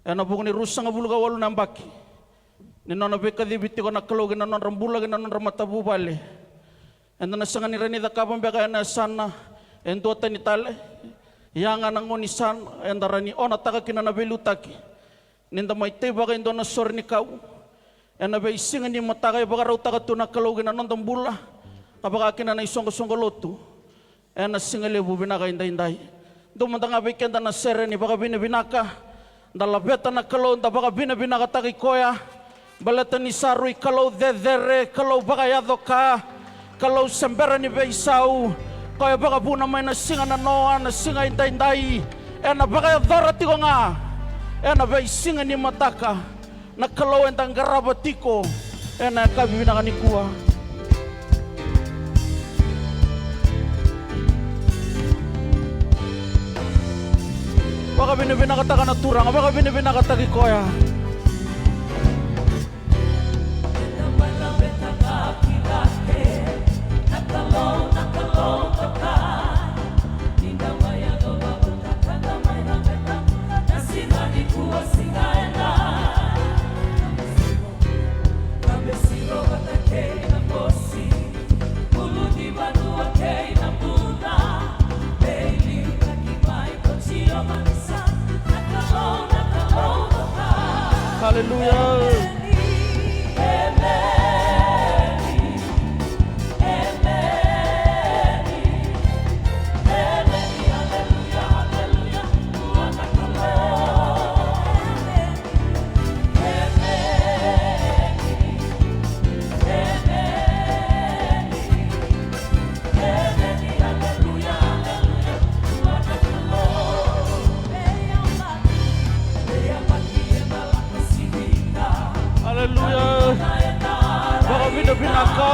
ana bugni rusanga buluga walu nambaki Ninona beka dibiti ko nakalo ginanon rambula ginanon ramatabu bale. Endo na sanga ni reni da kabang beka na sana endo tani tale. Yang anang onisan endarani ona taka kinana belutaki. Ninda mai te baka endo na sor ni kau. Ena be isinga ni mataka baka rau taka tu nakalo ginanon tambula. Kabaka kinana isongo lotu. Ena singa lebu binaka indai. Dumandang abe kenda na sere ni baka binaka. Dalabeta na kalau da baka binaka taki koya. Baleta ni sarui kalau dedere kalau baka yadoka. Kalau sembera ni beisau. Kaya baka buna may na singa na noa na singa indai. Ena baka yadora tiko nga. Ena be singa ni mataka. Na kalau endang garaba tiko. Ena kabi binaka ni kuwa. Baka binaka na turang, baka binaka taki koya. Hallelujah. Hallelujah. Baka binaka.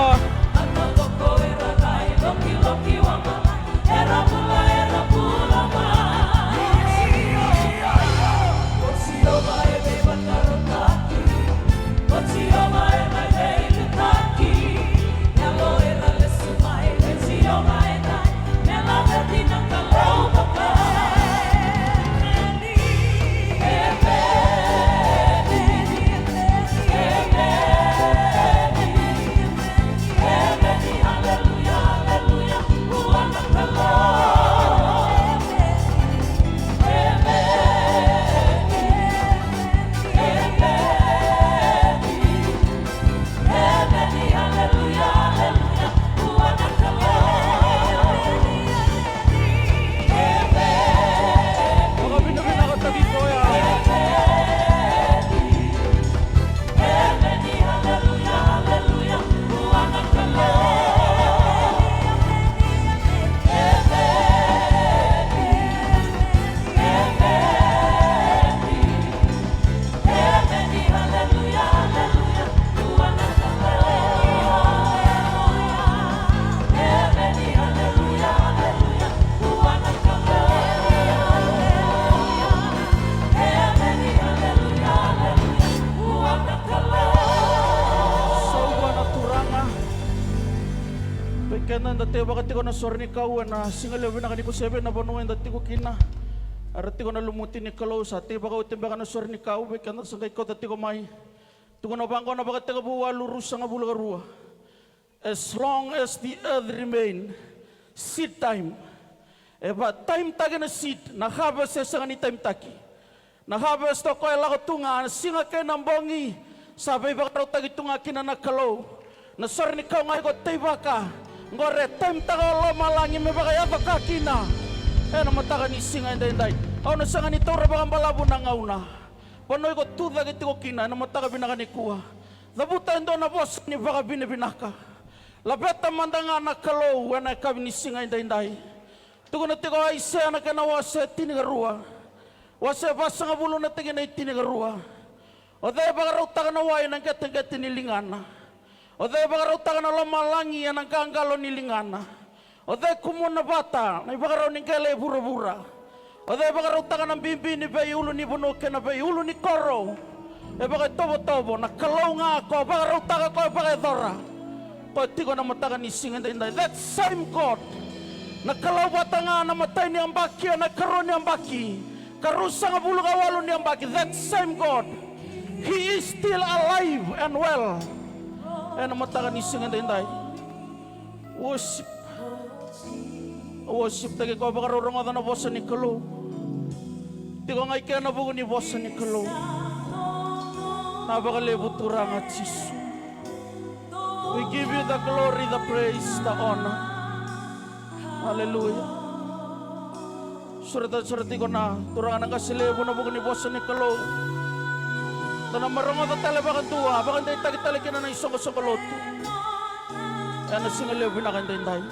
Kenan dati bakit ko na sorry ni kau na singal na kaniko sebe na banuan dati ko kina arati ko na lumuti ni kalau sa ti baka utim baka na sorry ni kau bekan sa kay ko dati ko may tuko na bangko na bakit ko buwa lurus sa bulgarua as long as the earth remain seed time eba time tagi na seed na harvest sa ngani time taki na harvest ko ay lako tunga singa kay nambongi sabi baka tagi tunga kina na kalau na sorry ni kau ngay ko tay baka ngore time taga lo malangi me baka yato kakina na mataka ni singa inday au na sanga ni tora baka balabu na ngauna panoy ko tuda giti ko kina na mataka binaka ni kuha labuta endo na bos ni baka binaka labeta mandanga na kalo wana kabi ni singa inday tuko na tiko ay se na kana wase tinigarua wase basanga bulo na tigi na tinigarua o dai baka rauta na wai nang keteng nilingana o dai baka rauta na lomalangi nang kangalo nilingana o dai kumuna bata na baka rau ningkele bura-bura o dai baka rauta na bimbi ni bayi ulu ni bunuke na bayi ulu ni koro e baka tobo na kalau nga ko baka rauta ka ko baka dora ko tiko na mataka ni singa inday that same God na kalau bata nga na matay ni ambaki na karon ni ambaki karusa nga bulu kawalo ni ambaki that same God He is still alive and well. And matakan isingan tinday. Worship. Worship tagi ko bakarurong ada na bosa ni Kalo. Di ko ngay kaya nabugo ni bosa ni Kalo. Napakalibu turang at Jisu. We give you the glory, the praise, the honor. Hallelujah. Surat-surat ko na turangan ang kasilibu nabugo ni bosa ni Kalo. Tanang marunga ta tala bakan tua, bakan tayo tagi-talikin na isong kaloto. Kaya nasingalibu na kantayin tayo.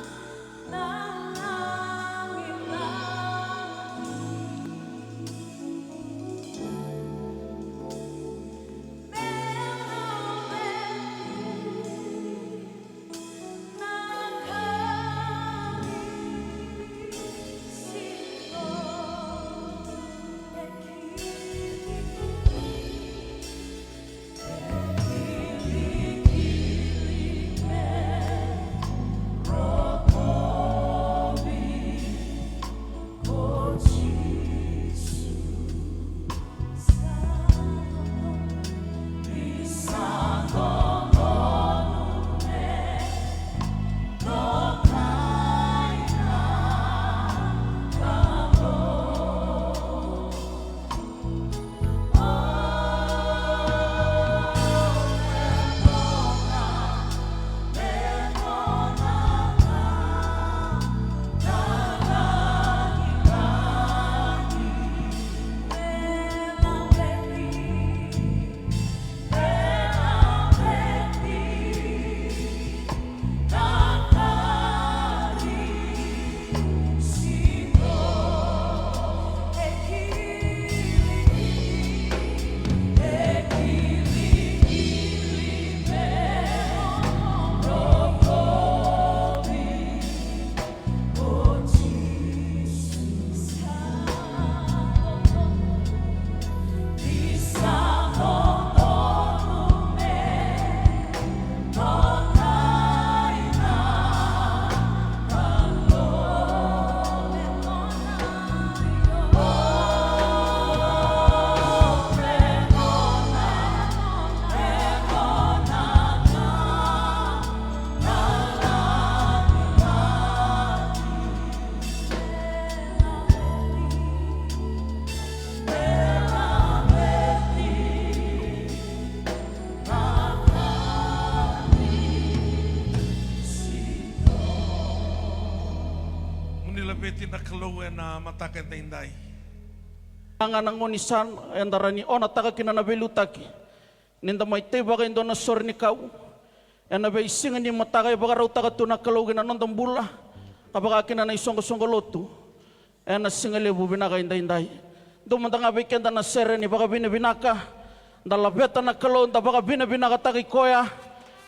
Beti na Kalo na matakan tinday. Ang anangonisan andara ni ona taka kinanabelutaki. Ninda may teba kayo doon na sor ni kau. Yan na ba isingan ni matakay baka raw taka tuna Kalo ginanondang bula. Kapag akin na isong-songoloto. Yan na singalibu binaka inday-inday. Dumanda nga ba ikenda na sere ni baka binabinaka. Dalabeta na Kalo da baka binabinaka taki koya.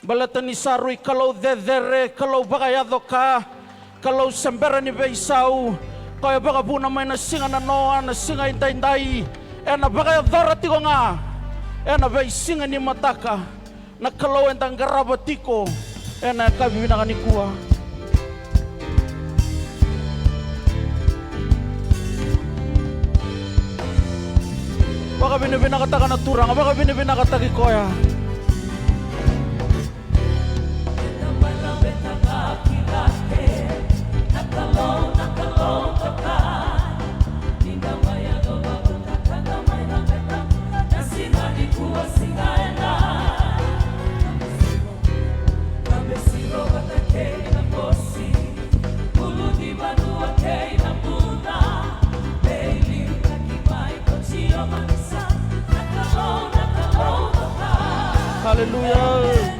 Balata ni Saroy Kalo dedere Kalo baka yado ka. Kalau sembera ni Beisau, kaya baka po naman nasinga na noa, nasinga inday-inday, na baka yadara tiko nga, na Beisinga ni mataka, na kalau entang garabatiko, na kabibinakan ni kuwa. Baka binibinakataka na turang, baka binibinakataki koya. Hallelujah. Hallelujah.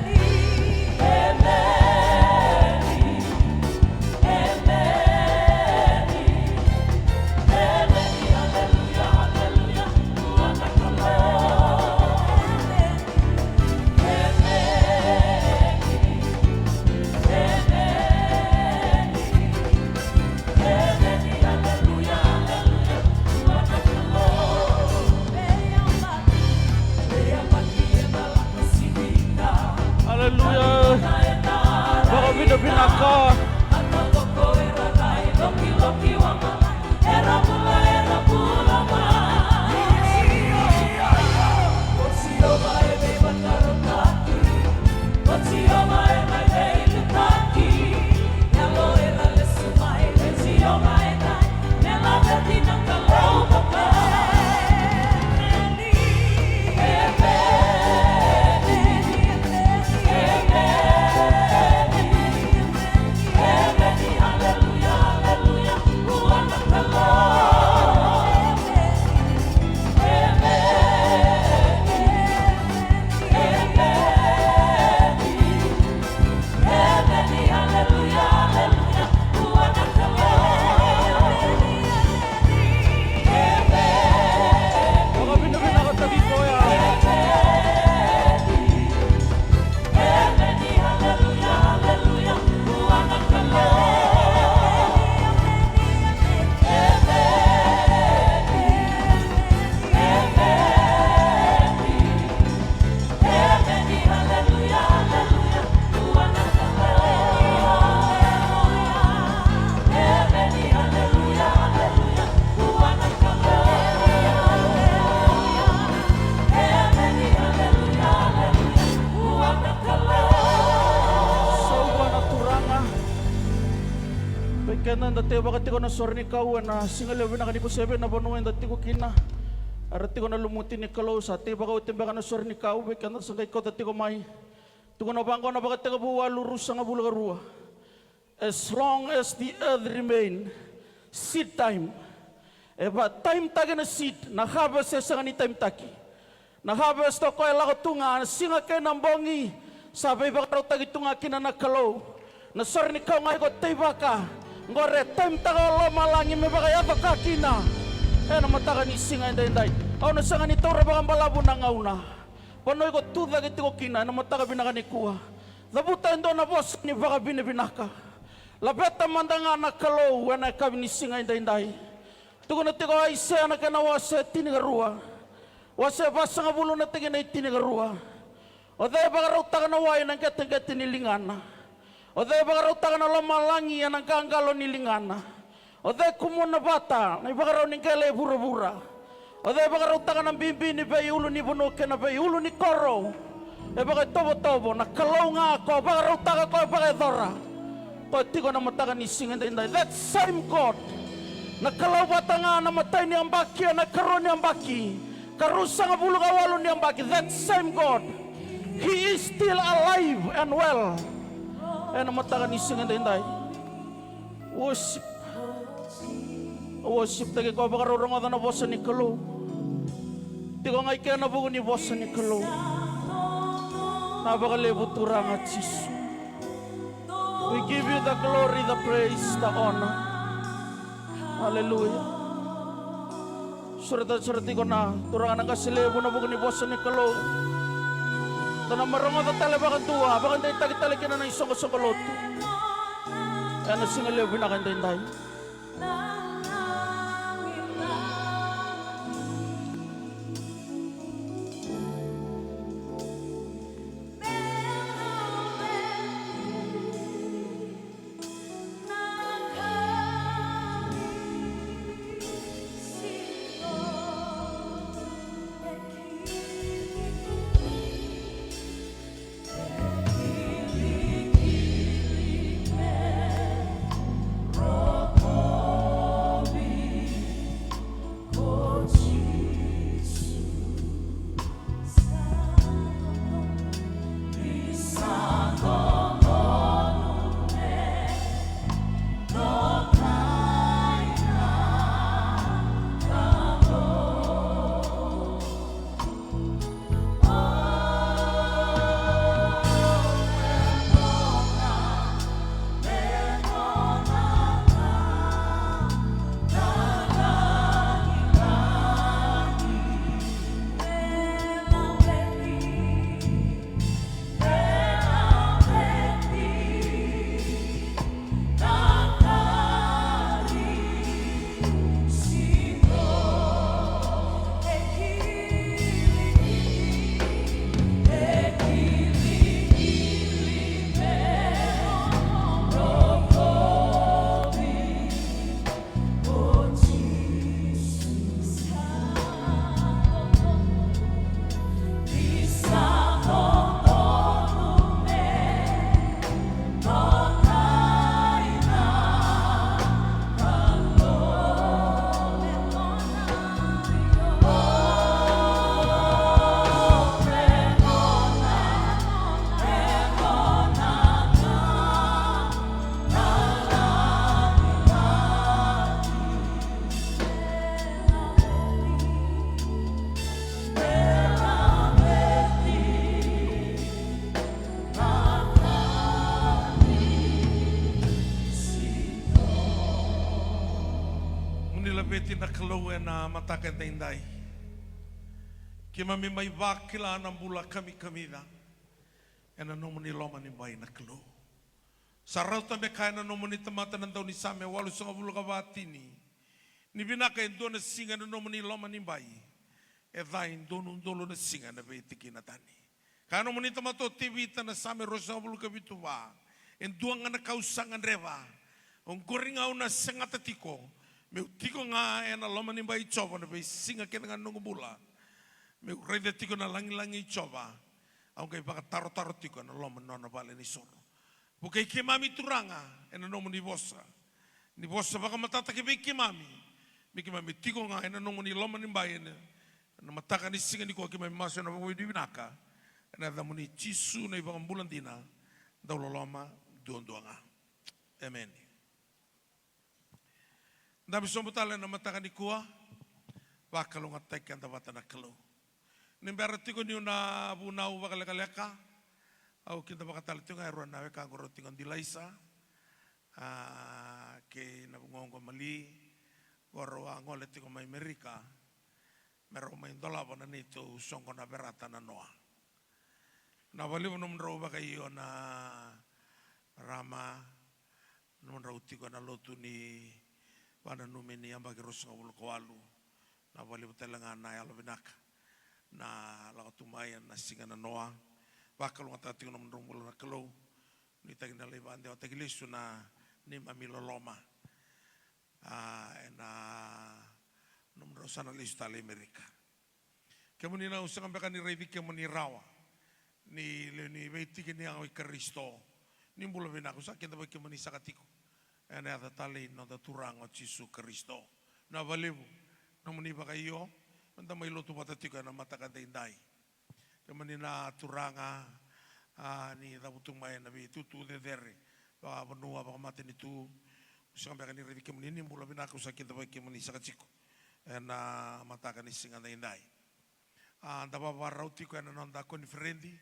te bakati ko na sorry ni kau na singal yabi na kaniko sebe na panuin dati ko kina. Arati ko na lumuti ni kalau sa te baka utim baka na sorry ni kau bekan na sangkay ko dati ko mai. Tuko na bangko na bakati ko buwa lurus sa nga bulagarua. As long as the earth remain, seed time. Eba time tagi na seed, na harvest sa ni time taki. Na harvest to ko ela ko tunga, singa kay nambongi. Sabi ba raw tagi tunga kina na kalo. Na sorry ni kau ngai ko tay baka. Ngore time taga lo malangi me baka yato kakina. Na mataga ni singa inday. Aw na sanga ni tora baka balabu na ngauna. Panoy ko tuda giti ko kina na mataga binaka ni kuha. Labuta endo na boss ni baka binaka. Labeta mandanga na kalo wana kabi ni singa inday. Tuko na tiko ay se na kana wase tinigarua. Wase basa nga bulo na tigi na tinigarua. O dahil baka raw taga na wayo ng katagati nilingana. O dahil baka raw taga na lamalangi yan ang kaanggalo nilingana. O dahil kumuna bata na baka raw ning kailay bura-bura. O dahil baka raw taga ng bimbi ni bay ulo ni bunuke na bay ulo ni koro. E baka tobo-tobo na kalaw nga ako baka raw taga ko baka dora. Ko tiko na mataga ni singan day. That same God. Nakalaw bata nga namatay ni Ambaki, nagkaroon ni Ambaki. Karusa nga bulong awalo ni Ambaki. That same God, He is still alive and well. Namataga ni singan day. Worship. Worship tagi ko baka rorong na bosa ni Kalo. Tiko ngay kaya nabugo ni bosa ni Kalo. Nabaka lebo turang at Jisu. We give you the glory, the praise, the honor. Hallelujah. Surati ko na turangan ang kasilebo na bukan ni bosa ni Kalo. Tanang marungo ta talabakan tuwa, bakan tayo tagi-talikin na ng isang kasangkaloto. Kaya nasingalebo na kantayin tayo. Beti na kalawe na matakan na inday. Kima mi may bakila ng bula kami-kamida. Yan ano mo ni Loma ni Bay na kalaw. Sa rauta me kaya na mo ni tamata ng daw ni Same walo sa kabula kabati ni. Ni binakain doon na singa na mo ni Loma ni Bay. E dahin doon na singa na beti kinatani. Kaya mo ni tamato tibita na Same rosa kabula kabituwa. En duang nga nakausangan reva. Ang goringaw na sangatatiko. Meu tiko nga na Loma ni Bay choba na bay singa kena nga nung bula. Meu reda tiko na langi-langi choba. Ang kay baka taro-taro tiko na Loma na bale ni soro. Bukay kay mami turanga na nomo ni bosa. Ni bosa baka matata ke beki mami. Miki mami tiko nga ina nongo ni loma ni mbaye na mataka ni singa ni ko ke mami maso na wango di binaka. Na da muni chisu na ibang bulan dina daw loloma doon nga. Amen. Dami sombutala na mataka ni kuwa baka lo ngatek kan tabata na kalo. Nimbera tiko ni una bunau baka leka au kita baka talito nga ruan nawe ka ngoro tingon dilaisa. Ke na bungongo mali goro angole tiko mai Amerika mero mai dola bona nito songo na berata na noa na bali bono mro baka iyo na rama no mro tiko na lotu ni wana numeni amba ke rosa ul kwalu na bali betelanga na yalo binaka na la tumaya na singa na noa baka lo ngata tiko no mro na kelo ni tagina le bande o tagilesu na ni mamilo loma na nomro sana lista le Amerika kemuni na usang baka ni ready kemuni rawa ni beiti kini ang Kristo ni mula binako sa kita ba kemuni sakatiko ena ata tali no da turang o Jesu Kristo na balibu nomuni baka iyo manta may luto patatiko na matakante indai kemuni na turanga ni dabutung may na bi tutu de dere baka benua baka mati itu usang baka ni ready kemuni ni mula binako sa kita ba kemuni sakatiko na mataka ni singa na indai andaba barauti ko na nanda konferendi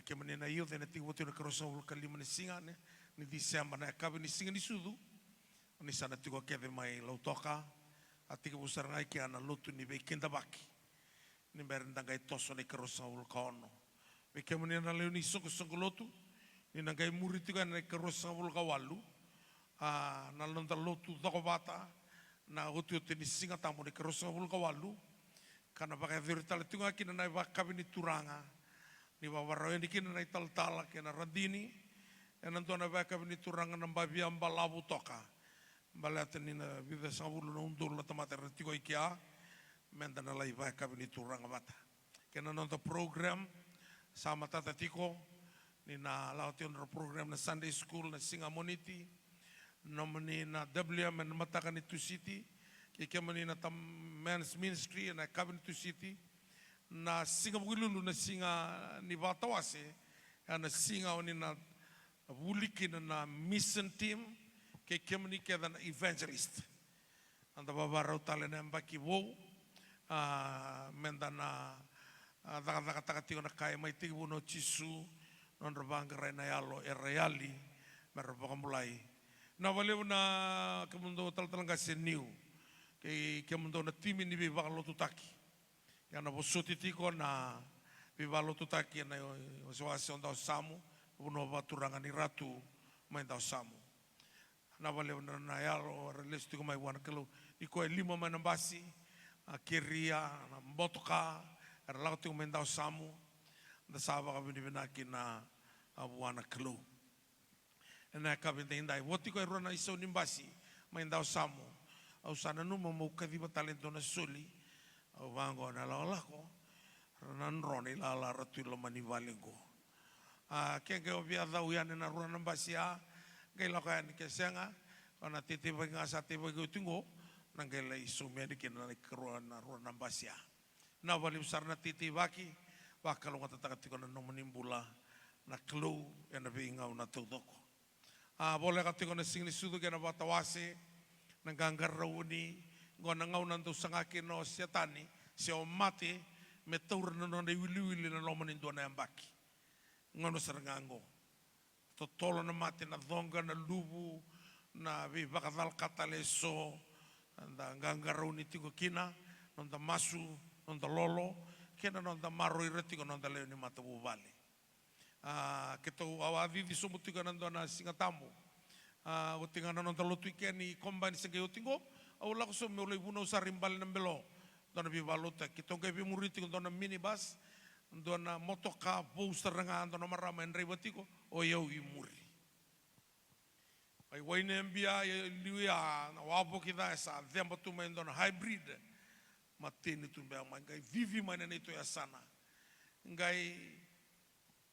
ke menina iyo de neti wotu na karosa ul kalima ni singa ni Desember na kabe ni singa ni sudu ni sana tiko keve mai lautoka atike busar ngai ke ana lutu ni be kenda baki ni berenda ngai toso ni karosa ul kono be ke menina leo ni soko lotu ni ngai muri tiko na karosa ul kawalu na londa lotu dokobata na utu ni singa tamu ni karosa ul kawalu karena pakai virtual itu nggak kena naik bakab ini turanga ni bawa ini kena naik tal kena radini nanti naik bakab ini turanga nambabi ambalabu toka balatan ini bisa sabulu nundur lah tempat tertigo ikia mentana lagi bakab ini turanga mata kena nonton program sama tata tiko ni na laution program na Sunday School na Singamoniti nomini na WM na matakan itu city kikemani na men's ministry na Cabinet City na singa bugilulu na singa ni batawase na singa oni na wulikin na mission team kikemani keda na evangelist anda babarau tale na mbaki wo mendana daga tigo na kaya mai tigo no chisu non rabanga na yalo reali merba mulai na wale na kemundo tal-talang new ke mundo na timi ni biba lo tutaki ya na bosoti tiko na biba lo tutaki na wasiwasi onda samu uno baturangan ni ratu main da samu na vale na yalo reles tiko mai wan kelo iko lima manambasi kiria na mbotoka erlau tiko main da samu da saba ka binaki na abuana kelo na ka bindai wotiko erona iso nimbasi main da samu au sana nu mau kadiba talento na soli au vango na la ko ranan roni la ratu lo mani valingo ke obia da uyan na runa basia ke la kan ke senga ona titi banga sate bago tingo nangela isu medi ke na runa basia na vali besar na titi baki bakal ngata takati ko na menimbula na klo ena binga na tudoko boleh katiko na singni sudu ke na batawase nanganggar rauni ngona ngau nantu sangaki no siatani si omati metur no wili na lomanin do na ambaki ngono serangango totolo na mati na donga na lubu na bi bakadal kataleso anda nganggar rauni tiko kina nonda masu nonda lolo kena nonda maro ireti nonda leoni matabu vale keto awadi di sumutika nando na singatamu utingana nonton lotu ikeni combine sege utingo awla ko so mulai buno sarimbal nembelo dona bi balota kitonga bi muriti dona minibus dona motoka booster nga dona marama en rebotiko o yau i muri ai waine mbia liwa na wabo kita esa dembo tu men dona hybrid matini tu mbia mangai vivi mana neto ya sana ngai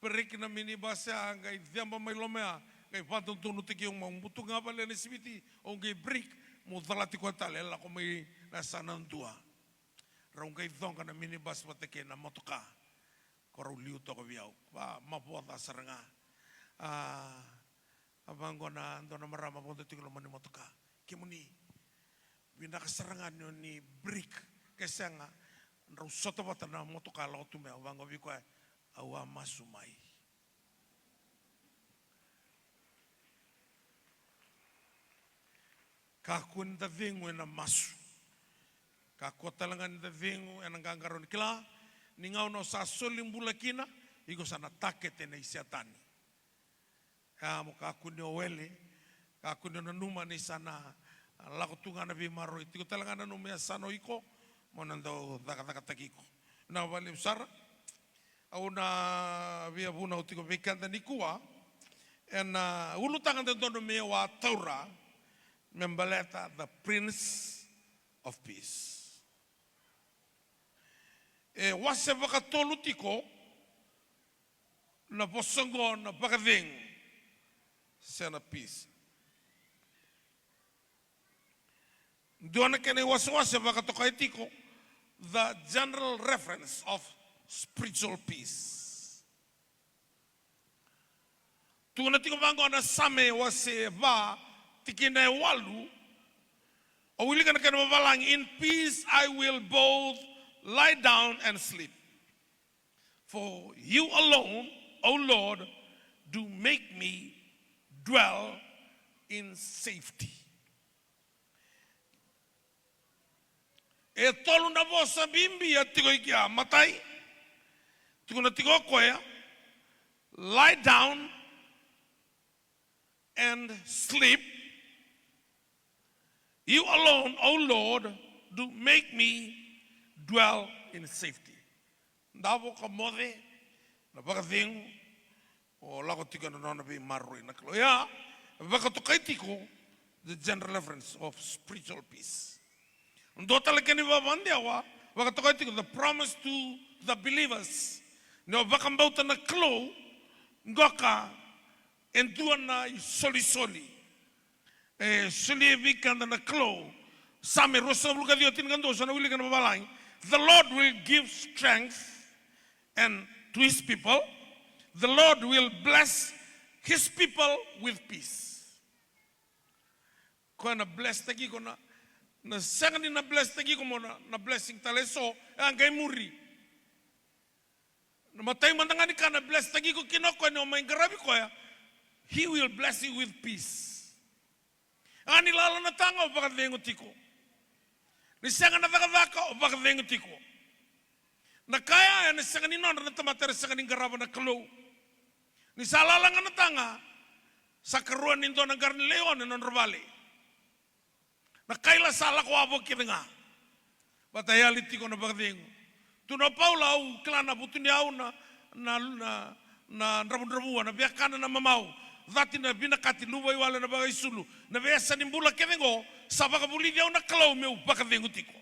perik na minibus ya ngai dembo mai lomea kay patong tunu tiki yung mambuto nga pala ni sibiti o ngay break mo talati ko tali ala ko may nasa nandua raung kay thong ka na minibus patike na motoka korau liu to ko biyaw pa mapuata saranga abang ko na ando na marama po tiki lo mani motoka kimuni binakasarangan nyo ni break kasi nga raung soto pata na motoka lao tume abang ko biko awa masumai. Kakun da vingu na masu. Kakotalangan da vingu en nganggaron kila ningau no sa solimbula kina igo sana takete na isiatani. Ya mo kakun yo wele kakun na numa ni sana lakutunga na bimaro itigo talangan na numya sano iko mo nando dakatakiko. Na wale usara au na via buna utiko bekanda nikua en ulutangan de dono me wa taura membaleta the Prince of Peace. Wase vakatolu tiko na posongo na pakading sana peace. Doana kene wase vakatokai tiko the general reference of spiritual peace. Tuna tiko bango na same wase va tikina walu o wili kana kana mabalang in peace I will both lie down and sleep. For you alone, O Lord, do make me dwell in safety. E tolu na vosa bimbi ya tiko ikia matai. Tiko na tiko koya. Lie down and sleep. You alone, O Lord, do make me dwell in safety. Ndavo ka mode na bakathing o lako tika na nona bi marui na kalo. Ya, bakatokai tiko the general reference of spiritual peace. Ndo talake ni babandiawa bakatokai tiko the promise to the believers. No bakambauta na kalo ngoka endua na soli. Soli vikanda na klo same rosa luka dio tingando sana wili kana babalang. The Lord will give strength and to his people. The Lord will bless his people with peace. Ko na bless tagi ko na sangani na bless tagi ko mo na blessing taleso angay muri. Na matay mandangani ka na bless tagi ko kinoko ni o maingarabi ko ya. He will bless you with peace. Ani lalo na tanga o bakadengo tiko. Ni sanga na vakavaka o bakadengo tiko. Na kaya ya ni sanga ni nona na tamatera sanga ni garaba na kalo. Ni salala nga na tanga sa karuan nindo na garni leon na nonrobale. Na kaila sala ko abo kiringa. Batayali tiko na bakadengo. Tuna paula au klana butuni au na rabu-rabuan na biakana na mamau. Dati na binakati luwai wala na bagay sulu na besa nimbula kevengo sa bakabuli dia na kalau meu bakavengo tiko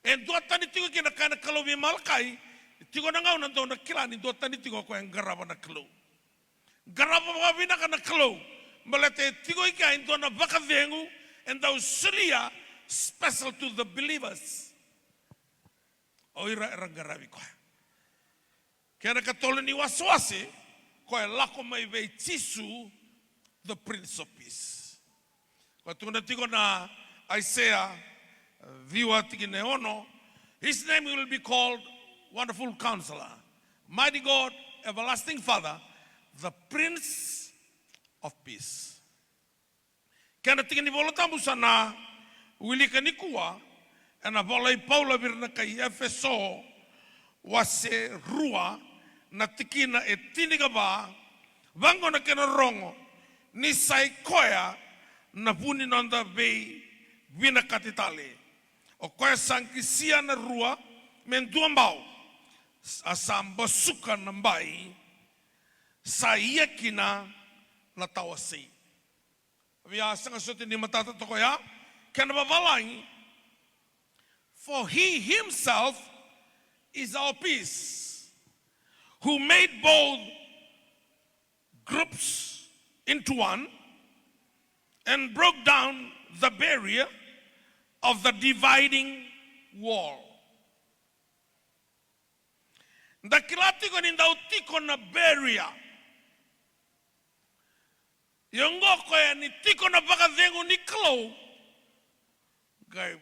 en do tani tiko kina kana kalau me malkai tiko na ngau na do na kilani do tani tiko ko en garaba na kalau garaba ba binaka na kalau malate tiko ika en do na bakavengo and those sulia special to the believers oira rangarabi ko kena katolani waswase koe lako mai vei tisu, the Prince of Peace. Koe tuna tiko na Isaiah, viwa tiki ne ono, his name will be called Wonderful Counselor, Mighty God, Everlasting Father, the Prince of Peace. Kena tiki ni vola tambu sana, wilika ni kua, ena vola I Paula virna kai Efeso, wase rua, na tikina e tiniga ba vango na kena rongo ni sai koya na puni nonda vei vina katitale o koya sankisia na rua men duambao asamba suka na mbai sa iekina na tawasi via sanga sote ni matata toko ya kena babalangi for he himself is our peace, who made both groups into one and broke down the barrier of the dividing wall. Dakilati ko nindaoti ko na barrier. Yung ko ya ni tiko na baka dengo ni klo. Gay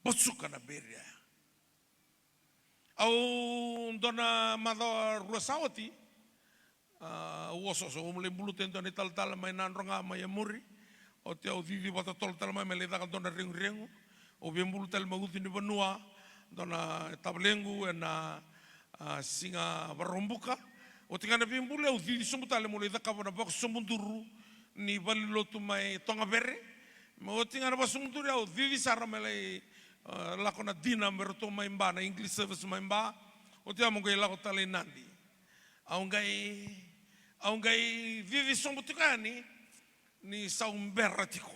bosuka na barrier. Au dona mother Rosawati uoso so umle buluten dona tal mai nanronga mai muri. O te au vivi wata tal mai me le daka dona rengu. O bien bulutel maguti ni banua. Dona tablengu na singa barombuka o tingana bimbule o didi sumutale mo le da kabona bak sumunduru ni balilotu mai tonga bere mo tingana basumunduru o didi saramele la kona dina merto mai mba na English service mai mba o te amo ngai la ko tale nandi au ngai didi sumutukani ni saumberatiko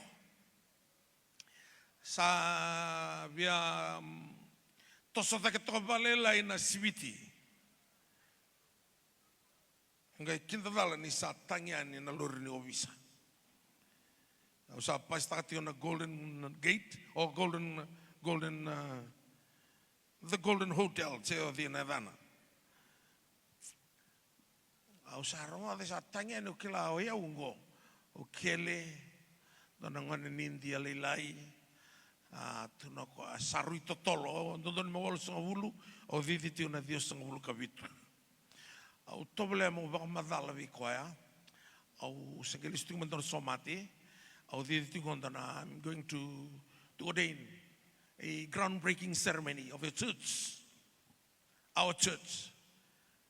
sa via toso take to balela ina sibiti. Ngai kinta dala ni sa tangiani na lori ni ovisa. Sa pastati on a golden gate or the golden hotel ceo di Nevada. Au sa roa de sa tangiani o kila o ia ungo o kele dona ngone nindia leilai. Tuna ko sarui totolo ndon mo wol so wulu o vivi ti una dios so wulu kabitu au toble mo ba madala vi koya au segelistu mandon somati au vivi ti gondana I'm going to ordain a groundbreaking ceremony of a church, our church.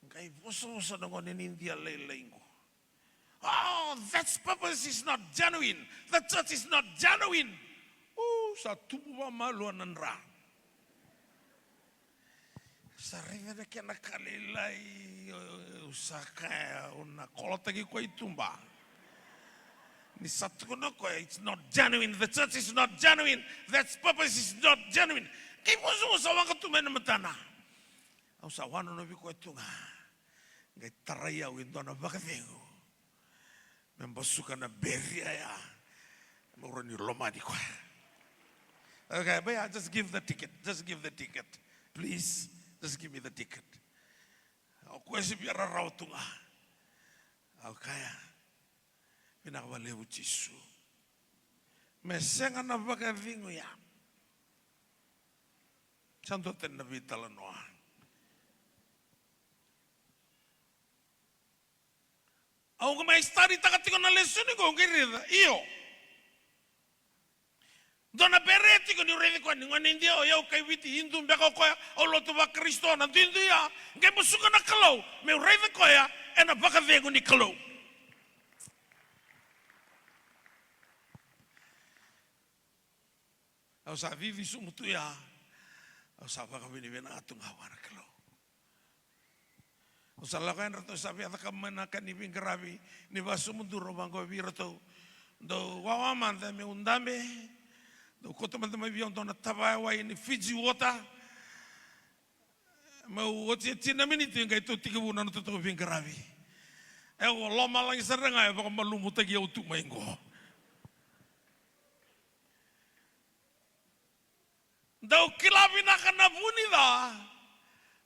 Ngai voso ngon in India leilengo. Oh, that purpose is not genuine. The church is not genuine. Sa tubuwa malu anandra. Sa rivere ke na kalilai usaka una kolota ki ko itumba. Ni satuno ko it's not genuine. The church is not genuine. That purpose is not genuine. Kay muso sa wang katumen matana. Au sa wano no bi ko tunga. Ngai taraya windo na bakadengo. Membasuka na beria ya. Moro ni lomadi ko. Okay, but yeah, just give the ticket. Just give the ticket. Please, just give me the ticket. Aku esi biara rautunga. Okay. Pinakawale uchisu. Mesenga na baka vingu ya. Santo ten na vitala noa. Aku mai study takatiko na lesson ko ngirida. Iyo. Dona bereti ko ni redi ko ni ngani ndia o yau kai witi hindu mbeka ko o lotu ba Kristo na tindu ya nge musuka na kalau me redi ko ya ena baka vego ni kalau au sa vivi sumutu ya au sa baka vini vena atung hawana kalau au sa lakan rato sa via taka mana kan ni vingaravi ni basumutu robango virato do wawamanda me undambe do koto manda mai vion dona tabawa ini Fiji water mau oti tina minute ngai to tiga buna no to vingaravi e o loma lang seranga e baka malumu tagi au tu mai ngo dau kilavi na kana buni da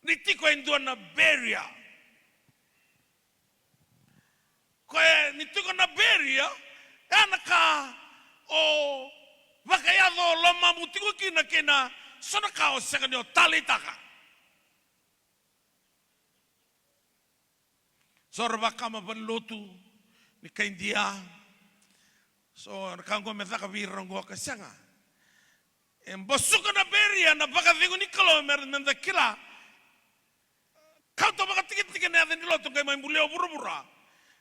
ni tiko endo na barrier ko ni tiko na barrier anaka o Vakayado loma mutiku kina kena sona kao sekanyo talitaka. Sorba kama banlotu ni kaindia. So kango metaka virango kasanga. Embasuka na beria na baka vingu ni kalo menda kila. Kau to baka tikit na ni lotu kay may mbuli obura.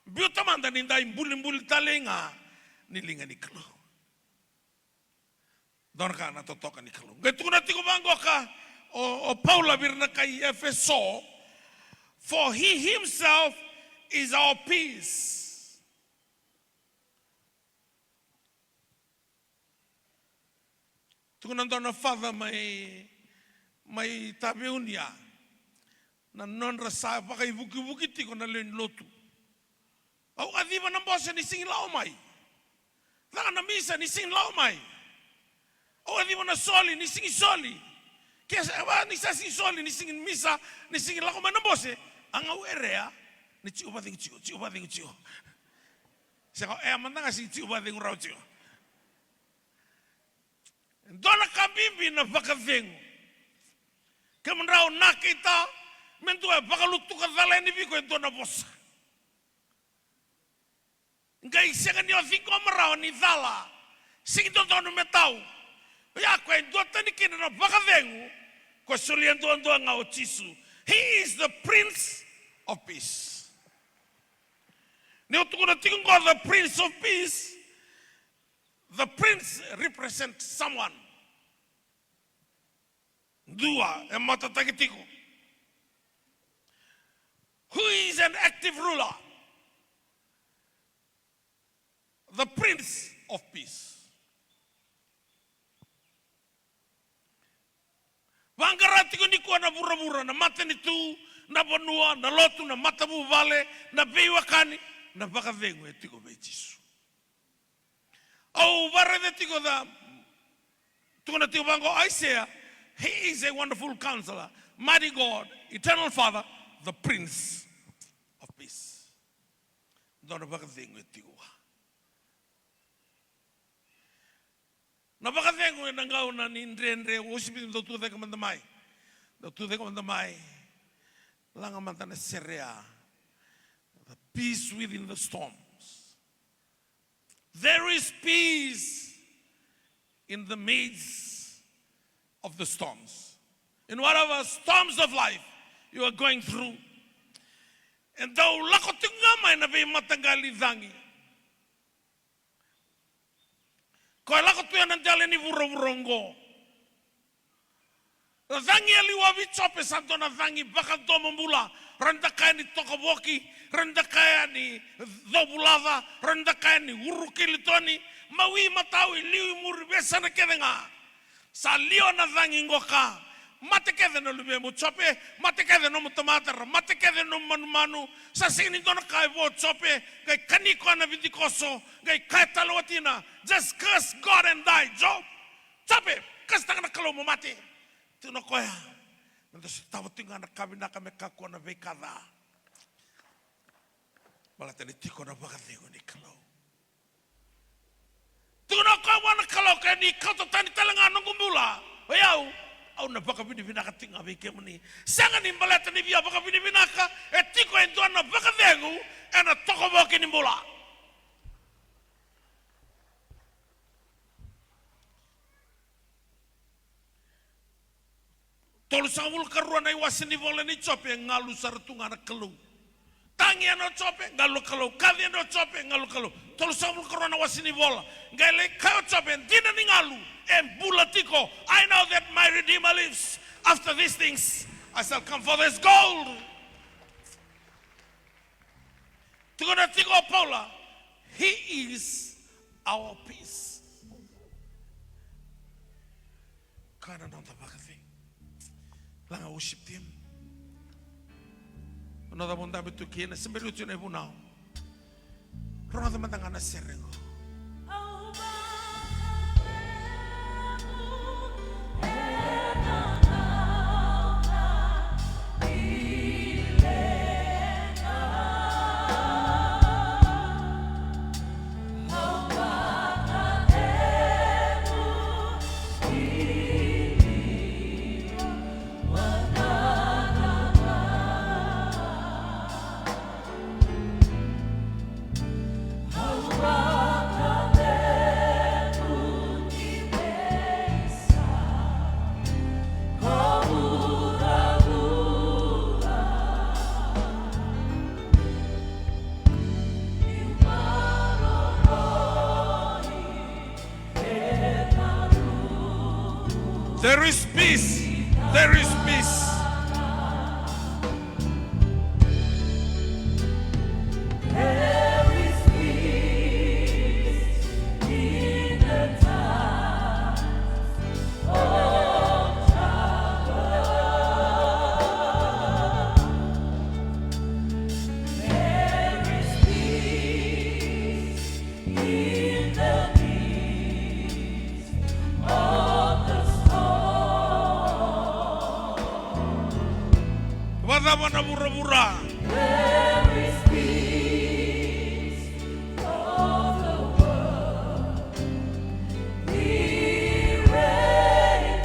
Biuta manda ninda imbuli talenga nilinga ni kalo. Don ka na totoka ni kalung. Gaitu na tigo bango ka o Paula birna kay Efeso, for he himself is our peace. Tukunan doon na Father may tabi unya na non rasa pa kay buki-buki tiko na len lotu. Au adhiba na mbose ni singin lao mai. Langa na misa ni singin lao mai. Au adhiba na soli ni singin soli. Kesa ba ni sa singin soli ni singin misa ni singin lao mai na mbose. Angau erea ni ciu ba tingu ciu. Seko amanda si ciu ba tingu rau ciu. Dona kabimbi na vakavengu. Kemenrau nakita mentua bakalutu kadala ni biko dona bosa. Ngai senga ni ofingo marau ni dala. Sing donu metau. Ya ko dota ni kina na vakavengu ko sulian don ngau chisu. He is the Prince of Peace. Ni utukuna tingo the Prince of Peace. The prince represents someone. Dua ematatagitiko. Who is an active ruler? The Prince of Peace. Wangaratiko ni kuwa na bura na mata ni tu na bonua na lotu na matabu vale na beiwakani na bakavengu etiko bechisu. Oh, barre tiko da tukuna tiko bango Isaiah. He is a wonderful counselor, mighty God, eternal Father, the Prince of Peace. Dona bakavengu etiko. Na bakavengu enangau na nindrendre usipi do tu deka mandamai. Do tu deka mandamai. Langa mantana serea. The peace within the storms. There is peace in the midst of the storms. In whatever storms of life you are going through. And though lakotunga na be matangali dangi. Ko lakotuya nandale ni vurongo. Dangi aliwabi chope santo na dangi baka domambula. Randakaya ni tokoboki, randakaya ni dobulava, randakaya ni urukilitoni, mawi matawi liwi muribesa na kedenga. Sa lio na dangi ngoka, mate kede no lube mo chope, mate kede no mutomater, mate kede no manu, sa sini dona kai bo chope, kai kaniko na vidikoso, kai kai talotina, just curse God and die, Job. Chope, kas tanga na kalo mo mate. Tino koya. Nanda tahu tinggal nak kami nak kami kaku na bekada. Malah tadi tiko na bakat tiko ni kalau. Tuna kau wana kalau kau ni kau tu tani talengan nunggu mula. Ayau, au na bakat bini binaka tinggal beke meni. Sangat ni malah tadi biar bakat bini binaka. Tiko yang tuan na bakat tiko, ena toko bakat ni mula. Tolu sawul karuan ai wasini volen ni chope ngalu sartunga na kelu. Tangi ano chope ngalu kelu, kali ano chope ngalu kelu. Tolu sawul karuan wasini vola. Ngale kau chope dina ni ngalu bulatiko. I know that my Redeemer lives. After these things I shall come for this gold. Tukuna tiko Paula. He is our peace. Kana nanta bakati. Langa worship him. Another one that to kina semberu tune bunau. Rada matanga na serengo. There is peace. There is peace. There is peace in the times of trouble. There is peace. Nakadama na bura-bura. There is peace for the world. Be ready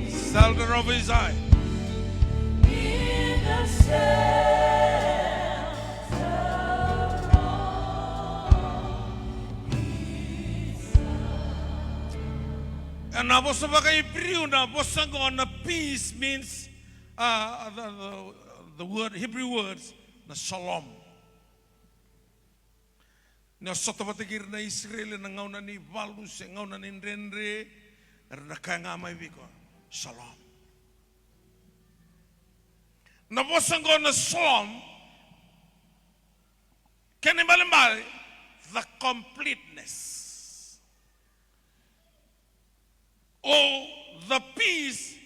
Shelter of his eye. in the shelter of His And na bosa baka Hebrew na bosa ko na peace means the word Hebrew words na shalom. Na soto batigir na Israel na ngaw na ni Valus, ngaw na ni Renre, na kaya nga may biko, shalom. Na bosa ko na shalom, kanimbalimbali, the completeness. Oh, the peace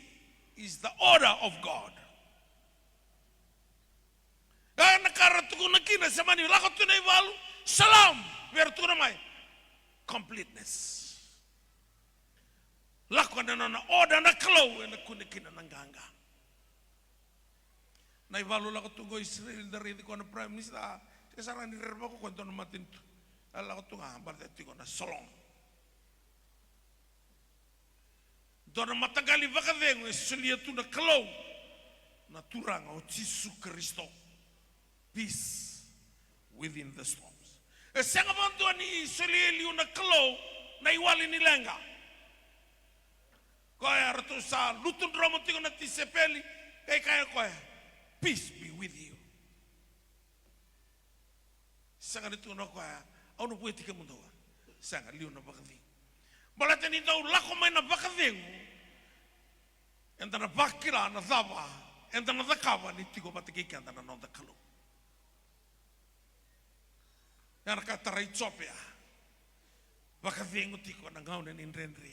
is the order of God. Kaya nakaratuko na kina sa mani, lakot ko na iwalu, salam, vertu na may completeness. Lakot na na order na kalaw, na kunikina ng ganga. Na iwalu lakot ko Israel, dari ko na prime minister, kasarang nirerba ko kwento na matinto. Lakot ko nga, barati ko na salam. Doon matagali vakadengo sulia tu na kalaw na turang o Jesu Kristo. Peace within the storms. Senga bantuan ni sulia liu na kalaw na iwali ni lenga. Kaya ratu sa lutun ramotiko na tisepeli kaya peace be with you. Senga nito na kaya au no puede tika mundo. Senga liu na vakadengo. Balatan ito lako may na vakadengo. Enta na bakila na dava, enta na dakava ni tiko patikiki enta na nonda kalu. Yana katarai chopea, baka vengo tiko na ngau na nindrenri.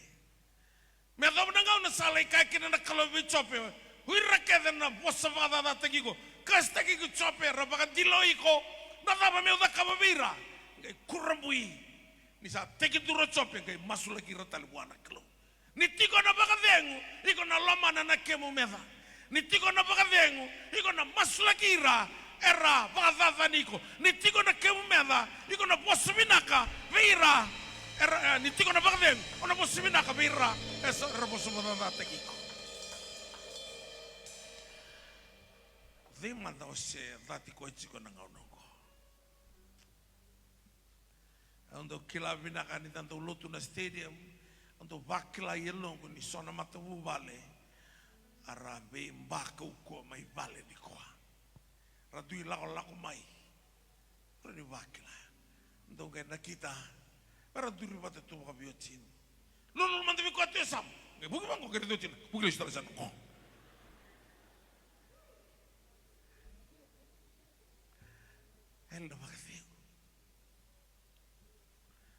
Me dava na ngau na salai kaki na kalu vi chopea, hui rakeda na bosa vada da takiko, kas takiko chopea, rabaka diloi ko, na dava me uda kava vira, ngai kurambui, nisa teki duro chopea, ngai masulaki ratali wana kalu. Nitiko na bakadengu, iko na lama na nakemu meza. Nitiko na bakadengu, iko na masulakira era bakadada niko. Nitiko na kemu meza, iko na bosubinaka vira era nitiko na bakadengu, ona bosubinaka vira esa era bosubinaka tekiko. Dima da ose dati ko chiko na ngaunongo. Ando kila binaka ni tanto lutu na stadium. Untuk wakila yelong ni sona matawu vale arabe mbaka uko mai vale di koa radui lako mai rani wakila untuk kena kita radui ribata tu kabiotin lulu mantevi ko ate sam ngai buki bango kere dotin buki lo istara sana ko el na wakati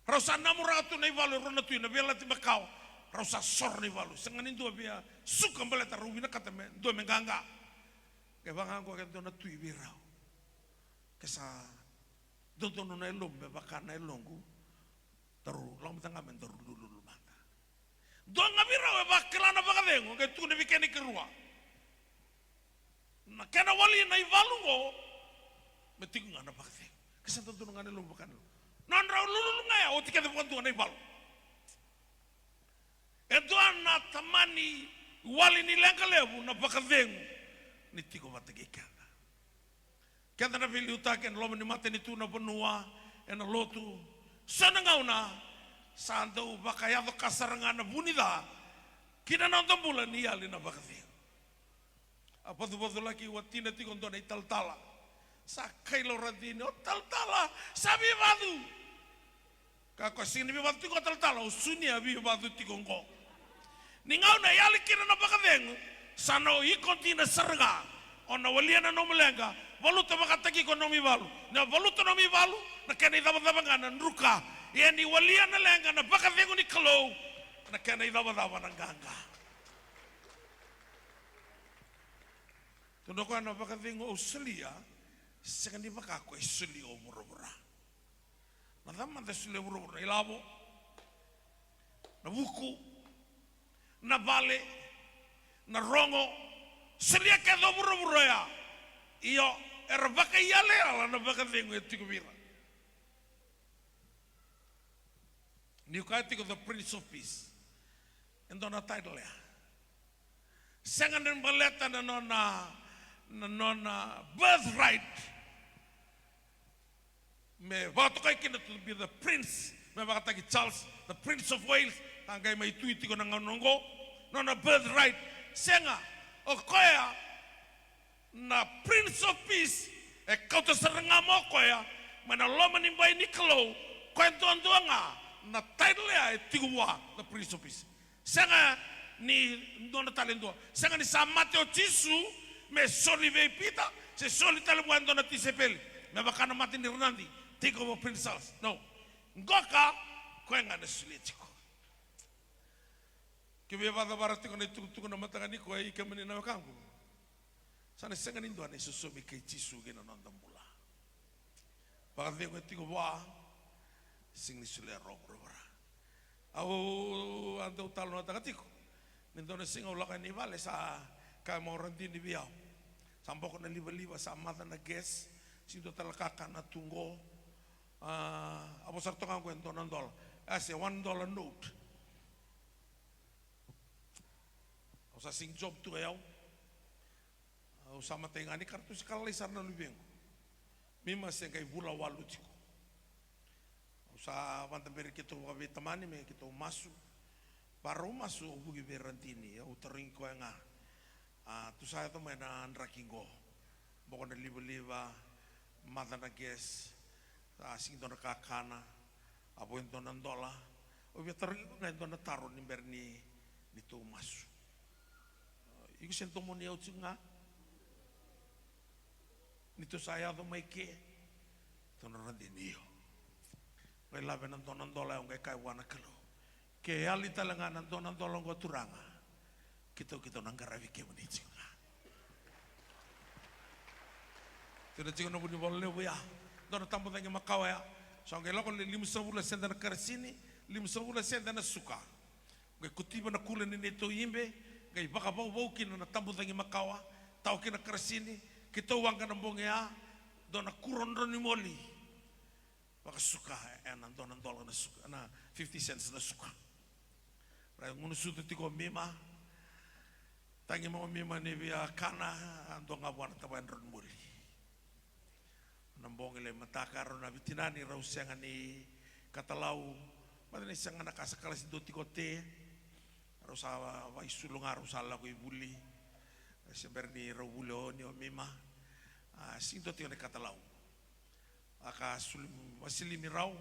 Rausa namuratu na ivalu rona tu na bela tibakau. Rausa sor na ivalu. Senganin dua bia suka mbeleta rubina kata me dua menganga. Ke bangang ko kan dona tu ibirau. Kesa dono na elom be bakana elongu. Taru lam tanga men taru lulu mata. Dua ngabirau be bakala na bakadengo ke tu ne bikeni kerua. Na kena wali na ivalu go metingu na bakadengo. Kesa dono ngane elom bakana. Non lulu ngaya o tikete bukan tuan ibal. Edoan na tamani wali ni lenga lebu na bakadengu ni tiko bategekanda. Kanda na vili utaken lo ni mate ni tu na benua ena lotu sana ngauna sando bakayado kasaranga na bunida kina na bulan ni ali na bakadengu. Apa tu lagi watina tiko ndo na italtala. Sakai lo radini o taltala sabi badu. Kako sini bi batu ko taltala usunia bi batu tikongo. Ningau na yali kira na bakadengu sano ikontina sarga ona waliana no melenga valuta bakataki ko no mi balu. Na valuta no mi balu na kena idaba ngana nruka. Yani waliana lenga na bakadengu ni kalo na kena idaba na ganga. Tundo ko na bakadengu Australia sekandi bakako Australia o murubura. Madama da sule murubura ilabo na buku na vale na rongo selia ke do buru ya iyo baka yale ala na baka vengo tiku bira ni ka tiku the Prince of Peace endo na title ya sengan den baleta na nona birthright me vato kai kina to be the prince me baka taki Charles the Prince of Wales angkai mai tuiti ko nang nongo nona birthright senga o koya na Prince of Peace kau to seranga mo koya mana lo manimbai ni klo koy dondoanga na title ya tigwa the Prince of Peace senga ni nona talento senga ni sa Mateo Tisu me soli ve pita se soli tale buando na tisepel me bakana mati ni Ronaldi take over Prince Charles no ngoka koenga na sulitiko kibe vada barati ko na tuku na matanga ni ko ai kamani na kangu sana senga ni ndwane susomi ke Tisu gena nonda mula bakati ko tiko wa sing ni sule robra au ando talo na takatiko nindone singa ulaka ni vale sa ka mo randi ni biao sampo na liba sa mata na ges sido talakaka na tunggo abo sarto kan ko ento nandol as a $1 note o sa sing job tu yao o sa matengani kartu sekali sarna lubengo mima se kai bula walu tiko o sa vantamberi kito wabe tamani me kito masu baru masuk bugi berantini o tering ko nga tu saya tu maina andrakingo bokona liba mata na ges sing dona kakana abo dona ndola o tering na dona taro ni berni ni tu masu iku sento mo niau tsunga ni tu saya tu mai ke dona randinio ngai labe na dona ndola ngai kai wana kalo ke ali talanga na dona ndola ngo turanga kita nanggaravi ke menici tidak cikgu nabu ni boleh ya dona tampo tangi makau ya sangge lo kon 5 senda na karsini 5 senda na suka ngai kutiba na kule ni to imbe ngai baka bau kina na tampo tangi makau tau kina karsini kita uang kana bonge ya dona kurondo ni moli baka suka na dona ndola na suka na 50 cents na suka rai ngunu sutu tiko mima tangi mo mima ni via kana ando ngabuana taban ron muli nambong ile matakaro na bitinani rausenga ni katalau madani sanga na kasakala si doti kote rosa vai sulunga rosa la ko ibuli seberni rawulo ni o mima sinto ti ne katalau aka sulim wasili ni raw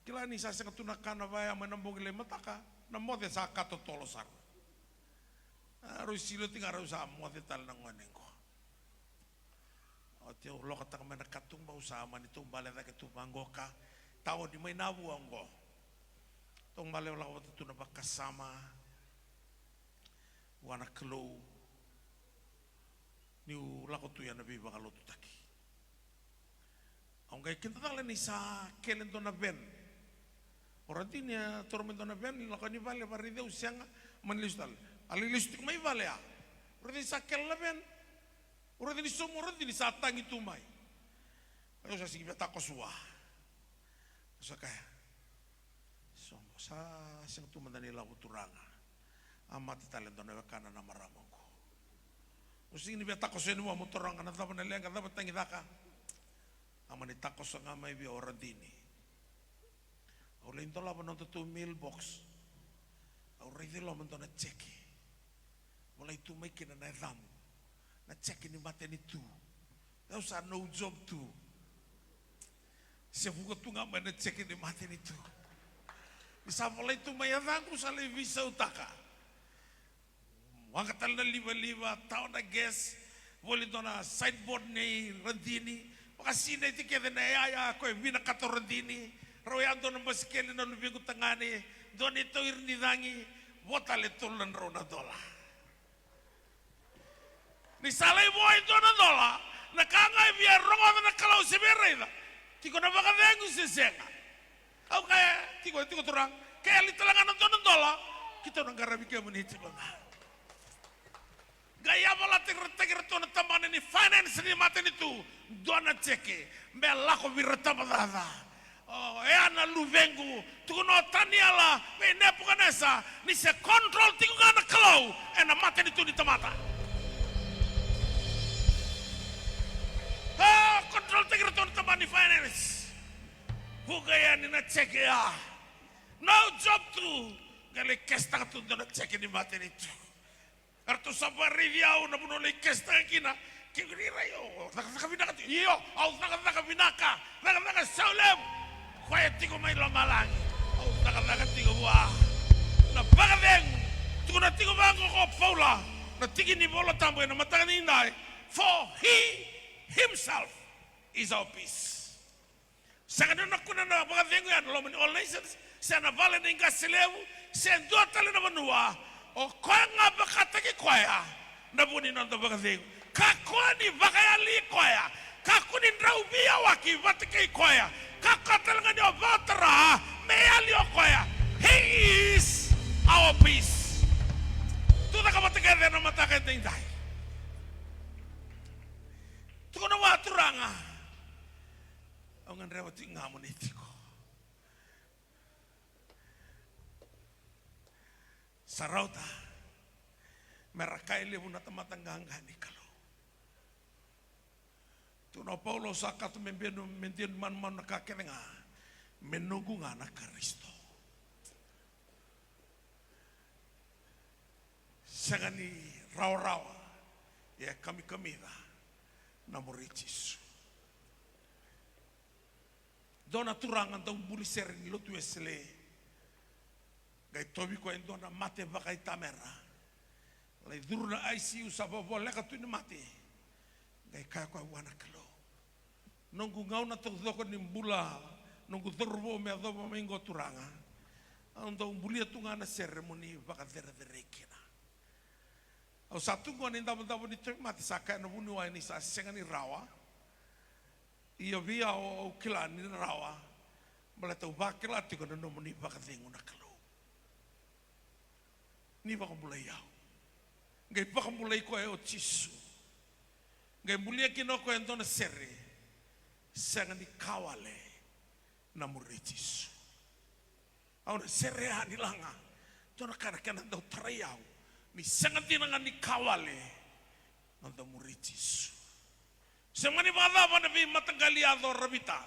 kila ni sa sanga tunakana vaya manambong ile mataka na mode sa kato tolosar rusilo tinga rusa mode tal nang wanengko o te lo kata mana katung ba usama ni tu bale ta ketu mangoka tawo di mai nabu anggo tong bale la wata tu na bakasama wana klo ni la ko tu ya nabi ba kalo tu taki anggai kinta tala ni sa kelen to na ben Oratinya tormento na ben la kani vale baride usianga manlistal alilistik mai vale ya orati sakel la ben orati ni somo orati ni satang itu mai ayo sa sige ta kosua sa kaya somo sa sing tu mandani la uturanga amat talento na kana na maramongo using ni beta kosenu mo motoranga na tapa na lenga tapa tangi daka amani takos nga mai bi oradini Oleh itu lah menonton tu mailbox, orang itu lah menonton cek, mulai itu makin na damu, na cek ini mata ini tu, dah usah no job tu, sebuah tu nggak mana cek ini mata ini tu, bisa mulai itu mayatangku salah visa utaka, wangkatan na liba tahu na gas, boleh dona sideboard ni rentini, makasih na itu kita na ya kau bina kator rentini. Royando na basikeli na lubigo tangani don ito irnidangi botale tulan ro na dola ni salai boy do na dola na kanga via rongo na kalau sebereda tiko na baka vengu sesenga au kaya tiko turang kaya li talangan na dola kita na garabi ke meniti ba Gaya wala tigre to na tamane ni finance ni maten itu. Dona cheke. Me lako viratabada. Oh, ana luvengu. Tukuno taniala. Me nepukanesa. Ni se control tingana kalau. Ena maten itu di tamata. Ah, control tigre to na tamane finance. Bugaya ni na cheke ya. No job tu. Gale kesta tu dona cheke ni maten itu. Arto sapa riviau na puno le kesta kina kiri rayo naka binaka iyo au naka binaka naka saulem kwaya tiko mai lomalangi au naka tiko wa na bagadeng tiko na tiko bango ko Paula na tiki ni bolo tambo na matanga ni nai for he himself is our peace sagano na kuna na bagadeng ya lo mani all nations sana vale ninga selevu sen do tale na banua o koya nga bakataki koya na buni nanda bagadeng kakoni bakayali koya kakuni ndraubia waki batiki koya kakatalanga ni obatara meyali o koya he is our peace tuda kabatike na matake tindai tukuna waturanga ang nrewa tinga monitiko sarauta merakai lebu na tamatanganga ni kalau tuno Paulo sakat membenu mendien man nakakenga menunggu ngana Kristo sagani rawa ya kami da namoritis dona turangan tau buli sering lotu esle gai tobi ko endona mate bakai tamera lai durna ICU sababu leka tu ni mate gai kaya ko wana kalo nunggu ngau na toko ni mbula nunggu turbo me adobo mengo turanga ando umbulia tunga na seremoni baka dere kina au satu ko ni ndabo ni tok mate saka no bunu wa ni sa sengani rawa iyo via o kila ni rawa bala tau bakela tiko no moni baka denguna kalo ni baka mulai yau ngai baka mulai ko o tisu ngai mulia kino ko entona sere sanga ni kawale na muretisu au na sere ani langa tona kana do trayau ni sanga tinanga ni kawale na do muretisu semani bada bana vi matangali ado rabita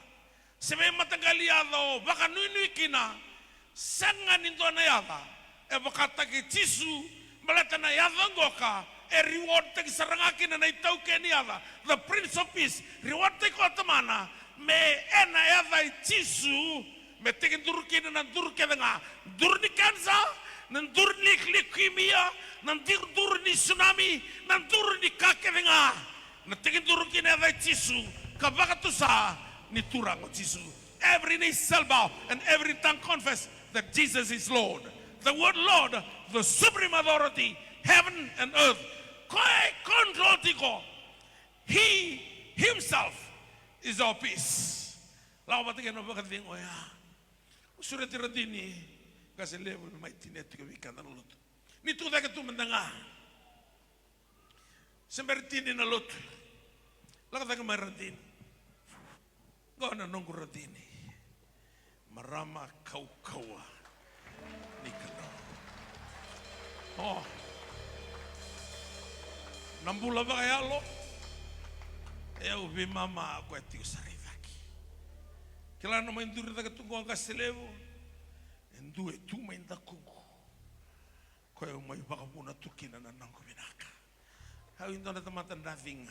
seme matangali ado baka nui kina sanga ni dona yada e bakata ke tisu malata na yavangoka e reward te sarangaki na itau ke ni ala the prince of peace reward te ko tamana me ena yava tisu me te durki na durke nga durni kansa na durni leukemia na durni tsunami na durni kake nga na te durki na yava tisu kabaka sa ni turango tisu every knee shall bow and every tongue confess that Jesus is Lord. The word Lord, the supreme authority, heaven and earth. Control tiko. He himself is our peace. Lawa batige no bakading oya. Usura tiradini kasi level mai tinet ko wikana lut. Ni tu daga tu mendanga. Sembertini na lut. Laga daga maradin. Gona nongku radini. Marama kau-kaua. Oh, nambula ba kaya lo? Ubi mama ako eti usarivaki. Kila na mainduri taga tungo ang kaselevo, endu etu mainda kuku. Kaya may baka muna tukina na nang kuminaka. Hawin doon na tamatan nothing.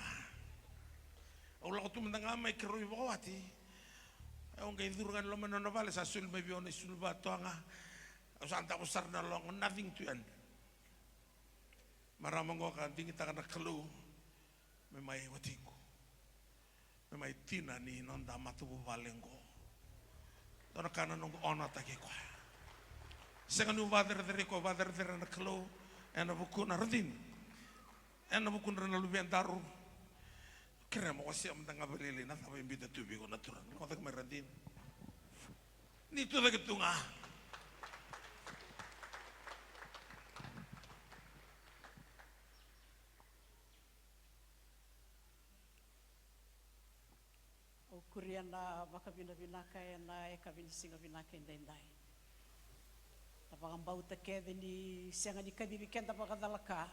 Aula ko tumanda nga may kiroy bakawati. Ang kay durungan lo manonavale sa sul may biyon sul ba to nga. Santa ko sar na long nothing to end. Maramang ko kan tingin ta kana kalo may watingo may tina ni nonda matubu valengo dona kana nong ona take ko senga nu vader na kalo ena buku na radin ena buku na lubian daru kira mo kasi am tanga belili na tabi bida tubi ko natural ko tak may radin ni to da ketunga kuriana bakabina-binaka na ekavinsinga binaka indai-indai. Tapakang bauta keve ni sianga ni kadiri kenda pakadalaka.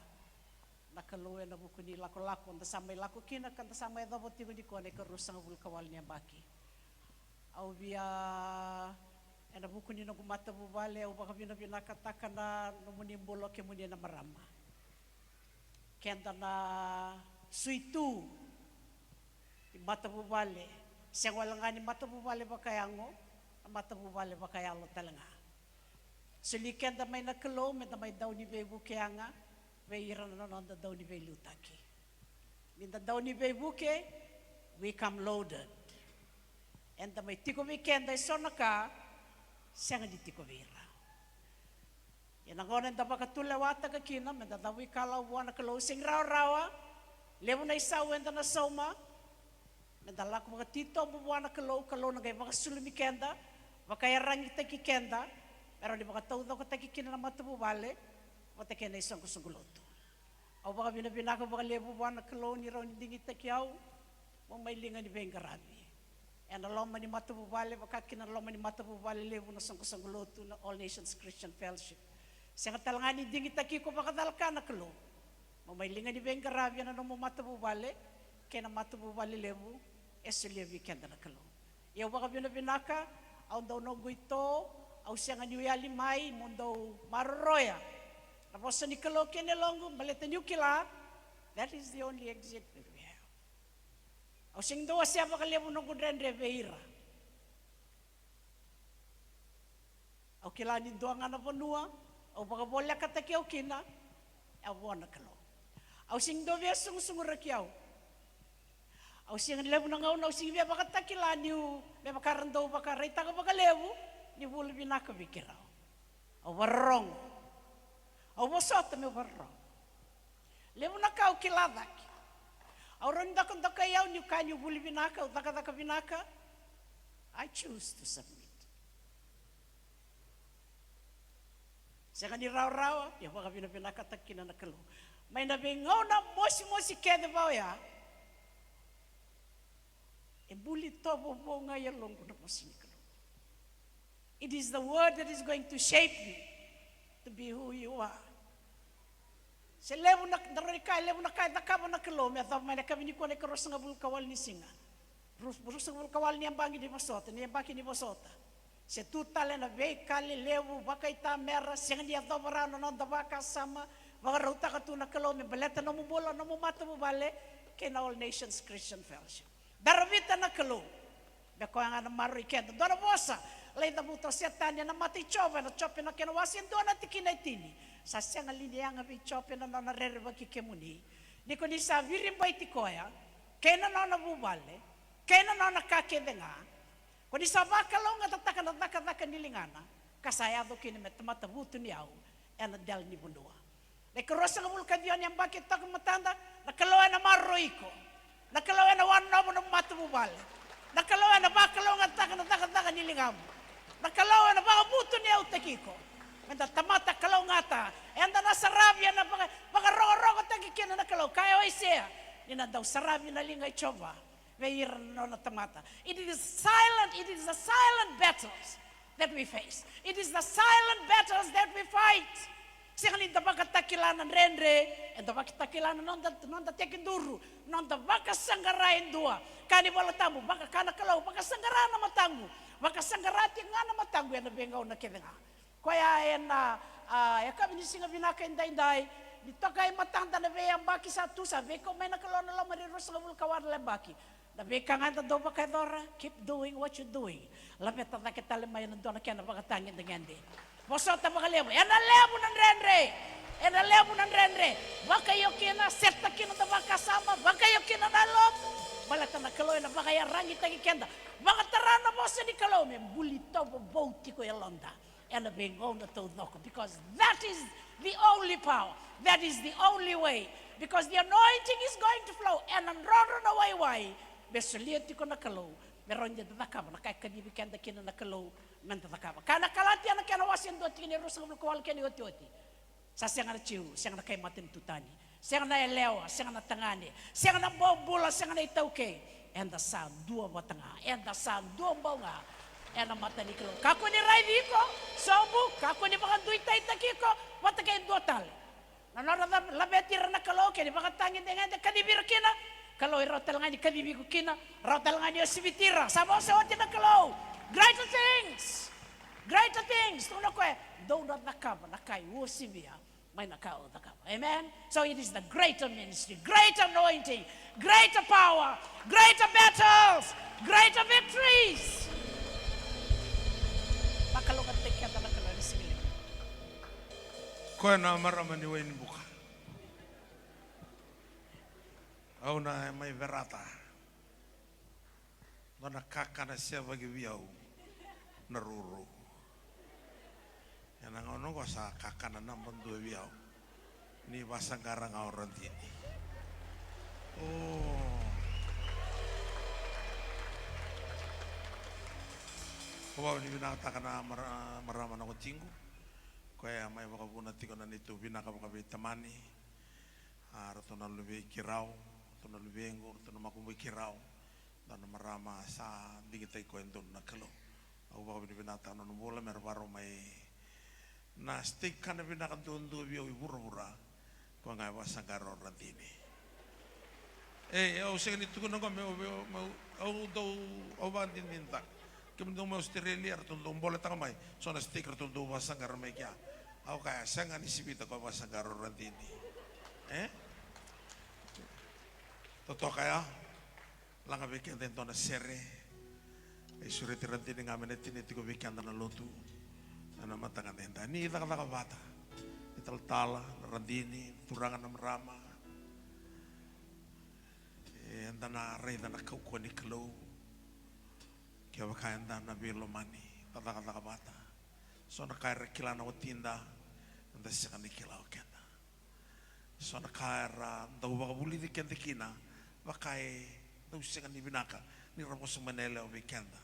Nakaloe na buku ni lako-lako nda samay lako kina kanda samay dabo tigo ni kuane karusang vulkawal niya baki. Au via ena buku ni nagumata bubale au bakabina-binaka takana numunimbolo ke muni na marama. Kenda na suitu mata bubale siang walangani mata bubale bakayango mata bubale bakayalo talanga suliken da may nakalo me da may daw ni bebu kayanga we iran no da daw ni be lutaki min da daw ni bebu ke we come loaded and da may tiko weekend da sonaka siang di tiko vera yana ngonen da bakatula wata ka kina me da we kala wana kalo sing rawa levo na isaw enda na soma Mendala ko mga tito bubuana kalo na kay mga sulumi kenda, makayarangi taki kenda, pero di mga tawdo ko taki kina na matububale, wata kena isang kusuguloto. Au baka binabinaka baka lebu buana kalo ni raw ni dingi takiyaw, mong may linga ni Bengarabi. And along mani matububale, baka kina along mani matububale lebu na sang kusuguloto na All Nations Christian Fellowship. Siya talangan ni dingi taki ko baka dalka na kalo, mong may linga ni Bengarabi na nung matububale, kaya na matububale lebu, esulia weekend na kalo. Iyo baka binabinaka, au daw no guito, au siya nga nyuyali mai, mundo maroroya. Tapos sa ni kalo kinelongo, balita niyo kila, that is the only exit that we have. Au siyang doa siya baka liabo no gudren reveira. Au kila ni doa nga na panua, au baka bolya katakiyaw kina, au buwan na kalo. Au siyang doa sungu-sungurakiyaw. Au siyang lebu na ngaw na au siyang baka takila niyo may makarandaw baka rita ka baka lebu ni bulu binaka bikiraw. Au warrong. Au bosota may warrong. Lebu na ka au kiladak. Au ronda kung dakayaw niyo ka niyo bulu binaka au daka binaka. I choose to submit. Siya ni raw-raw, yung baka binaka takina na kalo. May nabingaw na mosi-mosi kede ba ya? It is the word that is going to shape you to be who you are. Se levo na kaba na kalo, me atau may nakabini ko na karos nga bulkawal ni singa. Burus nga bulkawal ni ambangi di masota, ni ambaki ni masota. Se tutale na vei kali levo bakay ta mera, singa ni atau marano non da baka sama, baka rauta ka tu na kalo, me baleta na mubola na mumata mo bale, kina All Nations Christian Fellowship. Daravita na kalo. Beko nga na maroy kenda. Dona bosa. Lay na buto siya tanya na mati chova na chope na kinawasin doon na tikinay tini. Sa siya nga linya nga bi chope na narereba kikemuni. Di ko ni sa virimbay tikoya. Kaya na nabubale. Kaya na nakakede nga. Kung isa bakalaw nga tataka nilingana. Kasayado kinimet matabuto niyaw. And del ni bundua. Nakarosa nga mulka diyon yung bakit tako matanda. Nakalawa na maroy ko. Nakalawa na wano na matububal. Nakalawa na bakalawa nga taka nilingam. Nakalawa na baka buto niya utakiko. Menda tamata kalaw nga ta. Enda na sarabya na baka rongo takikina na kalaw. Kaya ay siya. Nina daw sarabya na lingay chova. Veiran no na tamata. It is the silent battles that we face. It is the silent battles that we fight. Siya da baka takilanan renre, and da baka takilanan non da tekinduru, non da baka sanggarain dua. Kani wala tamu, baka kana kalaw, baka sanggara na matangu, baka sangarati nga na matangu yan na bengaw na kivenga. Kaya yan na, kami ni singa binaka inday, dito kay matanda na veyang baki sa tusa, veko may nakalaw na lang mariros na vulkawan na baki. Nabi ka nga na do baka dora, keep doing what you're doing. Lapit na kita limay na doon na kaya na baka tangin dengan din. Bosota baka lebo. Yan ang lebo ng renre. Yan ang lebo ng renre. Baka yung kina, serta kina na baka sama. Baka yung kina na loob. Balata na kaloy na baka yung rangi tagi kenda. Baka tarana mo sa ni kaloy. May bulito mo bauti ko yung londa. And a being on the todoko. Because that is the only power. That is the only way. Because the anointing is going to flow. And ang roron na wayway. Besuliot ko na kaloy. Meron niya dadakama. Nakakadibi kenda kina na kaloy. Mentataka. Kana kalati anak kana wasin dot kini rusang bulkawal kini oti. Sa siang na chiu, siang na kay matin tutani. Siang na elewa, siang na tangani. Siang na bobula, siang na itauke. enda sa dua batanga, enda sa dua mbonga, ena mata ni kelo. Kako ni rai viko, sobu, kako ni baka duit tai takiko, wataka en dua tali. Nanora labeti rana kelo, kini baka tangin dengan kadibir kina, kalau iro talangani kadibiku kina, ro talangani osibitira, sama sewati na kelo. Greater things, tuno koe, do not nakaba, nakai wosibia. Amen. So it is the greater ministry, greater anointing, greater power, greater battles, greater victories. Makalukan tekya na kalari sila. Koe na maramani wain buka. Au na mai verata. Dona kaka na siya bagi biau naruru. Yang ngono ko sa kakana naman dua biyaw ni basang karang orang tini. Oh, kau ni binata kana maraman ako cinggu. Kaya may makabuna tiko na nito binaka makabi tamani. Rato na lubi kiraw, rato na lubi engor, rato na makumbi kiraw. Dan marama sa digitay ko endon na kalo. Ako baka binata na numbola merbaro may na stick kana binakan tundu biyo ibura-bura ko nga wasang karo rantini. Au sing itu kuno ko au do au bandin minta. Kim do mo Australia tundu bola tangamay. So na sticker tundu wasang karo may kya. Au kaya sang ani sibita ko wasang karo rantini. Toto kaya lang abekin dento na sere. Ay suriti rantini ngamen tiniti ko bikan na lotu. Ana matangan enda ni ita kata bata ital tala randini turangan na marama enda na rei na kau ko ni klo kaya baka enda na bilo mani kata bata so na kaya kilana o tinda enda siya ni kilaw kenda so na kaya daw baka buli di kenda kina baka daw siya ni binaka ni ramos manela o kenda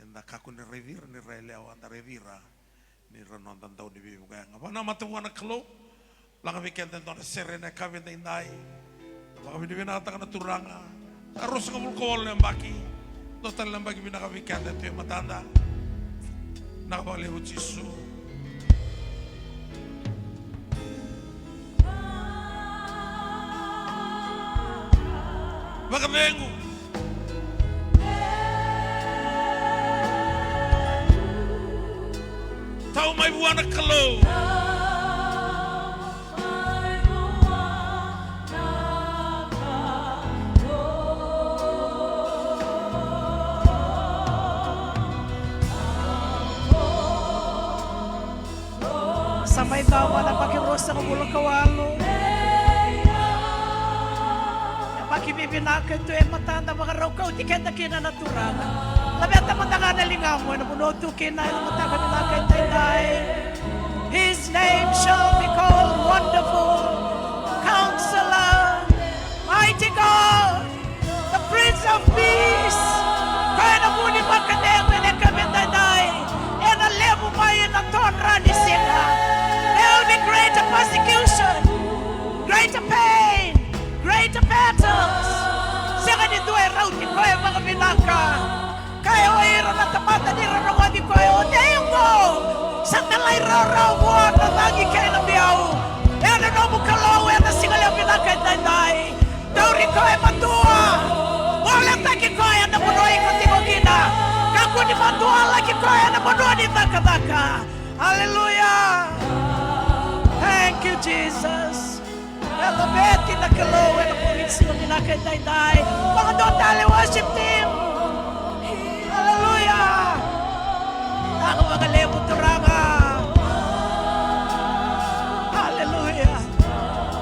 enda kaku ni revira ni releo anda revira ni ranon tandau ni bibu kaya ngapa nama tuwa na kalo lang kami kenten to na serena kami na inday kami ni binata ka na turanga karos ka mulkol na baki total lang bagi binaka kami kenten to yung matanda nakabaliw Jisu baka bengu tau mai buana kalau Sampai tawa na pakai rosa ng bulo kawalo. Paki bibinakan to matanda mga raw kau tiket na kinanaturangan. Labi at matanga na lingamoy na bunoto kina matanga binakan tayo. His name shall be called Wonderful, Counselor, Mighty God, the Prince of Peace. Kaya na muni magkadeng na kami tayo. E na lebo mayo na tonra ni sila. There will be greater persecution, greater pain, greater battles. Saka ni duwe rauti ko yung mga binaka. Kaya o iro na tamata ni rarangadi ko yung dayong ko. Sa talay raraw buwan na lagi kayo na biyaw. Yan na nomu kalaw yan na singal yung binaka yung tanday. Dauri ko yung matua. Walang taki ko yan na bunuay ko timogina. Kaku ni matua lagi ko yan na bunuay ni taka-taka. Hallelujah. Thank you, Jesus. Elabeti na kalaw yan na pungit sila binaka yung tanday. Mga doon tali worship team. Hallelujah. Ako mga lebo turanga. Hallelujah.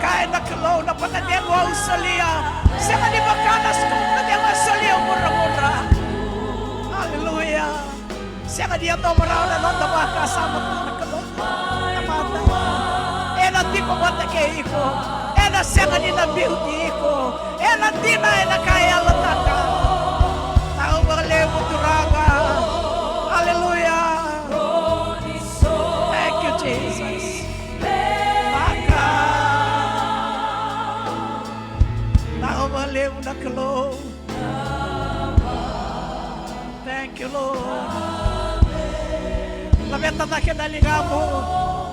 Kaya na kalaw na panadyan mo ang salia. Siya ka ni Bakanas kung panadyan mo ang salia mura-mura. Hallelujah. Siya ka niya to maraw na nang dabaka sama ko na kalaw. Namata. E na di ko mata kay iko. E na siya ka ni na beauty iko. E na di na kaya lataka. Ako mga lebo turanga. Hallelujah. Thank you, Jesus. Maka. Ako mga lebo na kalaw. Thank you, Lord. Lamenta na kinalingamo.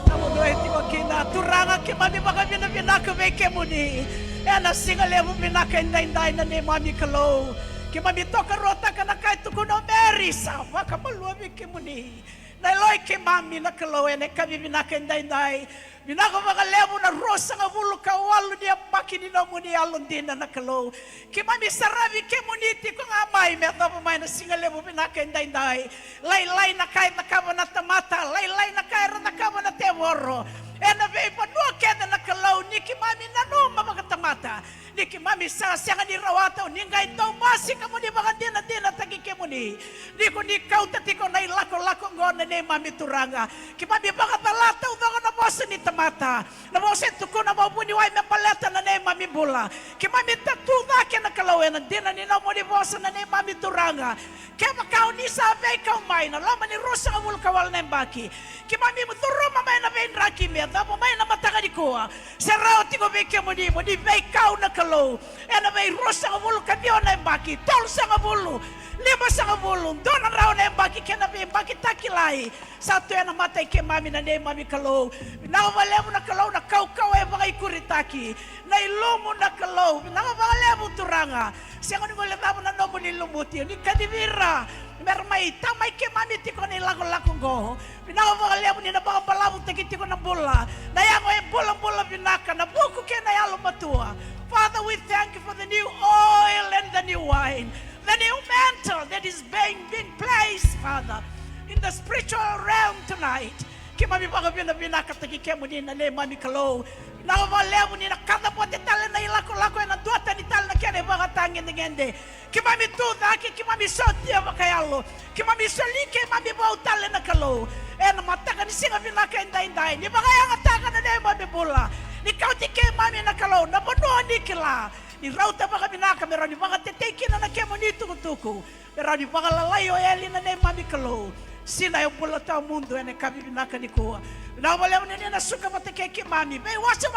Namunuhin ti ko kina. Turanga ki mami baka binabinaka veke muni. Ena singalemo binaka inday na ni mami kalo. Ki mami toka rota ka na kahit tukuno merisa. Waka malua veke muni. Nailoy ki mami na kalo. Ene kami binaka inday. Binaka mga lemo na rosa nga bulu kawalu niya baki ni na muni alon din na nakalo. Ki mami sarabi ke muniti ko nga may meta pamay na singalemo binaka inday. Laylay na kahit nakaba na tamata. Laylay na kahit nakaba na teworo. Ena be panua keda nakalo ni ki mami nanu mamakamata. Ni ki mami sa siya ni rawata ni ngay to masi ka muni baka din na tagi ke muni. Ni ko ni kau tati ko na ilako ngona ni mami turanga. Ki mami baka talata udang na bosa ni tamata. Na bosa tuko na mabuni wai me paleta na ni mami bula. Ki mami tatuda ke nakalo ena din na ni na muni bosa na ni mami turanga. Kaya makau ni sabe kau mai na lama ni rosa ngul kawal na baki. Ki mami muturo mamay na vein raki me damo mai na matanga di koa. Serao tiko veke muni vei kau na kalau. Ena vei rosa ngul kabio na baki. Tol sa ngulu. Lima sa ngulu. Dona rao na baki kena vei baki takilai. Satu ena matai ke mami na ne mami kalau. Nakawalemu na kalau na kau e baka ikuritaki. Na ilumu na kalau. Nakawalemu turanga. Siya ko ni mo lemamo na nomo ni lumuti. Ni kadivira. Mermai tamai ke mami tiko ni lako go. Binaka makalemu ni na baka palamu tiko na bula. Na yango e bula binaka na buku ke na yalo matua. Father, we thank you for the new oil and the new wine. The new mantle that is being placed, Father, in the spiritual realm tonight. Ke mami baka binaka tiki ke mo ni na le mami kalau. Nakawalemu ni na kada po titala na ilako na duata ni tala na kene baka tangin ngende. Kimami tuda ki mami sotia bakayalo. Kimami solike mami bau tala na kalo. Na mataka ni singa binaka inday. Ni bakaya ngataka na ne mami bula. Ni kau tike mami na kalo na bono ni kila. Ni rauta baka binaka merani baka teteki na kemo ni tukutuku. Merani baka lalayo eli na ne mami kalo. Sina yung pula tao mundo ene kami binaka ni kuha. Na wala mo na suka matake ki mami. Bay wasa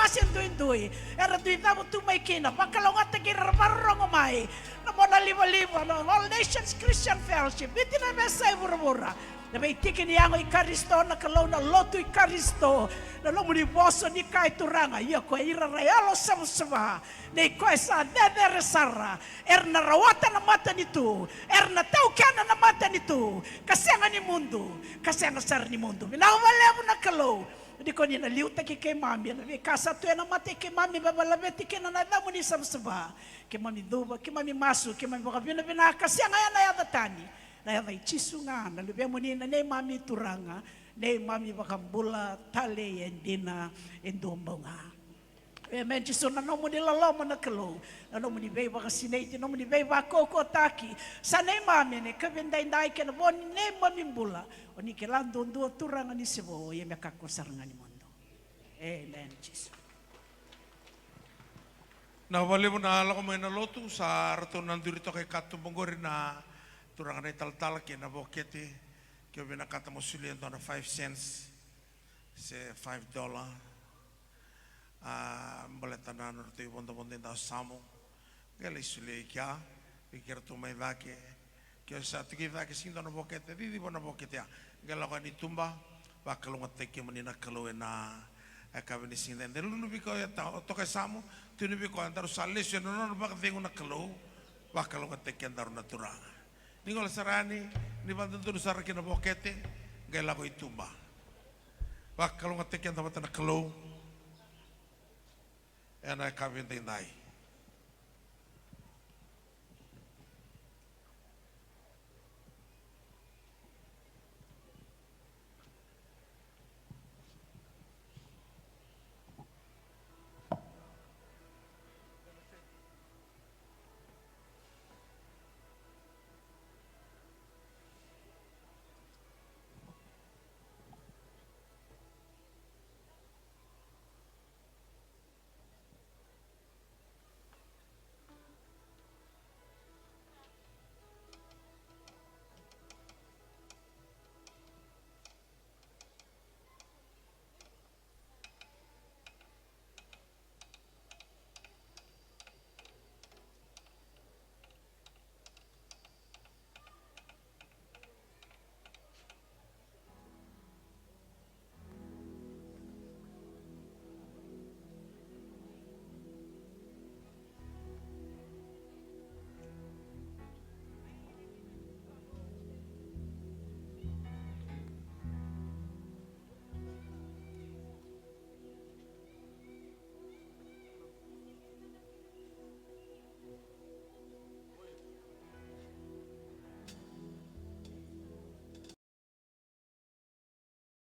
indui. Era dui tamo tumay kina. Pakalonga tagi rabarong umay. Na mo na liwa no All Nations Christian Fellowship. Biti na mesa ibura-bura. Na may tiki ni yango ikaristo na kalaw na loto ikaristo. Na lo mo ni boso ni kay turanga. Iya ko irarayalo sama-sama. Na ikoy sa nederesara. Na rawata na mata nito. Na taukana na mata nito. Kasi nga ni mundo. Kasi nga sar ni mundo. Minawala mo na kalaw. Hindi ko ninaliw taki kay mami. Kasa tuya na mati kay mami. Babalabeti kay nanada mo ni sama-sama. Kay mami duba, kay mami masu, kay mami baka binabinaka. Kasi nga yan ayadatani. Na yan ay chisunga. Nalubya mo ni na mami turanga. Na mami baka bula, tali, endina, endumbonga. Amen. Chiso na no mo nilalaw mo na kalo. Na no mo ni bay baka sinati, no mo ni bay baka kokotaki. Sa na mami ni kabinday-day ka na bo ni mami bula. O ni kilando ndo turanga ni sibo. Yung makakosaranga ni mundo. Amen. Chiso. Nawali mo na ala ko may naloto sa rato nandurito kay Katumbongori na turang na italtal kaya na bokete kaya binakata mo suliyan to na 5 cents sa $5 baleta na narito yung bonda-bonda yung samo kaya suliyan kaya ikira tumay dake kaya sa tiki dake sinto na bokete di mo na bokete ya kaya lako ni tumba bakalungat teki mo ni nakaluwe na kami ni sinta hindi lulubi ko yung to kay samo tunubi ko antaro sa lesyo no baka tengo na kalo baka lo kateke andaro na turanga ni ko sarani ni bantu tu sar kina bokete gala ko itumba baka lo kateke andaro na kalo ena kami tindai